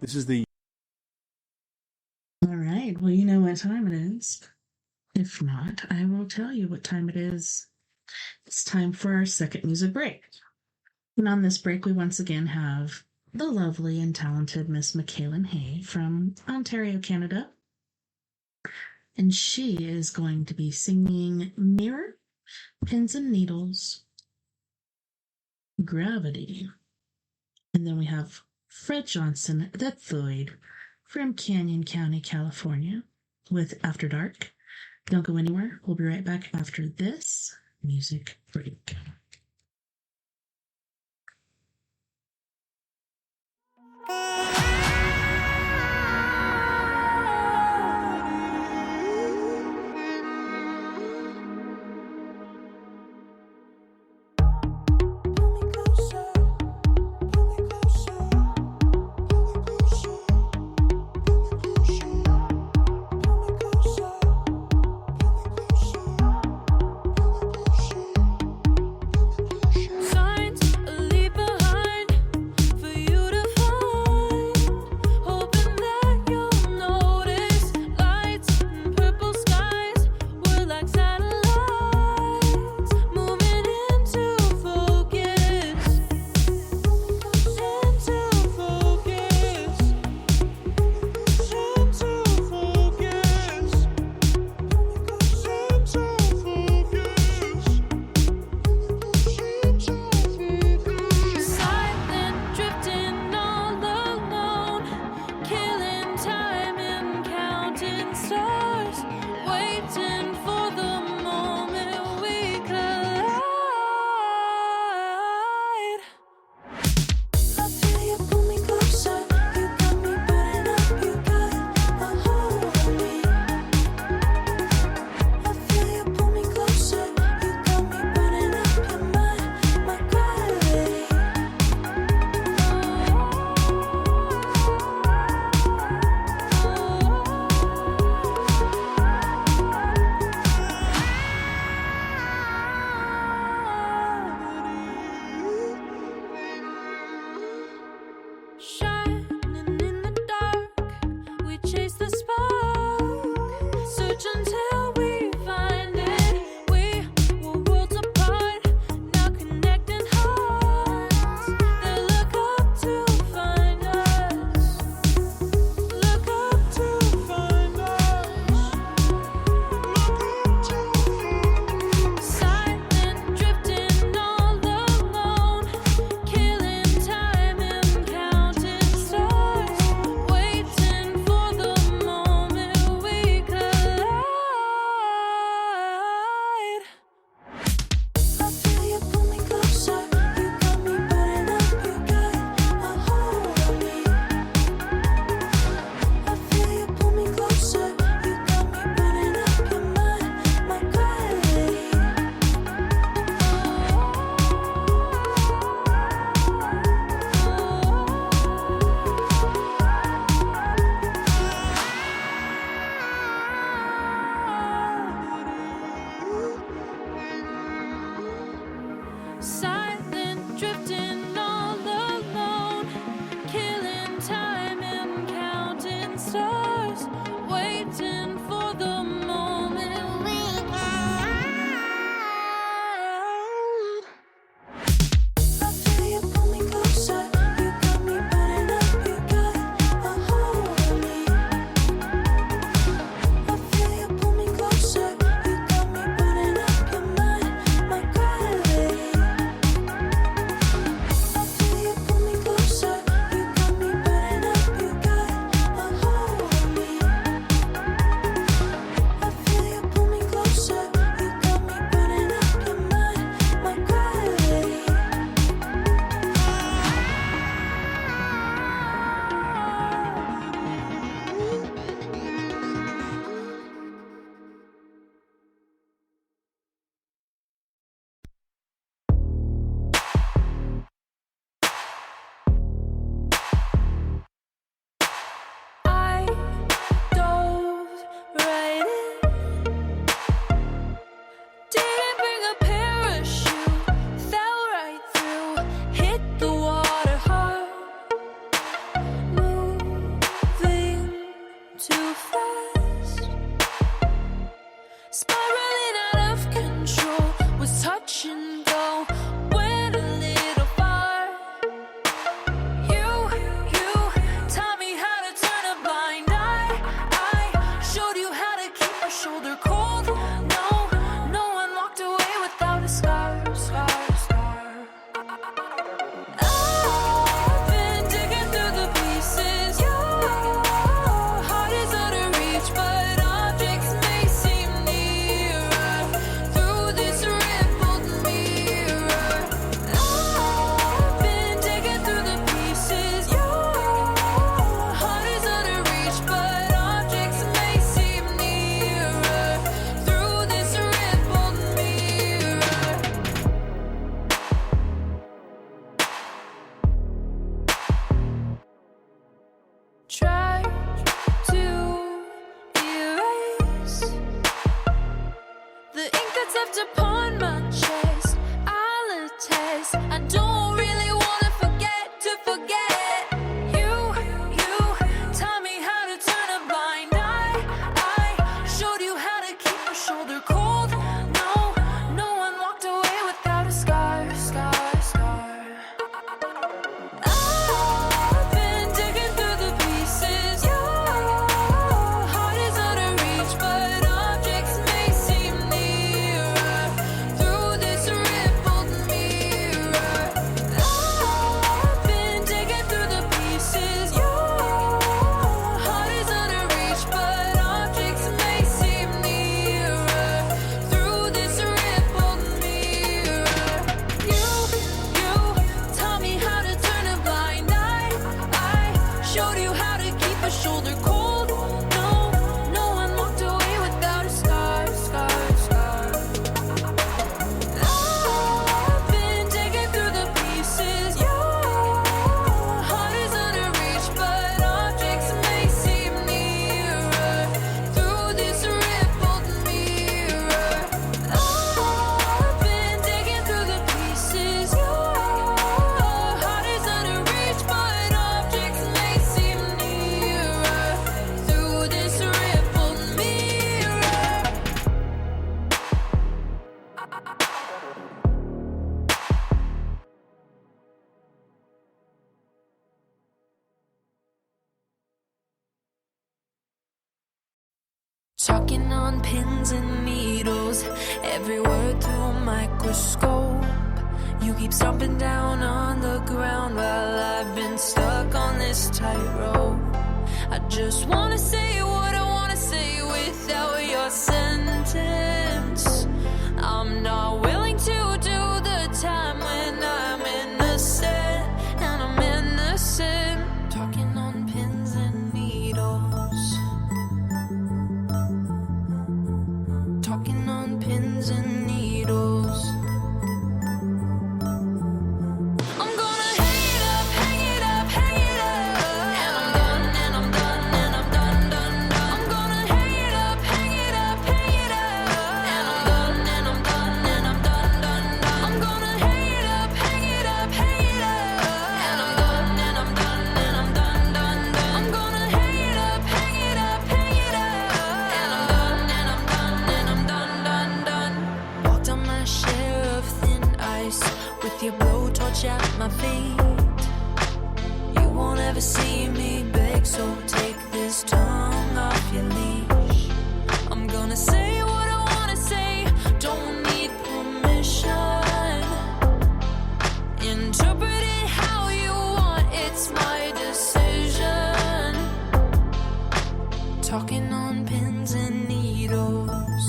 This is the... All right. Well, you know what time it is. If not, I will tell you what time it is. It's time for our second music break. And on this break, we once again have the lovely and talented Miss McKaylin Hay from Ontario, Canada. And she is going to be singing Mirror, Pins and Needles, Gravity. And then we have Fred Johnson, the Third, from Canyon County, California, with After Dark. Don't go anywhere. We'll be right back after this music break. spiraling out of control, was touch and go, went a little far. You taught me how to turn a blind eye. I showed you how to keep your shoulder cold. No one walked away without a scar. I've been digging through the pieces. Your heart is out of reach, but objects may seem nearer through this rippled mirror. I've been digging through the pieces. Your heart is out of reach, but objects may seem nearer through this rippled mirror. Try to erase the ink that's left upon my chest. I'll attest, I don't really wanna forget to forget. You taught me how to turn a blind eye. I showed you how to keep your shoulder cold. No one walked away without a scar. I've been digging through the pieces. Your heart is out of reach, but objects may seem nearer through this rippled mirror. I've been digging through the pieces. Your heart is out of reach, but objects may seem nearer through this rippled mirror. You taught me how to turn a blind eye. I showed you how to keep a shoulder cold. No one walked away without a scar. I've been digging through the pieces. Your heart is out of reach, but objects may seem nearer through this rippled mirror. I've been digging through the pieces. Your heart is out of reach, but objects may seem nearer through this rippled mirror. Talking on pins and needles, every word through a microscope. You keep stomping down on the ground while I've been stuck on this tightrope. I just wanna say what I wanna say without your sentence. I'm not willing to do the time when I'm innocent, and I'm innocent. Talking on pins and needles. Talking on pins and needles. I'm gonna hang it up, hang it up, hang it up. And I'm done, and I'm done, and I'm done, done, done. I'm gonna hang it up, hang it up, hang it up. And I'm done, and I'm done, and I'm done, done, done. I'm gonna hang it up, hang it up, hang it up. And I'm done, and I'm done, and I'm done, done, done. I'm gonna hang it up, hang it up, hang it up. And I'm done, and I'm done, and I'm done, done, done. Walked on my share of thin ice with your blowtorch at my feet. You won't ever see me beg, so take this tongue off your leash. I'm gonna say what I wanna say, don't need permission. Interpret it how you want, it's my decision. Talking on pins and needles.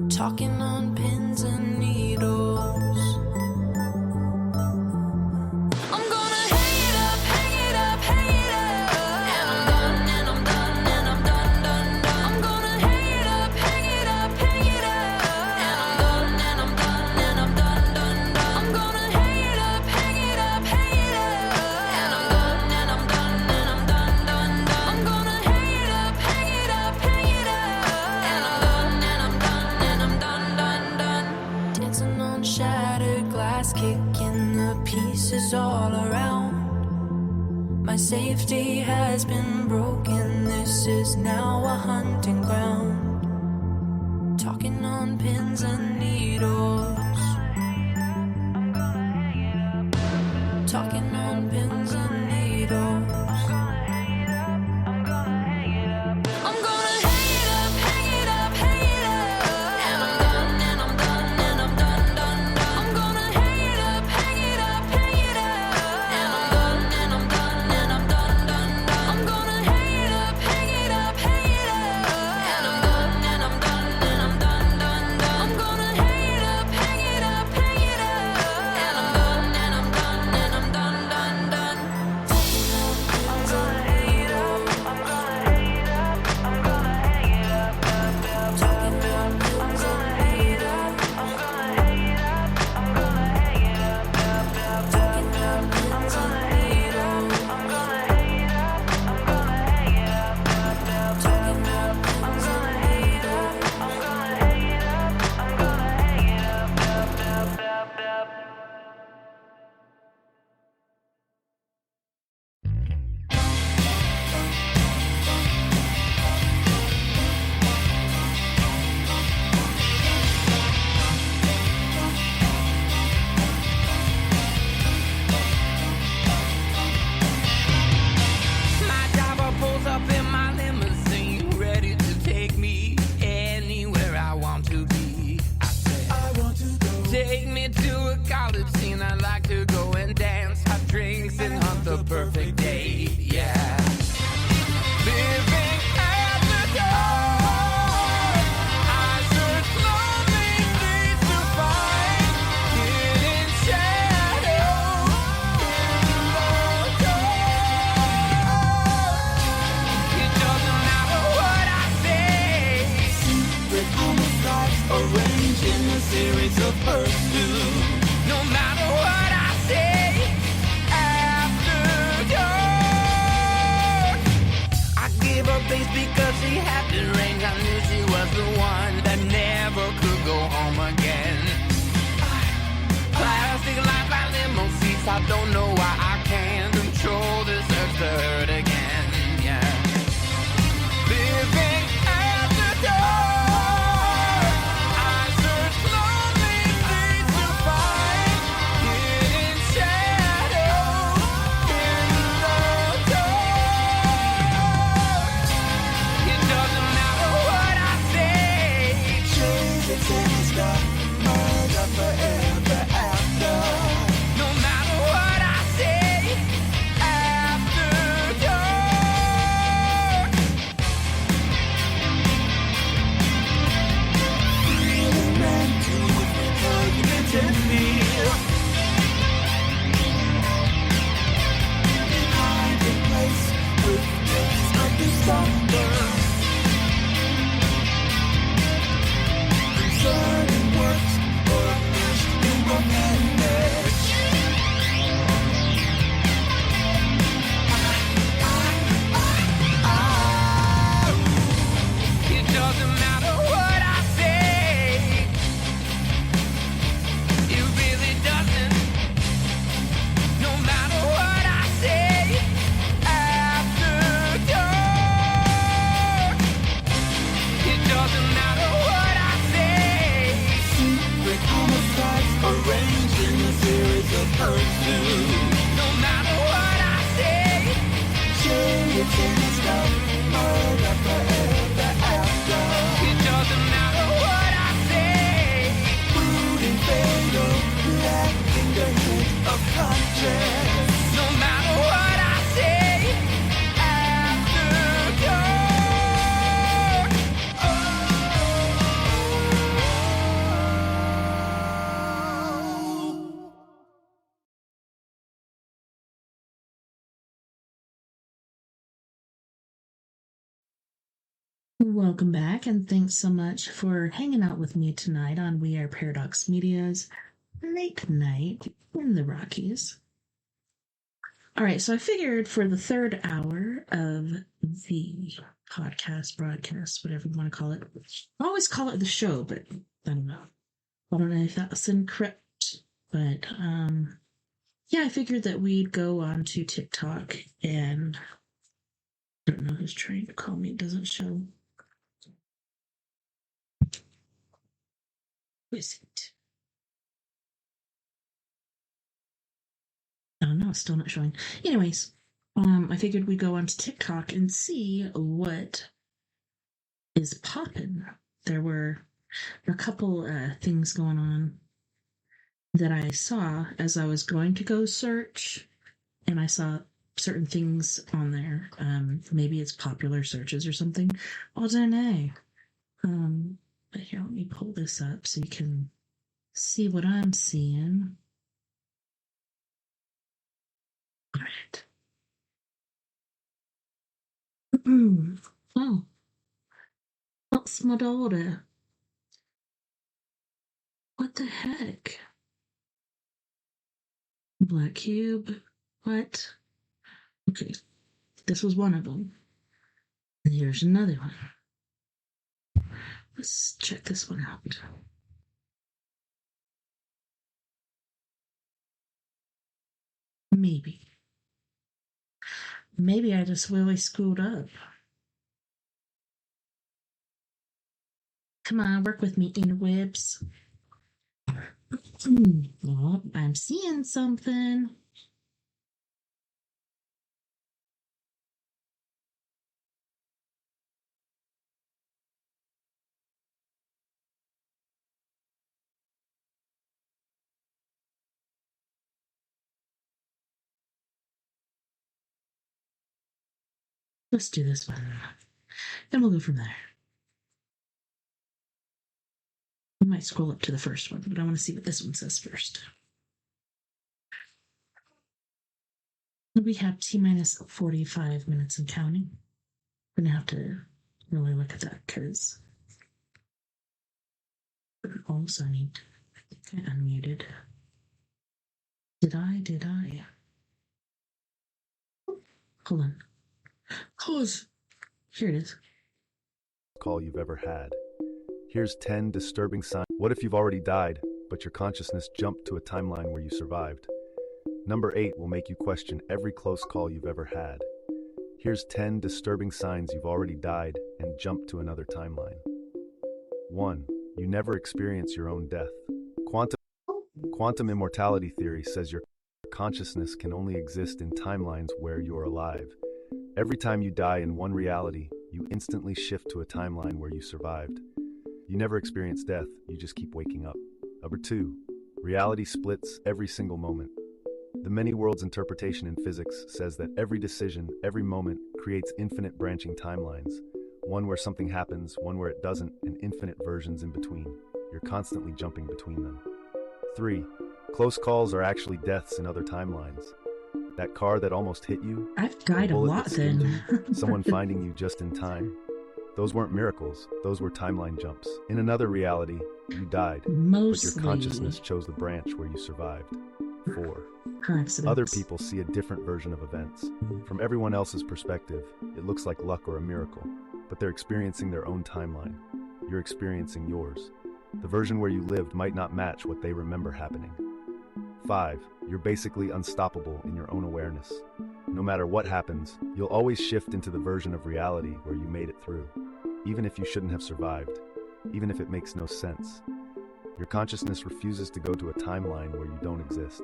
Talking on pins and needles. I'm gonna hang it up, hang it up, hang it up. And I'm done, and I'm done, and I'm done, done, done. I'm gonna hang it up, hang it up, hang it up. And I'm done, and I'm done, and I'm done, done, done. I'm gonna hang it up, hang it up, hang it up. And I'm done, and I'm done, and I'm done, done, done. I'm gonna hang it up, hang it up, hang it up. And I'm done, and I'm done, and I'm done, done, done. Dancing on shattered glass, kicking the pieces all around. My safety has been broken, this This is now a hunting ground, talking on pins and needles. Talking on pins and needles. I'm gonna hang it up, hang it up, hang it up. And I'm done, and I'm done, and I'm done, done, done. I'm gonna hang it up, hang it up, hang it up. And I'm done, and I'm done, and I'm done, done, done. I'm gonna hang it up, hang it up, hang it up. And I'm done, and I'm done, and I'm done, done, done. I'm gonna hang it up, hang it up, hang it up. And I'm done, and I'm done, and I'm done, done, done. I'm gonna hang it up, I'm gonna hang it up, I'm gonna hang it up, up, up. Talking about I'm gonna hang it up, I'm gonna hang it up, I'm gonna hang it up, up, up. Talking about I'm gonna hang it up, I'm gonna hang it up, I'm gonna hang it up, up, up. Talking about I'm gonna hang it up, I'm gonna hang it up, I'm gonna hang it up, up, up, up, up. My driver pulls up in my limousine, ready to take me anywhere I want to be. I said, I want to go. Take me to a college scene. I like to go and dance, have drinks, and hunt the perfect day. Yeah. Living at the dark, I search lonely streets to find hidden shadows in the dark. It doesn't matter what I say. Secret homicides arranged in a series of pursuits. No matter what I say, after dark, I gave her base because she had the range. I knew she was the one that never could go home again. Plastic lights like limo seats. I don't know why I can't control this urge to hurt again. Yeah. Living at the dark, I search lonely streets to find hidden shadows in the dark. It doesn't matter what I say. Jesus in the sky, murder forever after. No matter what I say, after dark. Feeling ran to fragmented feel. Behind a place with days of December. Concerning works or meshed in the image. It doesn't matter what I say. It really doesn't. No matter what I say, after dark. It doesn't matter what I say. Secret homicides arranged in a series of pursuits. No matter what I say, chariots in the sky, murder forever after. It doesn't matter what I say. Rude and fatal, lacking the hint of conscience. No matter what I say, after dark. Welcome back, and thanks so much for hanging out with me tonight on We Are Paradox Media's Late Night in the Rockies. All right, so I figured for the third hour of the podcast, broadcast, whatever you want to call it. I always call it the show, but I don't know. I don't know if that's incorrect, but yeah, I figured that we'd go on to TikTok and I don't know who's trying to call me. It doesn't show. Who is it? Oh no, it's still not showing. Anyways, I figured we'd go onto TikTok and see what is poppin'. There were a couple things going on that I saw as I was going to go search, and I saw certain things on there. Maybe it's popular searches or something. I don't know. But here, let me pull this up so you can see what I'm seeing. All right. Oh, that's my daughter. What the heck? Black cube. What? Okay, this was one of them. And here's another one. Let's check this one out. Maybe. Maybe I just really screwed up. Come on, work with me, interwebs. Oh, I'm seeing something. Let's do this one. Then we'll go from there. I might scroll up to the first one, but I want to see what this one says first. We have T-minus 45 minutes and counting. I'm going to have to really look at that because also I need to get unmuted. Did I? Hold on. Pause. Here it is. Call you've ever had. Here's 10 disturbing signs. What if you've already died, but your consciousness jumped to a timeline where you survived? Number 8 will make you question every close call you've ever had. Here's 10 disturbing signs you've already died and jumped to another timeline. 1. You never experience your own death. Quantum immortality theory says your consciousness can only exist in timelines where you're alive. Every time you die in one reality, you instantly shift to a timeline where you survived. You never experience death, you just keep waking up. Number 2. Reality splits every single moment. The many worlds interpretation in physics says that every decision, every moment, creates infinite branching timelines. One where something happens, one where it doesn't, and infinite versions in between. You're constantly jumping between them. 3. Close calls are actually deaths in other timelines. That car that almost hit you, I've died a lot then. someone finding you just in time. Those weren't miracles, those were timeline jumps. In another reality, you died, but your consciousness chose the branch where you survived. 4. Other people see a different version of events. From everyone else's perspective, it looks like luck or a miracle, but they're experiencing their own timeline. You're experiencing yours. The version where you lived might not match what they remember happening. 5. You're basically unstoppable in your own awareness. No matter what happens, you'll always shift into the version of reality where you made it through, even if you shouldn't have survived, even if it makes no sense. Your consciousness refuses to go to a timeline where you don't exist.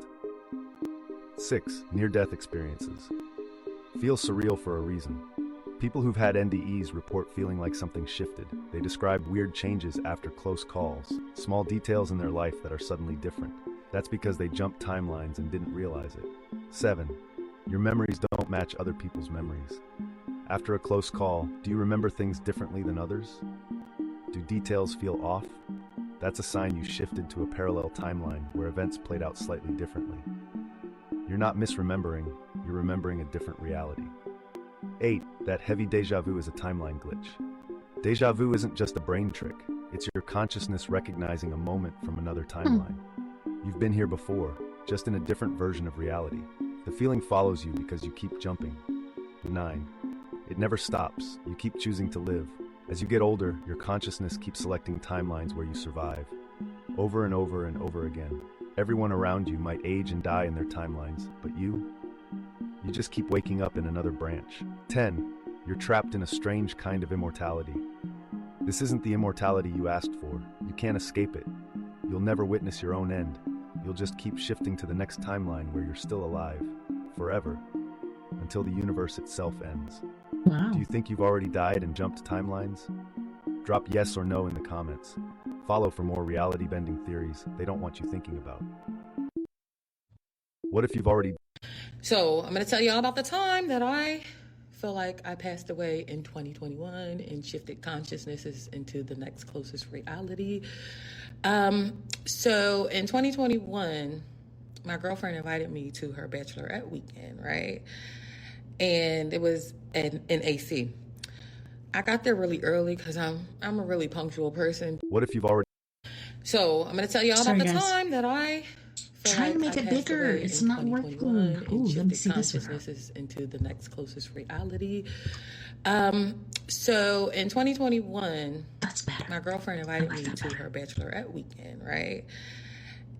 6. Near-death experiences. Feel surreal for a reason. People who've had NDEs report feeling like something shifted. They describe weird changes after close calls, small details in their life that are suddenly different. That's because they jumped timelines and didn't realize it. 7. Your memories don't match other people's memories. After a close call, do you remember things differently than others? Do details feel off? That's a sign you shifted to a parallel timeline where events played out slightly differently. You're not misremembering, you're remembering a different reality. 8. That heavy deja vu is a timeline glitch. Deja vu isn't just a brain trick, it's your consciousness recognizing a moment from another timeline. You've been here before, just in a different version of reality. The feeling follows you because you keep jumping. 9. It never stops, you keep choosing to live. As you get older, your consciousness keeps selecting timelines where you survive. Over and over and over again. Everyone around you might age and die in their timelines, but you just keep waking up in another branch. 10. You're trapped in a strange kind of immortality. This isn't the immortality you asked for. You can't escape it. You'll never witness your own end. You'll just keep shifting to the next timeline where you're still alive, forever, until the universe itself ends. Wow. Do you think you've already died and jumped timelines? Drop yes or no in the comments. Follow for more reality-bending theories they don't want you thinking about. What if you've already... So, I'm going to tell you all about the time that I feel like I passed away in 2021 and shifted consciousnesses into the next closest reality. So, in 2021, my girlfriend invited me to her bachelorette weekend, right? And it was in AC. I got there really early because I'm a really punctual person. What if you've already... So, I'm going to tell you all about the time that I... Try to make it bigger. It's not working. Ooh, let me see this one. Into the next closest reality. So in 2021, that's better. My girlfriend invited me to her bachelorette weekend, right?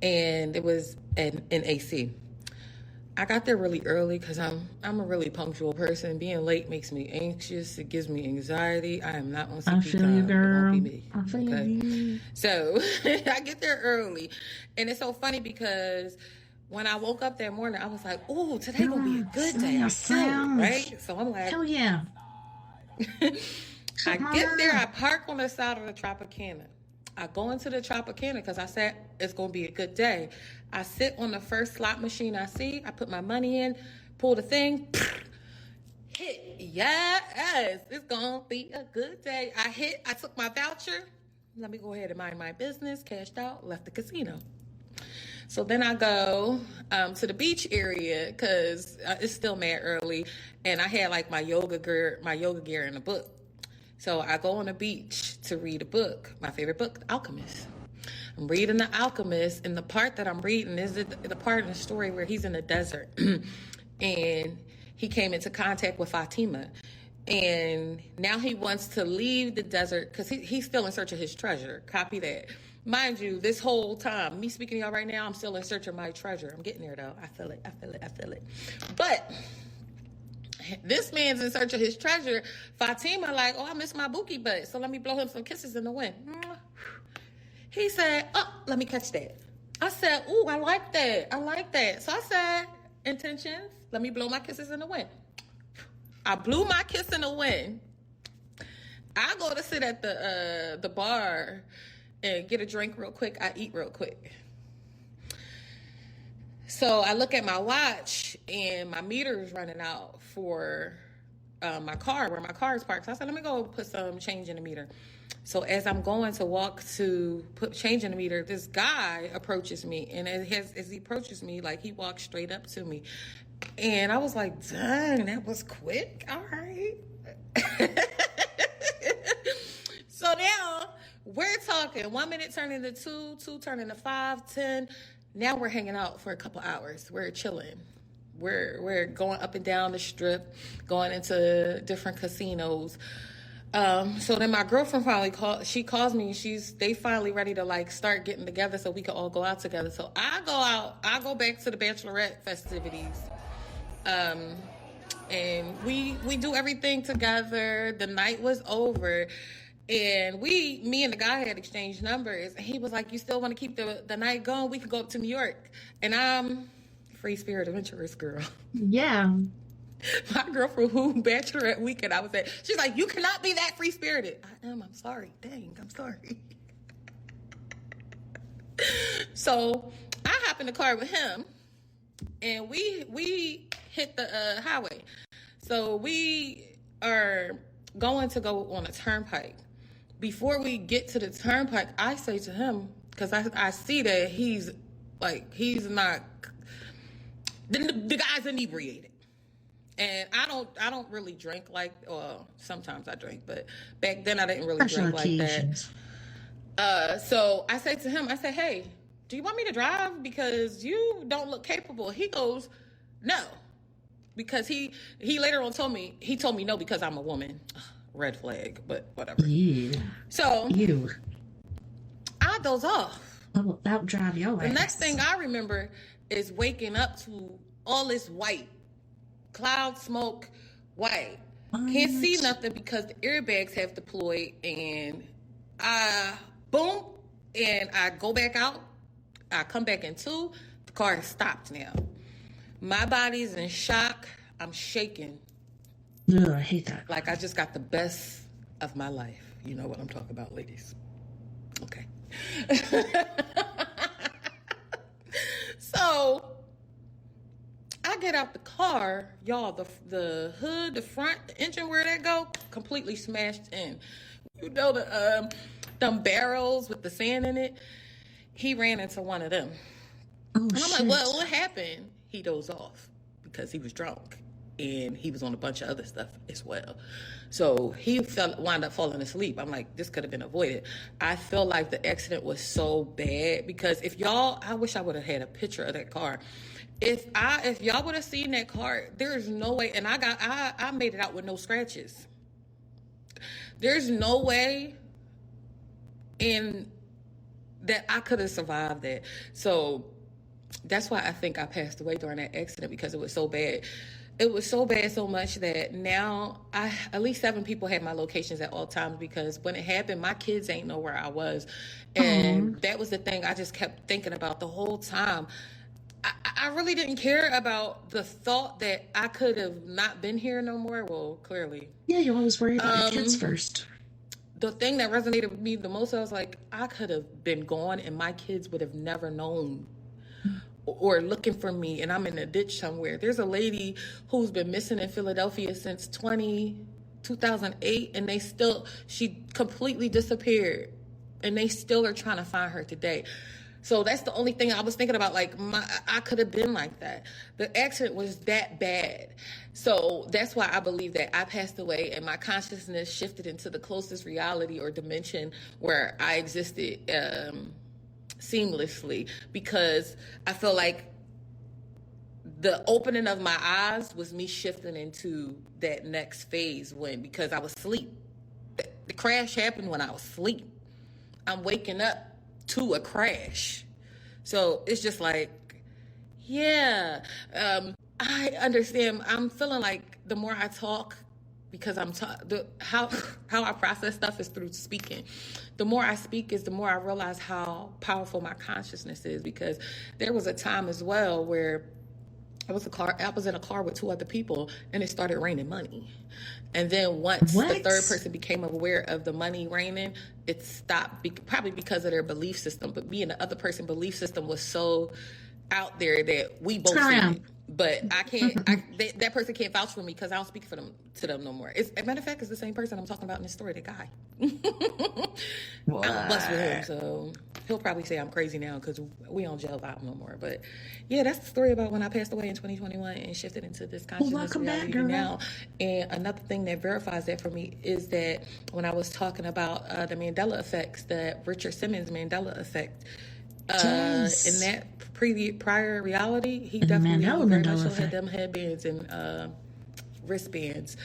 And it was in AC. I got there really early because I'm a really punctual person. Being late makes me anxious. It gives me anxiety. I am not on CP I feel you, girl. It won't be me. I feel you. So I get there early, and it's so funny because when I woke up that morning, I was like, "Oh, today gonna be a good day." I feel it, right? So I'm like, "Hell yeah!" I get there. I park on the side of the Tropicana. I go into the Tropicana because I said it's going to be a good day. I sit on the first slot machine I see. I put my money in, pull the thing, hit. Yes, it's going to be a good day. I took my voucher. Let me go ahead and mind my business, cashed out, left the casino. So then I go to the beach area because it's still mad early. And I had like my yoga gear and a book. So I go on the beach to read a book, my favorite book, The Alchemist. I'm reading The Alchemist, and the part that I'm reading is the part in the story where he's in the desert, and he came into contact with Fatima, and now he wants to leave the desert because he's still in search of his treasure. Copy that. Mind you, this whole time, me speaking to y'all right now, I'm still in search of my treasure. I'm getting there, though. I feel it. But... this man's in search of his treasure. Fatima like, oh, I miss my bookie butt, so let me blow him some kisses in the wind. He said, oh, let me catch that. I said, ooh, I like that. So I said, intentions, let me blow my kisses in the wind. I blew my kiss in the wind. I go to sit at the bar and get a drink real quick. I eat real quick. So I look at my watch and my meter is running out for my car, where my car is parked. So I said, let me go put some change in the meter. So as I'm going to walk to put change in the meter, this guy approaches me. And as he approaches me, like he walks straight up to me. And I was like, dang, that was quick. All right. So now we're talking 1 minute turning to 2 turning to 5, 10. Now we're hanging out for a couple hours. We're chilling. We're going up and down the strip, going into different casinos. So then my girlfriend finally calls me. They finally ready to like start getting together so we can all go out together. So I go back to the bachelorette festivities. And we do everything together. The night was over. And me and the guy had exchanged numbers. And he was like, you still want to keep the night going? We could go up to New York. And I'm free spirit adventurous girl. Yeah. My girlfriend who bachelorette weekend I was at, she's like, you cannot be that free spirited. I am. I'm sorry. Dang, I'm sorry. So I hop in the car with him. And we hit the highway. So we are going to go on a turnpike. Before we get to the turnpike, I say to him, because I see that he's not, the guy's inebriated. And I don't really drink sometimes I drink, but back then I didn't really drink like that. So I say to him, hey, do you want me to drive? Because you don't look capable. He goes, no. Because he later on told me no because I'm a woman. Red flag, but whatever. Yeah. So I doze off. That'll drive your ass. The next thing I remember is waking up to all this white, cloud smoke, white. Can't see nothing because the airbags have deployed, and boom, and I go back out. I come back into the car has stopped now. My body's in shock. I'm shaking. Ugh, I hate that. Like I just got the best of my life. You know what I'm talking about, ladies. Okay. So I get out the car, y'all. The hood, the front, the engine, where that go, completely smashed in. You know the them barrels with the sand in it. He ran into one of them, and I'm like, "Well, what happened?" He dozed off because he was drunk, and he was on a bunch of other stuff as well. So he wound up falling asleep. I'm like, this could have been avoided. I feel like the accident was so bad because I wish I would have had a picture of that car. If y'all would have seen that car, there is no way. And I made it out with no scratches. There's no way in that I could have survived that. So that's why I think I passed away during that accident, because it was so bad. It was so bad, so much that now at least 7 people had my locations at all times, because when it happened, my kids ain't know where I was. And that was the thing I just kept thinking about the whole time. I really didn't care about the thought that I could have not been here no more. Well, clearly. Yeah, you always worry about your kids first. The thing that resonated with me the most, I was like, I could have been gone and my kids would have never known, or looking for me, and I'm in a ditch somewhere. There's a lady who's been missing in Philadelphia since 2008, and she completely disappeared, and they still are trying to find her today. So that's the only thing I was thinking about. Like, I could have been like that. The accident was that bad. So that's why I believe that I passed away and my consciousness shifted into the closest reality or dimension where I existed seamlessly, because I feel like the opening of my eyes was me shifting into that next phase because I was asleep. The crash happened when I was asleep. I'm waking up to a crash. So it's just like, yeah, I understand. I'm feeling like the more I talk, because how I process stuff is through speaking. The more I speak is the more I realize how powerful my consciousness is, because there was a time as well where I was in a car with 2 other people, and it started raining money. And then once the third person became aware of the money raining, it stopped, probably because of their belief system. But me and the other person's belief system was so out there that we both seen it. But I can't. That person can't vouch for me because I don't speak to them no more. As a matter of fact, it's the same person I'm talking about in this story. The guy. I don't bust with him, so he'll probably say I'm crazy now because we don't gel out no more. But yeah, that's the story about when I passed away in 2021 and shifted into this consciousness reality now. And another thing that verifies that for me is that when I was talking about the Mandela effects, the Richard Simmons Mandela effect. Yes. In that prior reality, he definitely very much so had them headbands and wristbands.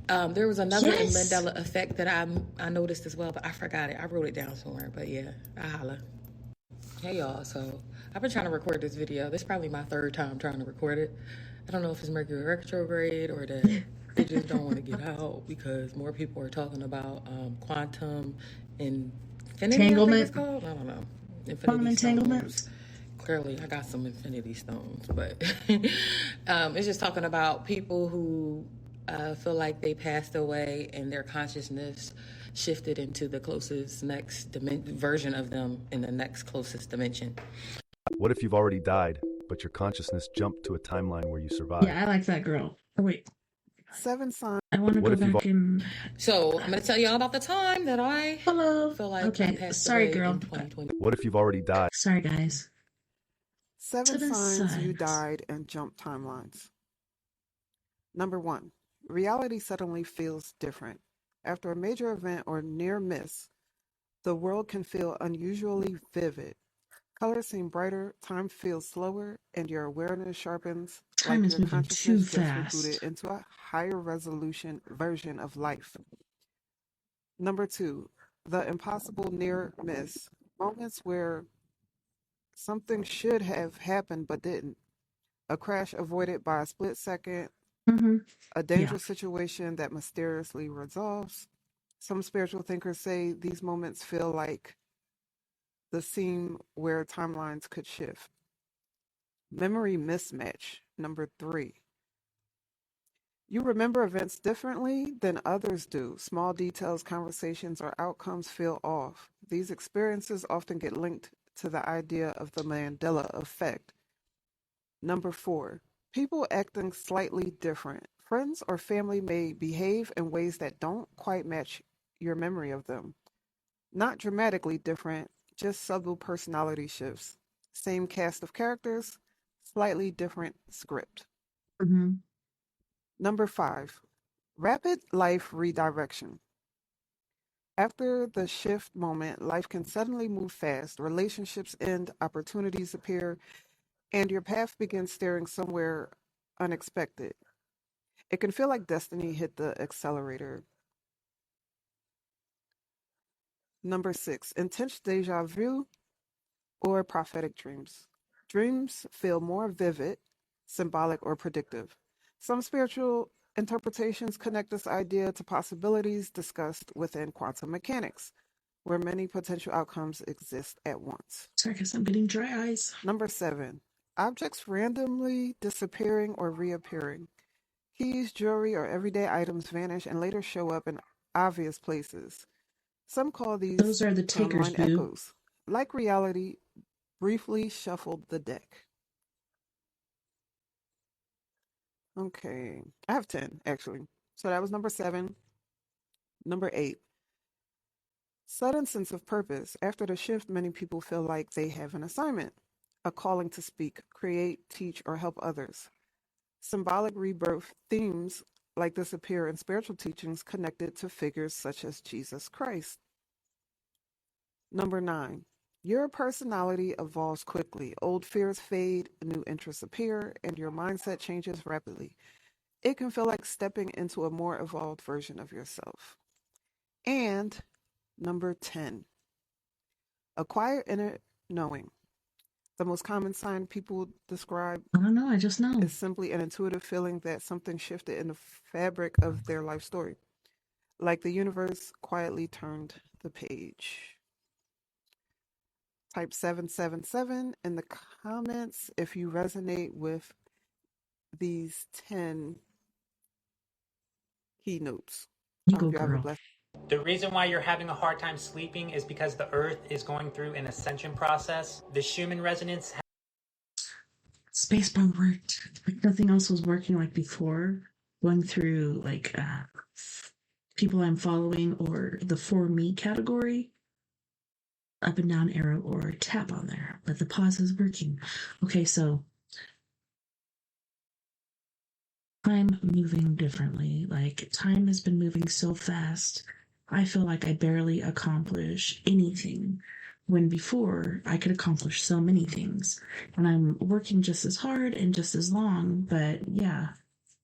There was another Mandela effect that I noticed as well, but I forgot it. I wrote it down somewhere, but yeah, I holla. Hey y'all, so I've been trying to record this video. This is probably my 3rd time trying to record it. I don't know if it's Mercury retrograde or that they just don't want to get out because more people are talking about quantum infinity. Entanglement. I think it's called. I don't know. Infinity entanglements. Clearly, I got some infinity stones, but it's just talking about people who feel like they passed away and their consciousness shifted into the closest next version of them in the next closest dimension. What if you've already died, but your consciousness jumped to a timeline where you survived? Yeah, I like that girl. Oh, wait. 7 signs. I want to go back and... So I'm going to tell y'all about the time that I feel like I passed away in 2020. What if you've already died? Sorry, guys. 7 signs you died and jump timelines. Number 1, reality suddenly feels different. After a major event or near miss, the world can feel unusually vivid. Colors seem brighter, time feels slower, and your awareness sharpens. Time like is your moving too consciousness gets fast. rebooted into a higher resolution version of life. Number 2, the impossible near miss. Moments where something should have happened but didn't. A crash avoided by a split second, A dangerous situation that mysteriously resolves. Some spiritual thinkers say these moments feel like the seam where timelines could shift. Memory mismatch, number 3. You remember events differently than others do. Small details, conversations, or outcomes feel off. These experiences often get linked to the idea of the Mandela effect. Number 4. People acting slightly different. Friends or family may behave in ways that don't quite match your memory of them. Not dramatically different, just subtle personality shifts. Same cast of characters, slightly different script. Number 5. Rapid life redirection. After the shift moment, life can suddenly move fast. Relationships end, opportunities appear, and your path begins steering somewhere unexpected. It can feel like destiny hit the accelerator. Number 6. Intense deja vu or prophetic dreams. Dreams feel more vivid, symbolic, or predictive. Some spiritual interpretations connect this idea to possibilities discussed within quantum mechanics, where many potential outcomes exist at once. Sorry, because I'm getting dry eyes. Number 7. Objects randomly disappearing or reappearing. Keys, jewelry, or everyday items vanish and later show up in obvious places. Some call these Those are the takers, timeline boo. echoes. Like reality, briefly shuffled the deck. Okay, I have 10 actually. So that was number 7. Number 8. Sudden sense of purpose. After the shift, many people feel like they have an assignment, a calling to speak, create, teach, or help others. Symbolic rebirth themes like this appear in spiritual teachings connected to figures such as Jesus Christ. Number 9. Your personality evolves quickly. Old fears fade, new interests appear, and your mindset changes rapidly. It can feel like stepping into a more evolved version of yourself. And number 10. Acquire inner knowing. The most common sign people describe I don't know, I just know. is simply an intuitive feeling that something shifted in the fabric of their life story, like the universe quietly turned the page. Type 777 in the comments if you resonate with these 10 keynotes. You go, girl. The reason why you're having a hard time sleeping is because the Earth is going through an ascension process. The Schumann resonance. Spacebar worked. Like nothing else was working like before. Going through like people I'm following or the for me category. Up and down arrow or tap on there. But the pause is working. Okay, so I'm moving differently. Like time has been moving so fast. I feel like I barely accomplish anything when before I could accomplish so many things. And I'm working just as hard and just as long, but yeah,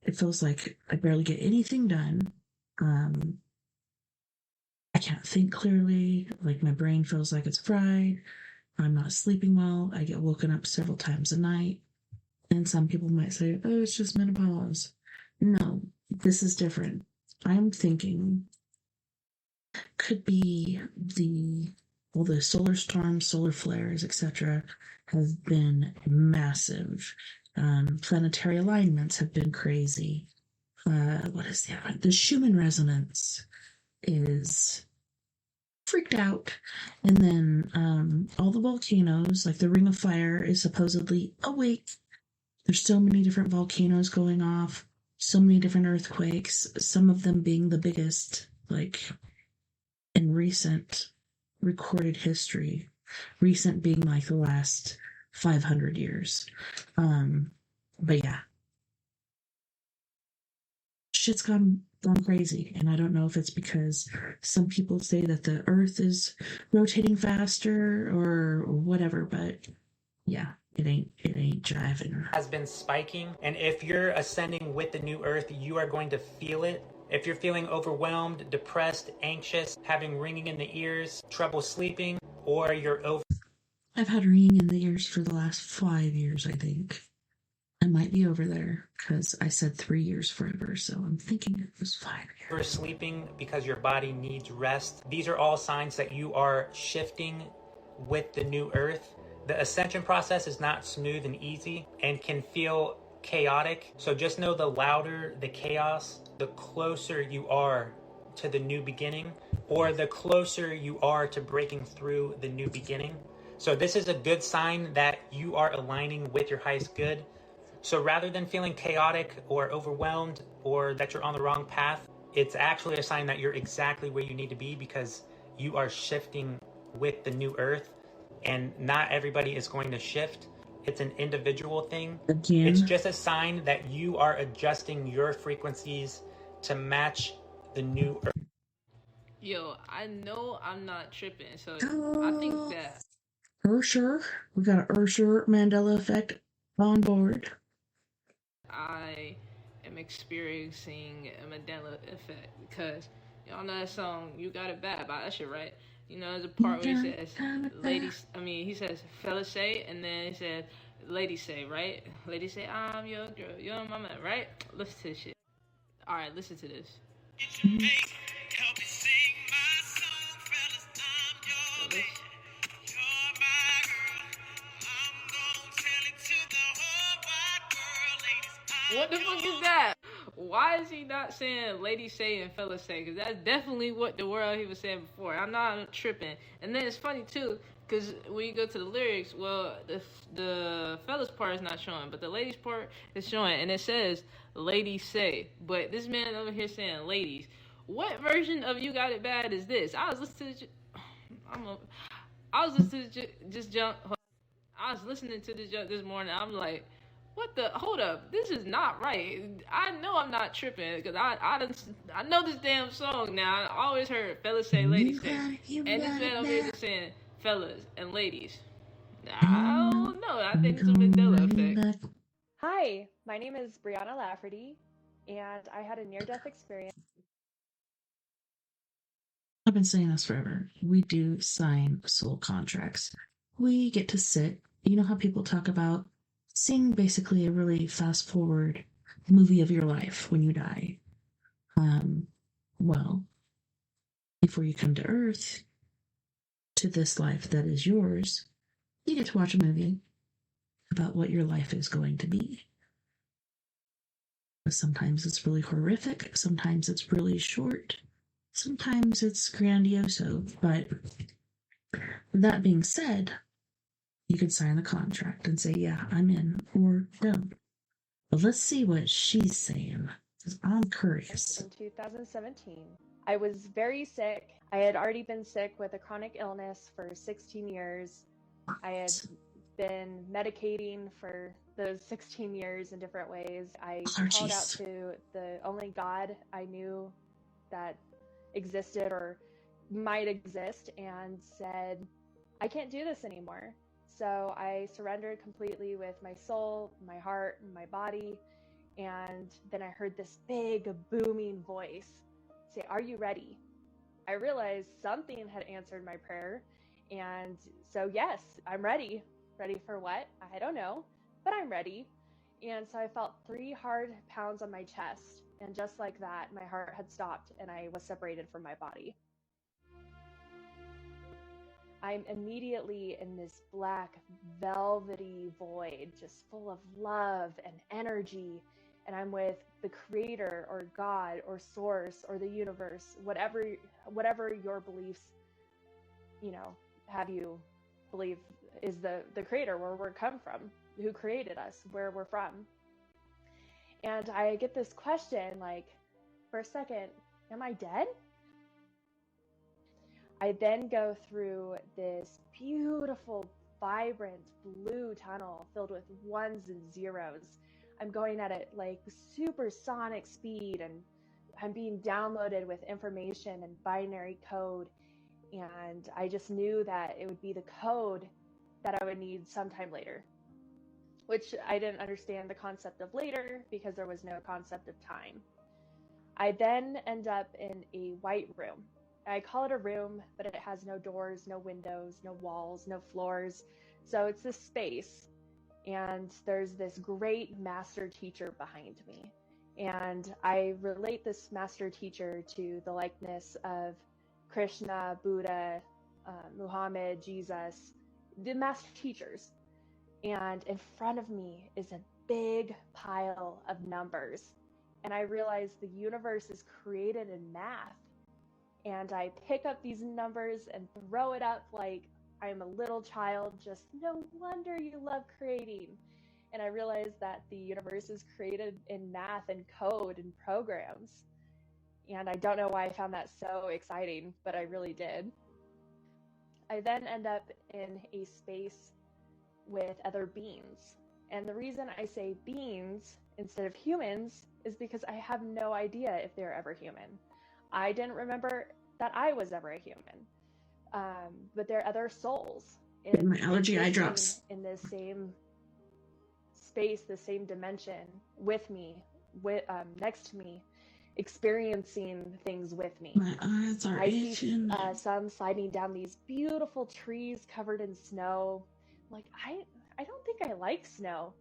it feels like I barely get anything done. I can't think clearly, like my brain feels like it's fried. I'm not sleeping well. I get woken up several times a night. And some people might say, oh, it's just menopause. No, this is different. I'm thinking could be the solar storms, solar flares, etc. have been massive. Planetary alignments have been crazy. What is the other one? The Schumann resonance is freaked out. And then all the volcanoes, like the Ring of Fire, is supposedly awake. There's so many different volcanoes going off, so many different earthquakes, some of them being the biggest, like, in recent recorded history. Recent being like the last 500 years. But yeah. Shit's gone crazy, and I don't know if it's because some people say that the Earth is rotating faster or whatever, but yeah, it ain't jiving. Has been spiking, and if you're ascending with the new Earth, you are going to feel it. If you're feeling overwhelmed, depressed, anxious, having ringing in the ears, trouble sleeping, or you're over. I've had ringing in the ears for the last 5 years, I think. I might be over there because I said 3 years forever, so I'm thinking it was 5 years. You're sleeping because your body needs rest. These are all signs that you are shifting with the new earth. The ascension process is not smooth and easy and can feel chaotic. So just know the louder the chaos, the closer you are to the new beginning, or the closer you are to breaking through the new beginning. So this is a good sign that you are aligning with your highest good. So rather than feeling chaotic or overwhelmed or that you're on the wrong path, it's actually a sign that you're exactly where you need to be because you are shifting with the new earth, and not everybody is going to shift. It's an individual thing. Again. It's just a sign that you are adjusting your frequencies to match the new earth. Yo, I know I'm not tripping, so I think that Ursher, we got an Ursher Mandela effect on board. I am experiencing a Mandela effect because y'all know that song "You Got It Bad" by Usher, right? You know, there's a part where he says, "Ladies," he says, "Fellas say," and then he said, "Ladies say," right? Ladies say, "I'm your girl, you're my man," right? Listen to this shit. All right, listen to this. What the fuck is that? Why is he not saying ladies say and fellas say? Because that's definitely what the world he was saying before. I'm not tripping. And then it's funny too, because when you go to the lyrics, well, the fellas part is not showing, but the ladies part is showing, and it says ladies say. But this man over here saying ladies. What version of You Got It Bad is this? I was listening to this junk. I was listening to this junk this morning. I'm like, what the? Hold up, this is not right. I know I'm not tripping because I know this damn song now. I always heard fellas say, ladies say, and this man over here just saying fellas and ladies. I don't know. I think it's a Mandela effect. Hi, my name is Brianna Lafferty, and I had a near-death experience. I've been saying this forever. We do sign soul contracts. We get to sit. You know how people talk about seeing basically a really fast forward movie of your life when you die. Well, before you come to Earth, to this life that is yours, you get to watch a movie about what your life is going to be. Sometimes it's really horrific, sometimes it's really short, sometimes it's grandioso, but that being said, you could sign the contract and say, yeah, I'm in, or don't. But let's see what she's saying, because I'm curious. In 2017, I was very sick. I had already been sick with a chronic illness for 16 years. I had been medicating for those 16 years in different ways. I called out to the only God I knew that existed or might exist and said, I can't do this anymore. So I surrendered completely with my soul, my heart, and my body. And then I heard this big booming voice say, "Are you ready?" I realized something had answered my prayer. And so, yes, I'm ready. Ready for what? I don't know, but I'm ready. And so I felt 3 hard pounds on my chest. And just like that, my heart had stopped and I was separated from my body. I'm immediately in this black, velvety void, just full of love and energy. And I'm with the creator or God or source or the universe, whatever your beliefs, have you believe is the creator, where we're come from, who created us, where we're from. And I get this question, like, for a second, am I dead? I then go through this beautiful, vibrant blue tunnel filled with ones and zeros. I'm going at it like supersonic speed, and I'm being downloaded with information and binary code. And I just knew that it would be the code that I would need sometime later, which I didn't understand the concept of later because there was no concept of time. I then end up in a white room. I call it a room, but it has no doors, no windows, no walls, no floors. So it's this space. And there's this great master teacher behind me. And I relate this master teacher to the likeness of Krishna, Buddha, Muhammad, Jesus, the master teachers. And in front of me is a big pile of numbers. And I realize the universe is created in math. And I pick up these numbers and throw it up like I'm a little child, just no wonder you love creating. And I realized that the universe is created in math and code and programs. And I don't know why I found that so exciting, but I really did. I then end up in a space with other beings. And the reason I say beings instead of humans is because I have no idea if they're ever human. I didn't remember that I was ever a human. But there are other souls My allergy eye drops. in this same space, the same dimension with me, next to me, experiencing things with me. My eyes are itching. See some sliding down these beautiful trees covered in snow. Like, I don't think I like snow.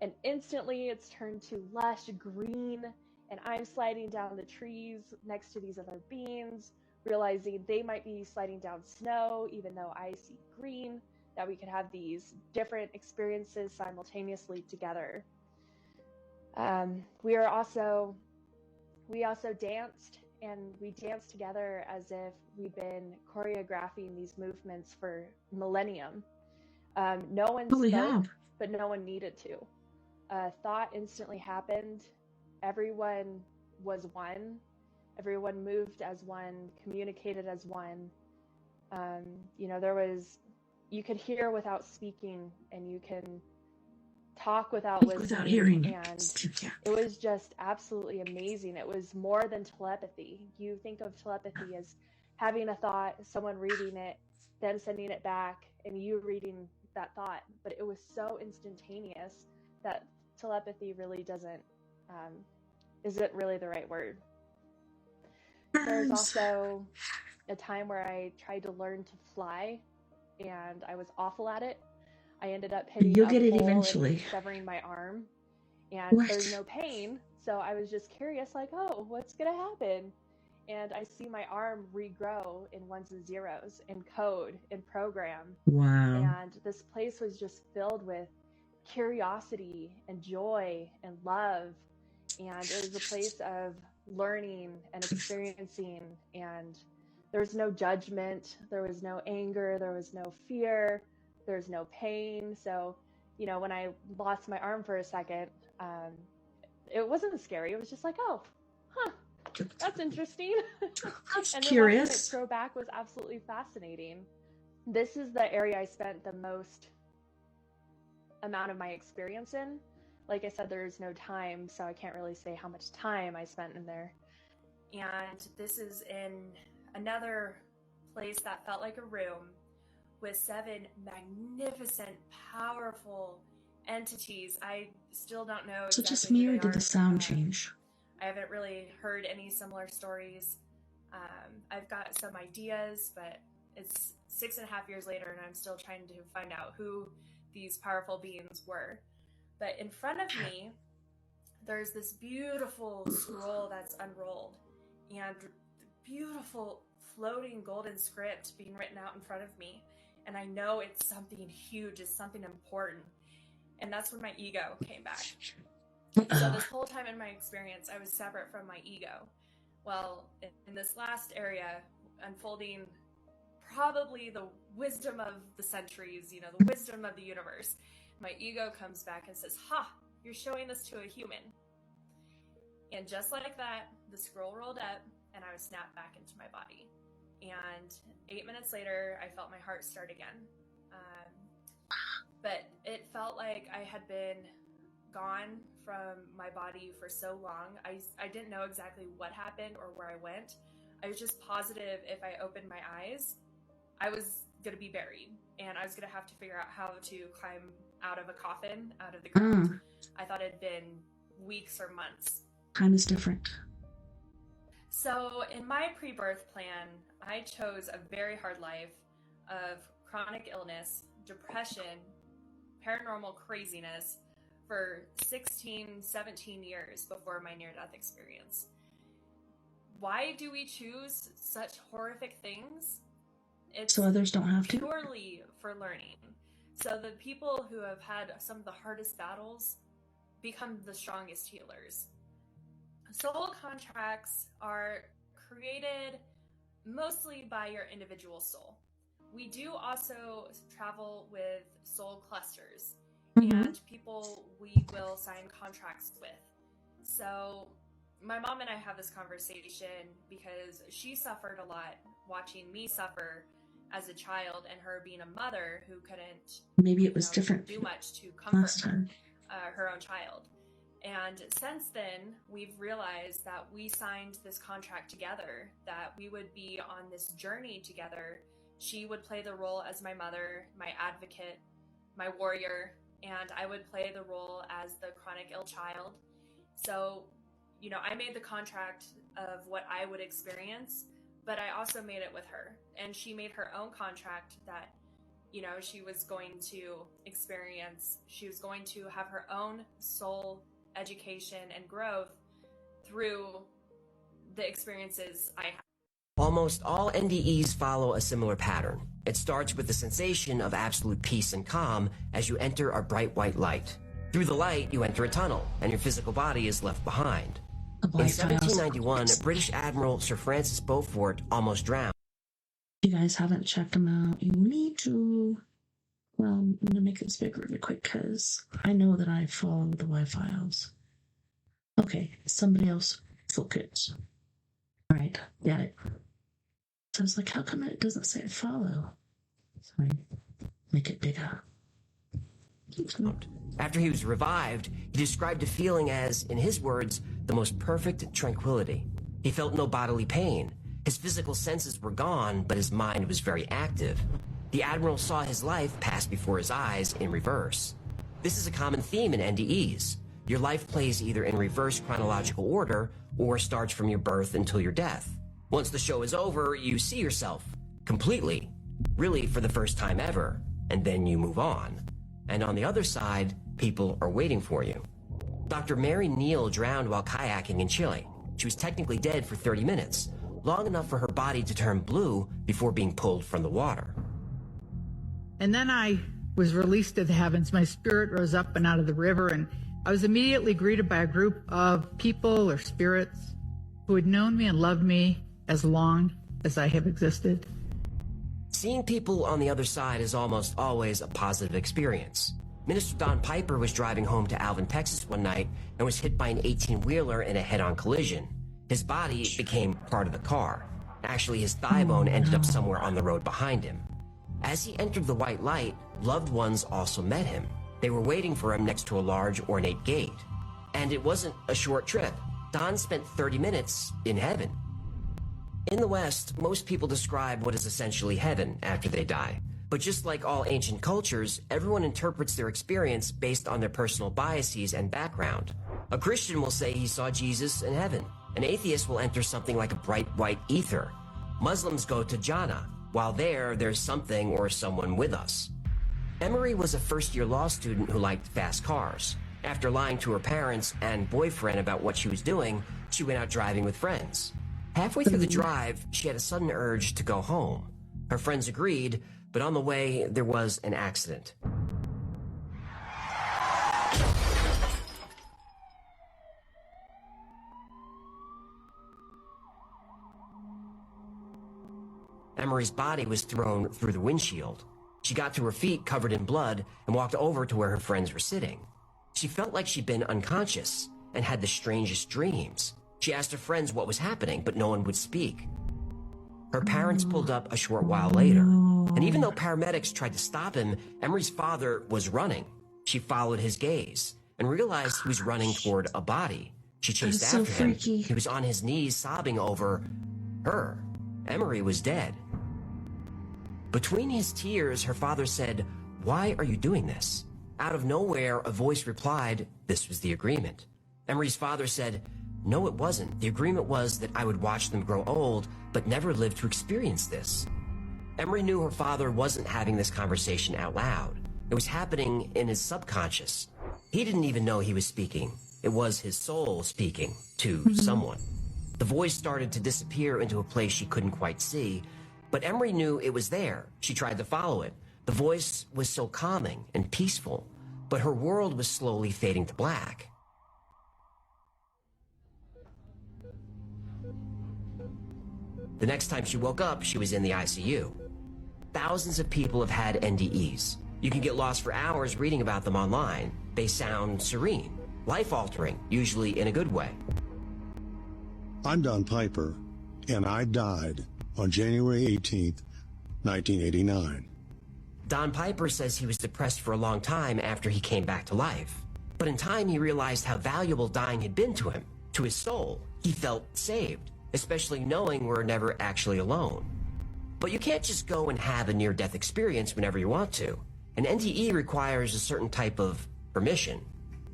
And instantly it's turned to lush green, and I'm sliding down the trees next to these other beings, realizing they might be sliding down snow, even though I see green, that we could have these different experiences simultaneously together. We also danced, and we danced together as if we've been choreographing these movements for millennium. No one spoke, but no one needed to. Thought instantly happened. Everyone was one. Everyone moved as one, communicated as one. You could hear without speaking, and you can talk without listening. Without hearing. And it was just absolutely amazing. It was more than telepathy. You think of telepathy as having a thought, someone reading it, then sending it back, and you reading that thought. But it was so instantaneous that telepathy really isn't really the right word. There's also a time where I tried to learn to fly, and I was awful at it. I ended up hitting You'll a get it pole eventually. and severing my arm, and What? there's no pain. So I was just curious, like, oh, what's gonna happen? And I see my arm regrow in ones and zeros, in code, in program. Wow. And this place was just filled with curiosity and joy and love. And it was a place of learning and experiencing, and there was no judgment, there was no anger, there was no fear, there was no pain. So, when I lost my arm for a second, it wasn't scary. It was just like, oh, that's interesting. That's and curious. Then watching it grow back was absolutely fascinating. This is the area I spent the most amount of my experience in. Like I said, there's no time, so I can't really say how much time I spent in there. And this is in another place that felt like a room with 7 magnificent, powerful entities. I still don't know So exactly just who mirror they did are. the sound change. I haven't really heard any similar stories. I've got some ideas, but it's 6.5 years later, and I'm still trying to find out who these powerful beings were. But in front of me, there's this beautiful scroll that's unrolled, and beautiful floating golden script being written out in front of me. And I know it's something huge, it's something important. And that's when my ego came back. So this whole time in my experience, I was separate from my ego. Well, in this last area, unfolding probably the wisdom of the centuries, the wisdom of the universe, my ego comes back and says, ha, you're showing this to a human. And just like that, the scroll rolled up and I was snapped back into my body. And 8 minutes later, I felt my heart start again. But it felt like I had been gone from my body for so long. I didn't know exactly what happened or where I went. I was just positive if I opened my eyes, I was going to be buried. And I was going to have to figure out how to climb out of a coffin, out of the ground. I thought it had been weeks or months. Time is different. So in my pre-birth plan, I chose a very hard life of chronic illness, depression, paranormal craziness for 16, 17 years before my near-death experience. Why do we choose such horrific things? It's so others don't have to? Purely for learning. So the people who have had some of the hardest battles become the strongest healers. Soul contracts are created mostly by your individual soul. We do also travel with soul clusters and people we will sign contracts with. So my mom and I have this conversation because she suffered a lot watching me suffer as a child, and her being a mother who couldn't maybe it was different do much to comfort her own child. And since then, we've realized that we signed this contract together, that we would be on this journey together. She would play the role as my mother, my advocate, my warrior, and I would play the role as the chronic ill child. So, I made the contract of what I would experience, but I also made it with her. And she made her own contract that, she was going to experience. She was going to have her own soul education and growth through the experiences I had. Almost all NDEs follow a similar pattern. It starts with the sensation of absolute peace and calm as you enter a bright white light. Through the light, you enter a tunnel, and your physical body is left behind. In 1791, British Admiral Sir Francis Beaufort almost drowned. If you guys haven't checked them out, you need to. Well, I'm going to make this big really quick because I know that I follow the Y-Files. Okay, somebody else focus. All right, got it. So I was like, how come it doesn't say follow? Sorry, make it bigger. After he was revived, he described a feeling as, in his words, the most perfect tranquility. He felt no bodily pain. His physical senses were gone, but his mind was very active. The Admiral saw his life pass before his eyes in reverse. This is a common theme in NDEs. Your life plays either in reverse chronological order or starts from your birth until your death. Once the show is over, you see yourself completely, really for the first time ever, and then you move on. And on the other side, people are waiting for you. Dr. Mary Neal drowned while kayaking in Chile. She was technically dead for 30 minutes, long enough for her body to turn blue before being pulled from the water. And then I was released to the heavens. My spirit rose up and out of the river, and I was immediately greeted by a group of people or spirits who had known me and loved me as long as I have existed. Seeing people on the other side is almost always a positive experience. Minister Don Piper was driving home to Alvin, Texas one night and was hit by an 18-wheeler in a head-on collision. His body became part of the car. Actually, his thigh bone ended up somewhere on the road behind him. As he entered the white light, loved ones also met him. They were waiting for him next to a large, ornate gate. And it wasn't a short trip. Don spent 30 minutes in heaven. In the West, most people describe what is essentially heaven after they die. But just like all ancient cultures, everyone interprets their experience based on their personal biases and background. A Christian will say he saw Jesus in heaven. An atheist will enter something like a bright white ether. Muslims go to Jannah, while there's something or someone with us. Emery was a first-year law student who liked fast cars. After lying to her parents and boyfriend about what she was doing, she went out driving with friends. Halfway through the drive, she had a sudden urge to go home. Her friends agreed, but on the way, there was an accident. Emery's body was thrown through the windshield. She got to her feet covered in blood and walked over to where her friends were sitting. She felt like she'd been unconscious and had the strangest dreams. She asked her friends what was happening, but no one would speak. Her parents pulled up a short while later, and even though paramedics tried to stop him, Emery's father was running. She followed his gaze and realized he was running toward a body. She chased after him. He was on his knees sobbing over her. Emery was dead. Between his tears, her father said, "Why are you doing this?" Out of nowhere, a voice replied, "This was the agreement." Emery's father said, "No, it wasn't. The agreement was that I would watch them grow old, but never live to experience this." Emery knew her father wasn't having this conversation out loud. It was happening in his subconscious. He didn't even know he was speaking. It was his soul speaking to someone. The voice started to disappear into a place she couldn't quite see, but Emery knew it was there. She tried to follow it. The voice was so calming and peaceful, but her world was slowly fading to black. The next time she woke up, she was in the ICU. Thousands of people have had NDEs. You can get lost for hours reading about them online. They sound serene, life-altering, usually in a good way. I'm Don Piper, and I died on January 18th, 1989. Don Piper says he was depressed for a long time after he came back to life. But in time, he realized how valuable dying had been to him, to his soul. He felt saved, especially knowing we're never actually alone. But you can't just go and have a near-death experience whenever you want to. An NDE requires a certain type of permission,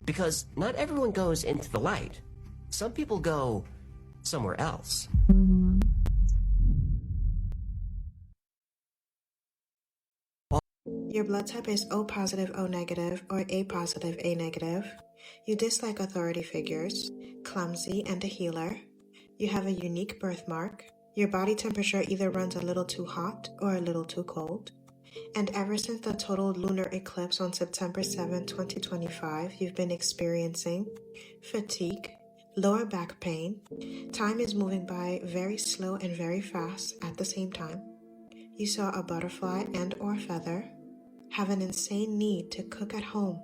because not everyone goes into the light. Some people go somewhere else. Your blood type is O positive, O negative, or A positive, A negative. You dislike authority figures, clumsy, and a healer. You have a unique birthmark. Your body temperature either runs a little too hot or a little too cold. And ever since the total lunar eclipse on September 7, 2025, you've been experiencing fatigue, lower back pain. Time is moving by very slow and very fast at the same time. You saw a butterfly and or feather, have an insane need to cook at home,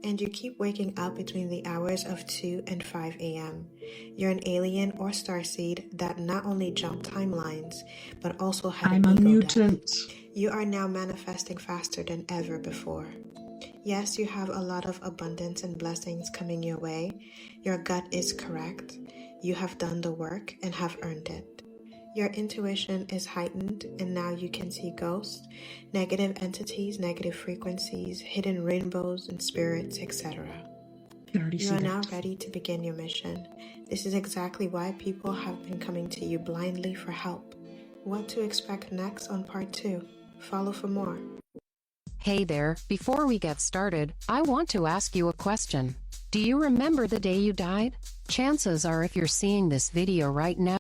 and you keep waking up between the hours of 2 and 5 a.m. You're an alien or starseed that not only jumped timelines, but also had I'm a mutant. Death. You are now manifesting faster than ever before. Yes, you have a lot of abundance and blessings coming your way. Your gut is correct. You have done the work and have earned it. Your intuition is heightened, and now you can see ghosts, negative entities, negative frequencies, hidden rainbows and spirits, etc. You are now ready to begin your mission. This is exactly why people have been coming to you blindly for help. What to expect next on part 2. Follow for more. Hey there, before we get started, I want to ask you a question. Do you remember the day you died? Chances are if you're seeing this video right now,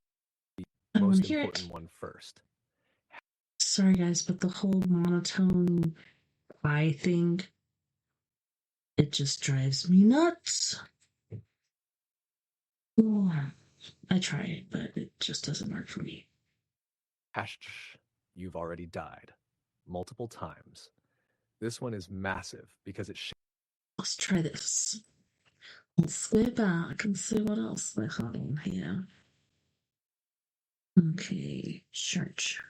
I want Most to hear important it. one first. Sorry, guys, but the whole monotone cry thing, it just drives me nuts. Oh, I try it, but it just doesn't work for me. You've already died. Multiple times. This one is massive because it Let's try this. Let's go back and see what else they have on here. Okay, church.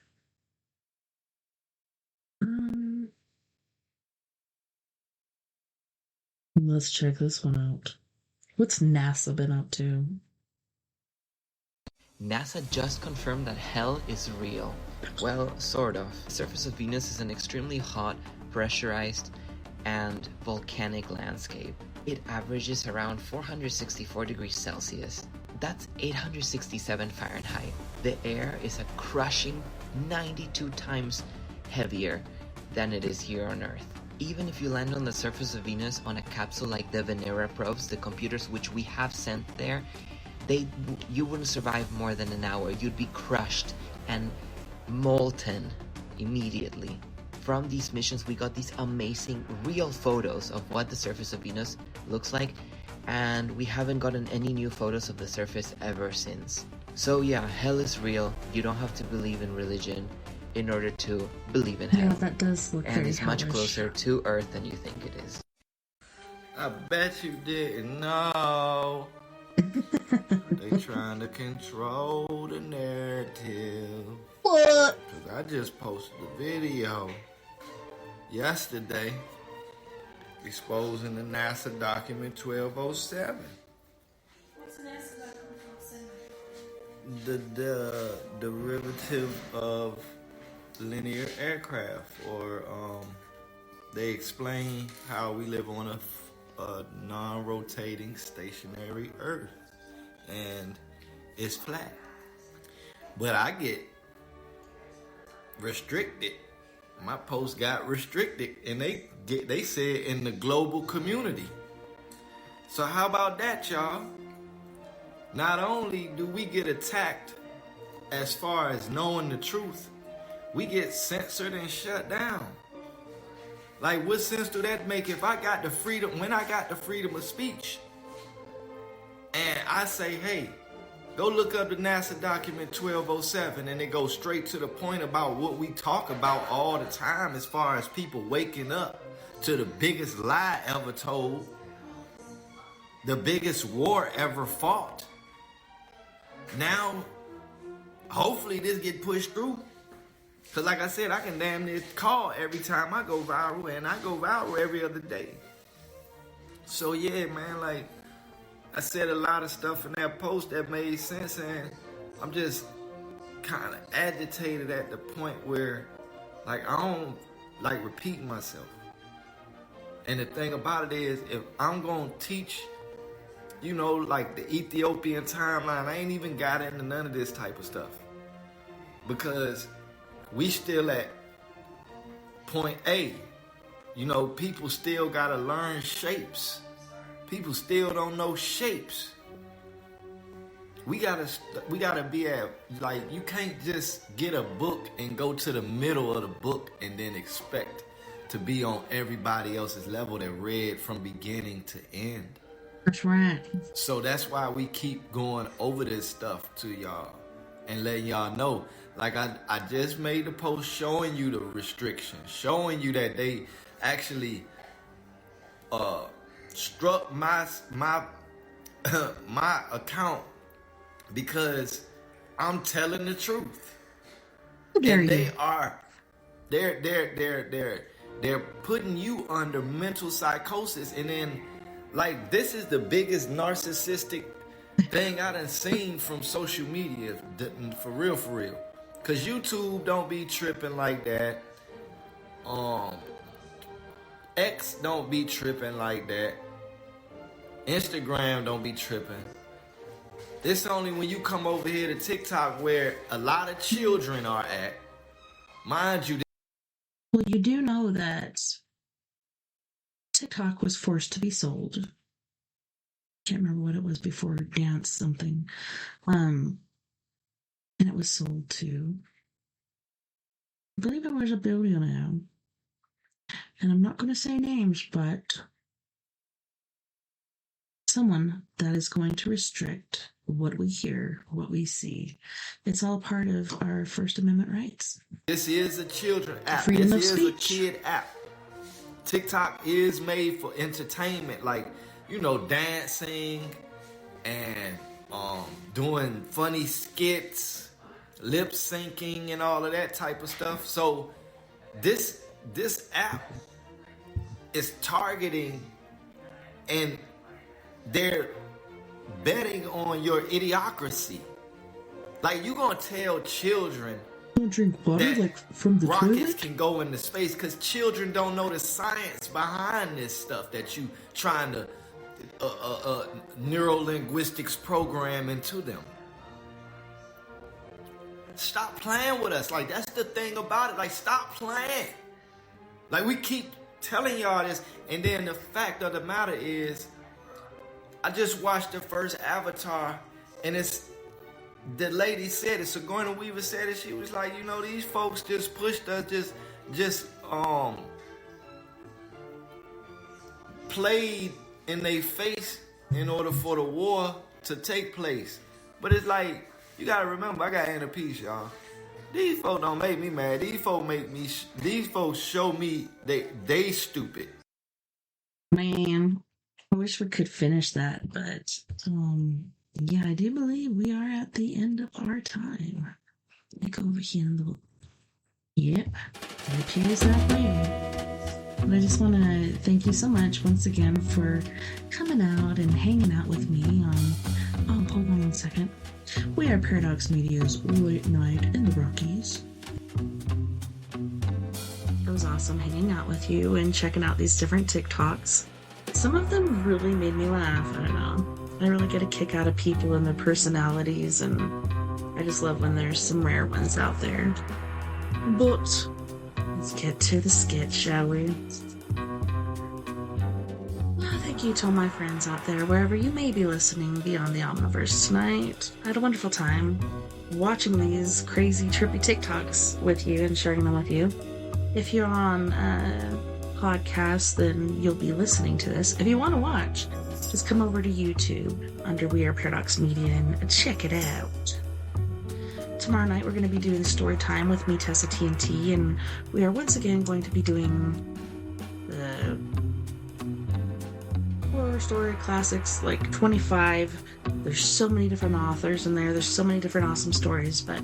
Let's check this one out. What's NASA been up to? NASA just confirmed that hell is real. Well, sort of. The surface of Venus is an extremely hot, pressurized, and volcanic landscape. It averages around 464 degrees Celsius. That's 867 Fahrenheit. The air is a crushing 92 times heavier than it is here on Earth. Even if you land on the surface of Venus on a capsule like the Venera probes, the computers which we have sent there, you wouldn't survive more than an hour. You'd be crushed and molten immediately. From these missions, we got these amazing real photos of what the surface of Venus looks like, and we haven't gotten any new photos of the surface ever since. So yeah, hell is real. You don't have to believe in religion in order to believe in hell. Yeah, that does look and very it's much hellish. closer to Earth than you think it is. I bet you didn't know. They trying to control the narrative. What? Cause I just posted a video yesterday exposing the NASA document 1207. What's NASA document 1207? The derivative of linear aircraft, or they explain how we live on a non-rotating stationary Earth, and it's flat. But I get restricted my post got restricted, and they said in the global community. So how about that, y'all? Not only do we get attacked as far as knowing the truth, we get censored and shut down. Like, what sense do that make if I got the freedom, when I got the freedom of speech, and I say, hey, go look up the NASA document 1207, and it goes straight to the point about what we talk about all the time as far as people waking up to the biggest lie ever told, the biggest war ever fought. Now, hopefully this get pushed through. Because like I said, I can damn near call every time I go viral, and I go viral every other day. So yeah, man, like, I said a lot of stuff in that post that made sense, and I'm just kind of agitated at the point where, like, I don't like repeating myself. And the thing about it is, if I'm going to teach, you know, like the Ethiopian timeline, I ain't even got into none of this type of stuff. Because we still at point A. You know, people still got to learn shapes. People still don't know shapes. We gotta be at, like, you can't just get a book and go to the middle of the book and then expect to be on everybody else's level that read from beginning to end. That's right. So that's why we keep going over this stuff to y'all and letting y'all know. Like, I just made the post showing you the restrictions, showing you that they actually struck my my account because I'm telling the truth. And they're putting you under mental psychosis, and then, like, this is the biggest narcissistic thing I done seen from social media, for real. Cause YouTube don't be tripping like that. X don't be tripping like that. Instagram don't be tripping. It's only when you come over here to TikTok where a lot of children are at. Mind you. Well, you do know that TikTok was forced to be sold. Can't remember what it was before, dance something. And it was sold to, I believe it was a billionaire. And I'm not going to say names, but someone that is going to restrict what we hear, what we see. It's all part of our First Amendment rights. This is a children app. Freedom this of is speech. a kid app. TikTok is made for entertainment, like, you know, dancing and doing funny skits, lip syncing and all of that type of stuff. So this app is targeting, and they're betting on your idiocracy. Like, you gonna tell children don't drink water like from the rockets toilet? Can go into space, because children don't know the science behind this stuff that you trying to neuro-linguistics program into them. Stop playing with us. Like, that's the thing about it. Like, stop playing. Like, we keep telling y'all this, and then the fact of the matter is, I just watched the first Avatar, and it's, the lady said it, Sigourney Weaver said it, she was like, you know, these folks just pushed us, just played in their face in order for the war to take place. But it's like, you gotta remember, I got inner peace, y'all. These folks don't make me mad. These folks show me they stupid. Man, I wish we could finish that, but yeah, I do believe we are at the end of our time. Let me go over here and look. Yep, it appears that way. But I just want to thank you so much once again for coming out and hanging out with me on, hold on one second. We are Paradox Media's Late Night in the Rockies. It was awesome hanging out with you and checking out these different TikToks. Some of them really made me laugh. I don't know. I really get a kick out of people and their personalities, and I just love when there's some rare ones out there. But Let's get to the skit, shall we? Thank you to all my friends out there, wherever you may be listening Beyond the Omniverse tonight. I had a wonderful time watching these crazy, trippy TikToks with you and sharing them with you. If you're on podcast, then you'll be listening to this. If you want to watch, just come over to YouTube under We Are Paradox Media and check it out. Tomorrow night we're going to be doing story time with me, TessaTNT, and we are once again going to be doing the horror story classics, like 25. There's so many different authors in there. There's so many different awesome stories, but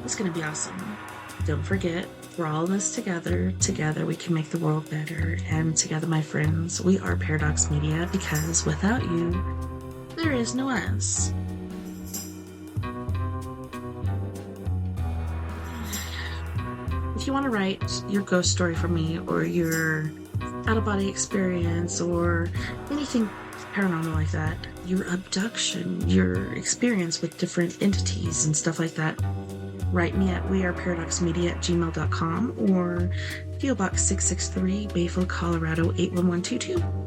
it's going to be awesome. Don't forget, we're all in this together. Together we can make the world better. And together, my friends, we are Paradox Media, because without you, there is no us. If you want to write your ghost story for me, or your out-of-body experience, or anything paranormal like that, your abduction, your experience with different entities and stuff like that, write me at weareparadoxmedia@gmail.com or PO Box 663, Bayfield, Colorado 81122.